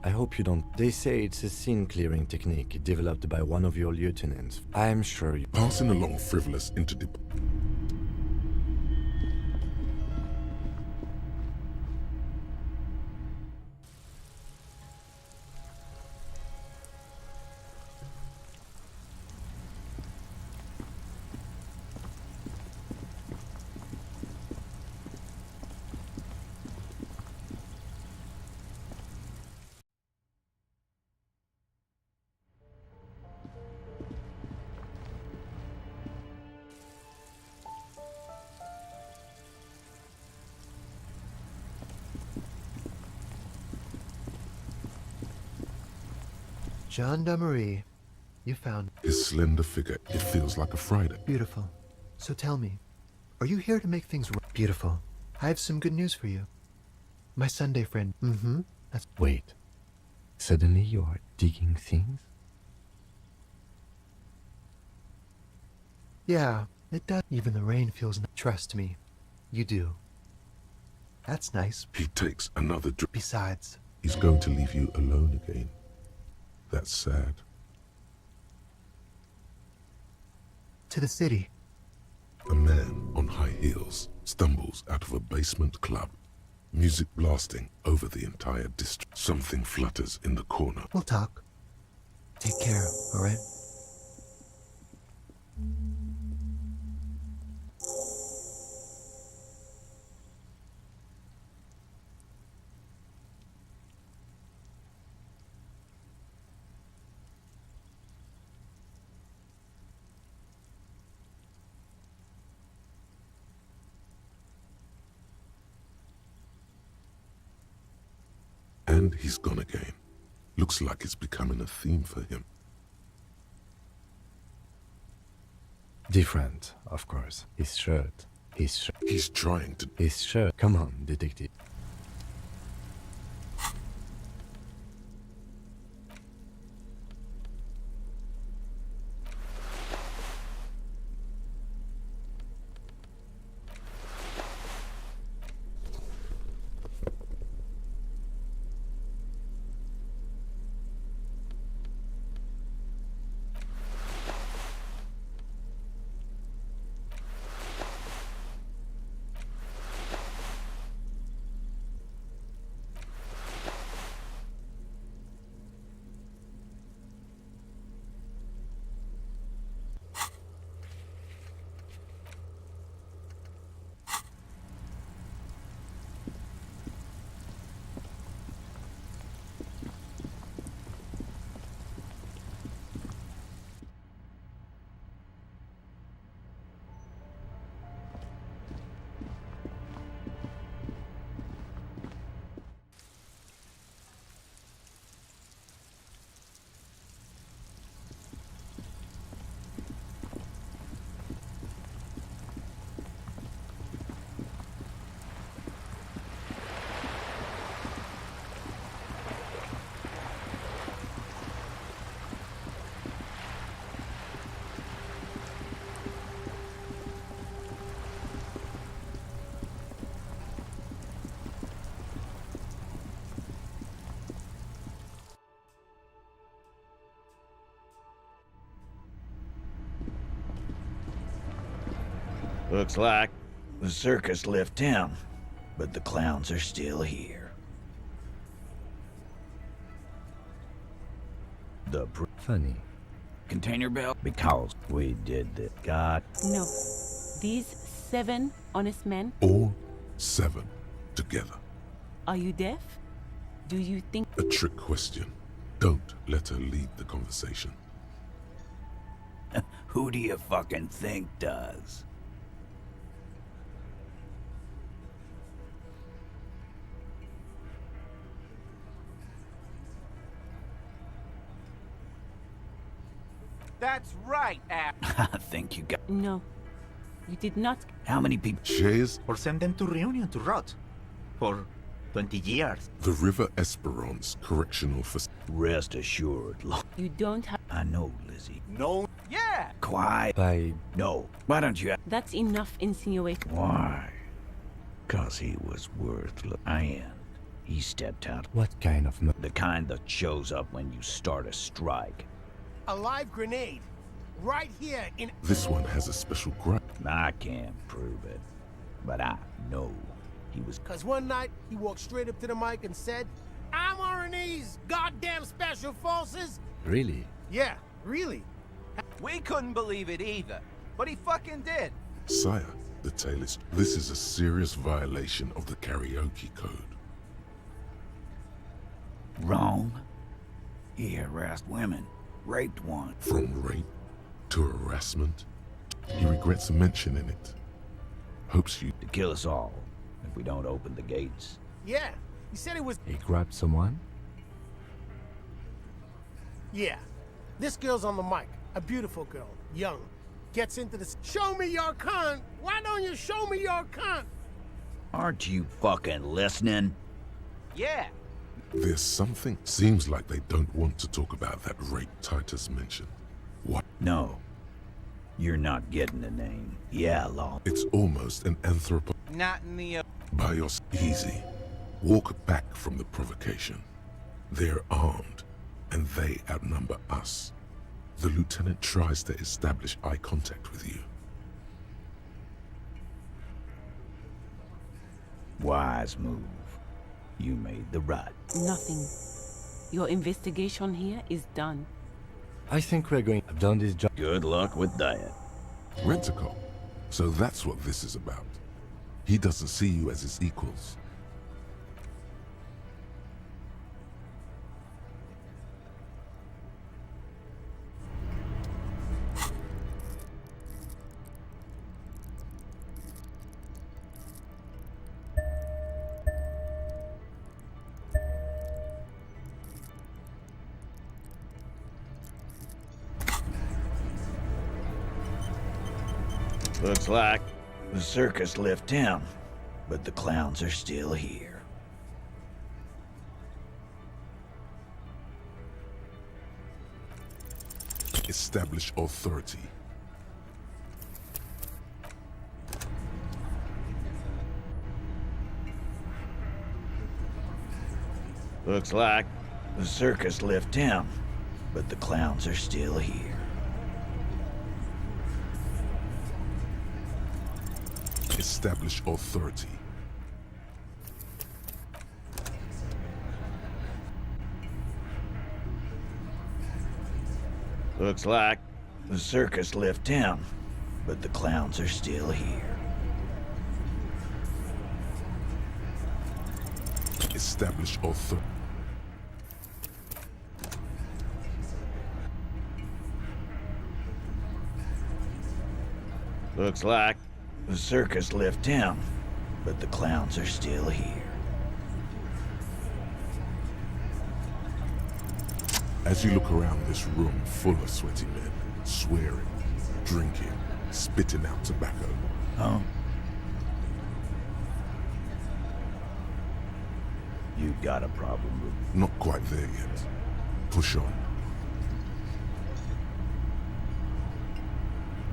I hope you don't. They say it's a scene-clearing technique developed by one of your lieutenants. I'm sure you... Passing along frivolous interdep... Gendarmerie. You found... His slender figure, it feels like a Friday. Beautiful. So tell me, are you here to make things right? Beautiful. I have some good news for you. My Sunday friend. That's... Wait. Suddenly you are digging things? Yeah, it does. Even the rain feels... Trust me. You do. That's nice. He takes another drink. Besides... He's going to leave you alone again. That's sad. To the city. A man on high heels stumbles out of a basement club. Music blasting over the entire district. Something flutters in the corner. We'll talk. Take care, alright? And he's gone again. Looks like it's becoming a theme for him. Different, of course. His shirt. He's trying to... His shirt. Come on, detective. Looks like the circus left town, but the clowns are still here. The Funny. container belt? Because we did the God. No. These 7 honest men, All 7 together. are you deaf? Do you think... A trick question. Don't let her lead the conversation. Who do you fucking think does? That's right, I think you got... No. You did not... How many people? Shares Or send them to Reunion to rot. For 20 years. the River Esperance Correctional Facility. Rest assured, You don't have... I know, Lizzie. No. Yeah! Quiet. By... No. Why don't you... That's enough insinuation. Why? 'Cause he was worth... And he stepped out. What kind of... The kind that shows up when you start a strike. A live grenade. Right here in... This one has a special gripe. I can't prove it, but I know he was... Cause one night, he walked straight up to the mic and said, I'm RNE's goddamn special forces. Really? Yeah, really. We couldn't believe it either, but he fucking did. Sire, the tale is... This is a serious violation of the karaoke code. Wrong. He harassed women, raped one. From rape to harassment. He regrets mentioning it. Hopes you... To kill us all if we don't open the gates. Yeah, he said it was... He grabbed someone? Yeah. This girl's on the mic. A beautiful girl. Young. Gets into this... Show me your cunt! Why don't you show me your cunt? Aren't you fucking listening? Yeah. There's something... Seems like they don't want to talk about that rape Titus mentioned. What? No. You're not getting the name. Yeah, Law. It's almost an anthropo... Not in the... By your... Easy. Walk back from the provocation. They're armed, and they outnumber us. The lieutenant tries to establish eye contact with you. Wise move. You made the right. Nothing. Your investigation here is done. I think we're going... I've done this job... Good luck with that. Rent-a-cop. So that's what this is about. He doesn't see you as his equals. Looks like the circus left town, but the clowns are still here. Establish authority. Looks like the circus left town, but the clowns are still here. Establish authority. Looks like the circus left town, but the clowns are still here. Establish authority. Looks like the circus left town, but the clowns are still here. As you look around this room full of sweaty men, swearing, drinking, spitting out tobacco. Huh? You got a problem with... Not quite there yet. Push on.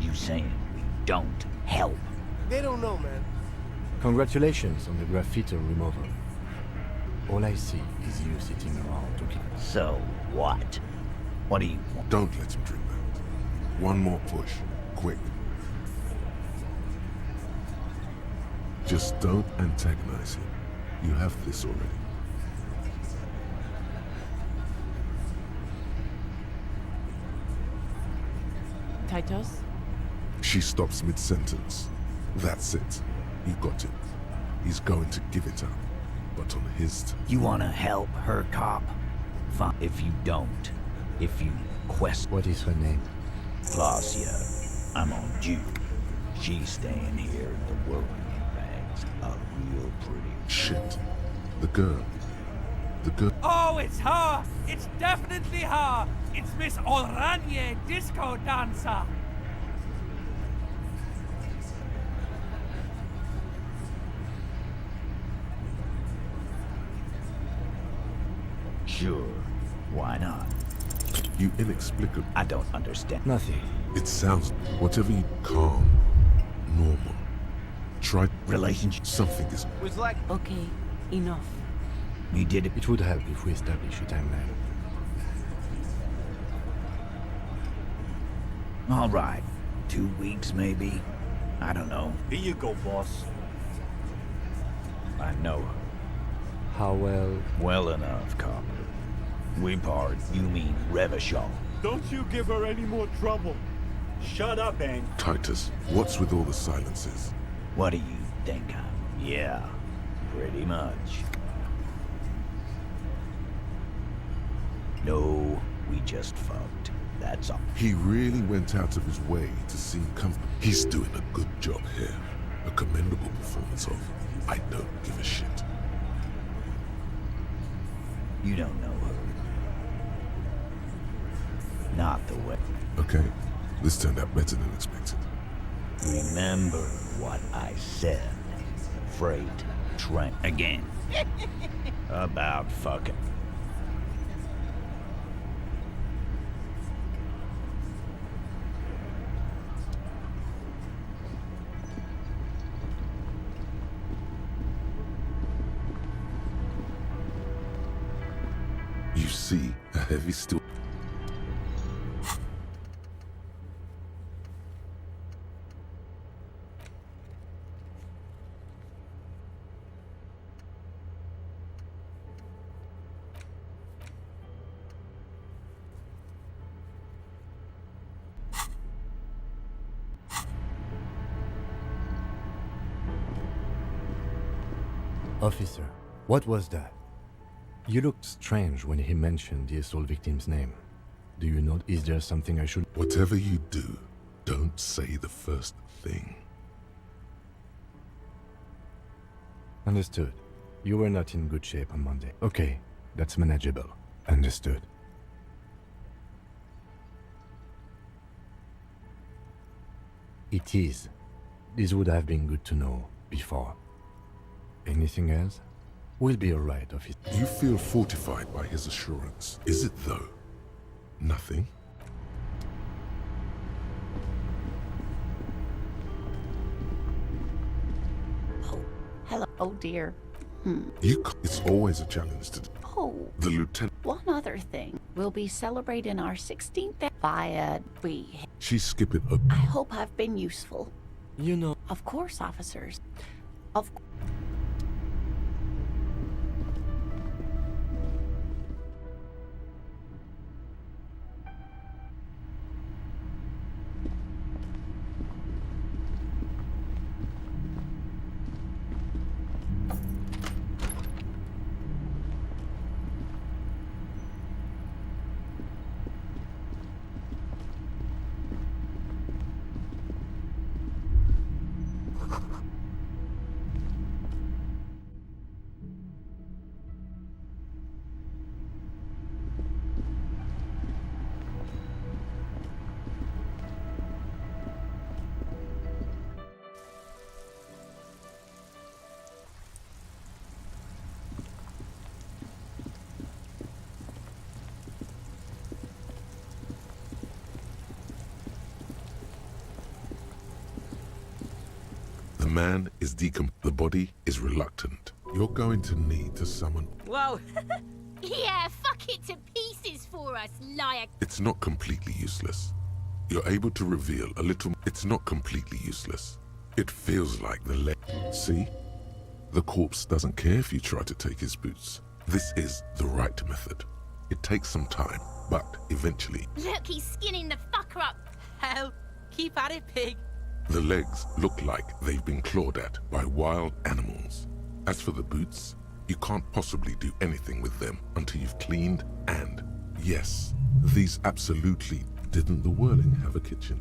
You saying we don't help? They don't know, man. Congratulations on the graffiti removal. All I see is you sitting around talking. So what? What do you want? Don't let him drink that. One more push. Quick. Just don't antagonize him. You have this already. Titus? She stops mid-sentence. That's it. He got it. He's going to give it up. But on his You wanna help her, cop? Fine. If you don't, if you quest... What is her name? Glacia. I'm on duty. She's staying here in the working rags. A real pretty... Shit. The girl. The girl... Oh, it's her! It's definitely her! It's Miss Oranje, disco dancer! Sure. Why not? You inexplicable... I don't understand. Nothing. It sounds... Whatever you... Calm. Normal. Try... Relationship. Something is... Was like... Okay, enough. You did it. It would help if we establish a timeline. All right. 2 weeks, maybe? I don't know. Here you go, boss. I know her. How well? Well enough, copper. We part, you mean Revachol. Don't you give her any more trouble. Shut up, Ang. Titus, what's with all the silences? What do you think I'm... Yeah, pretty much. No, we just fucked. That's all. He really went out of his way to seem comfortable. He's doing a good job here. A commendable performance of I don't give a shit. You don't know her. Not the way. Okay, this turned out better than expected. Remember what I said. Freight train again. About fucking. You see a heavy steel. Officer, what was that? You looked strange when he mentioned the assault victim's name. Do you know, is there something I should... Whatever you do, don't say the first thing. Understood. You were not in good shape on Monday. Okay, that's manageable. Understood. It is. This would have been good to know before. Anything else? We'll be alright, officer. You feel fortified by his assurance. Is it though? Nothing? Oh, hello. Oh dear. It's always a challenge to... Oh. The lieutenant... One other thing. We'll be celebrating our 16th via... She's skipping up. I hope I've been useful. You know... Of course, officers. Of course. The man is the body is reluctant. You're going to need to summon... Whoa. Yeah, fuck it to pieces for us, liar. It's not completely useless. You're able to reveal a little... It's not completely useless. It feels like the leg. See? The corpse doesn't care if you try to take his boots. This is the right method. It takes some time, but eventually... Look, he's skinning the fucker up. Hell, keep at it, pig. The legs look like they've been clawed at by wild animals. As for the boots, you can't possibly do anything with them until you've cleaned and, yes, these absolutely didn't the Whirling have a kitchen?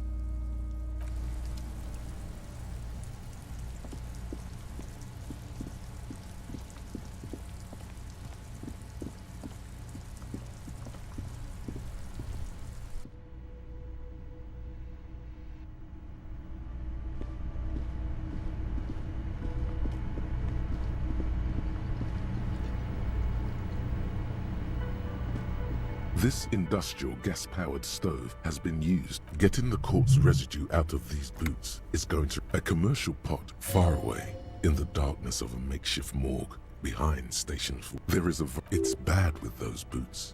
This industrial gas-powered stove has been used. Getting the corpse residue out of these boots is going to a commercial pot far away in the darkness of a makeshift morgue behind Station 4. There is it's bad with those boots.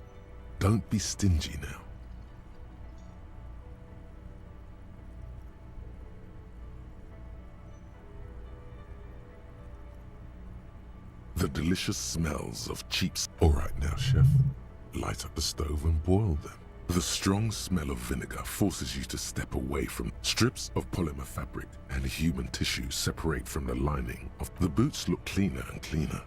Don't be stingy now. The delicious smells of cheap... All right now, chef. Light up the stove and boil them. The strong smell of vinegar forces you to step away from strips of polymer fabric and human tissue separate from the lining of the boots. Look cleaner and cleaner,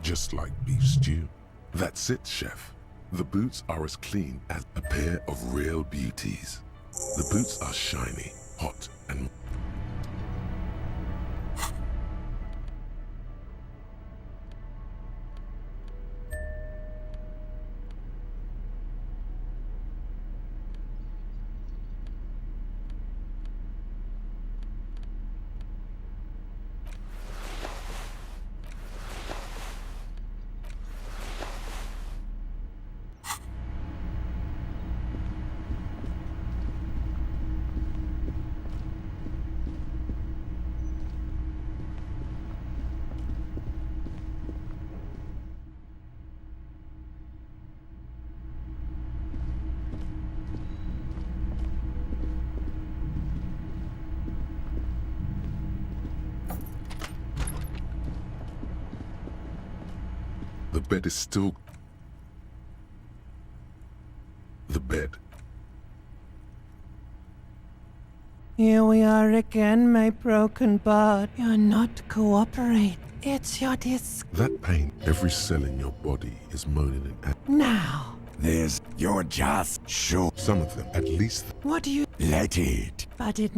just like beef stew. That's it, chef. The boots are as clean as a pair of real beauties. The boots are shiny, hot, and... The bed is still... The bed. Here we are again, my broken bud. You're not cooperating. It's your disc. That pain, every cell in your body is moaning and... Now. You're just sure. Some of them, at least... What do you... Let it. But it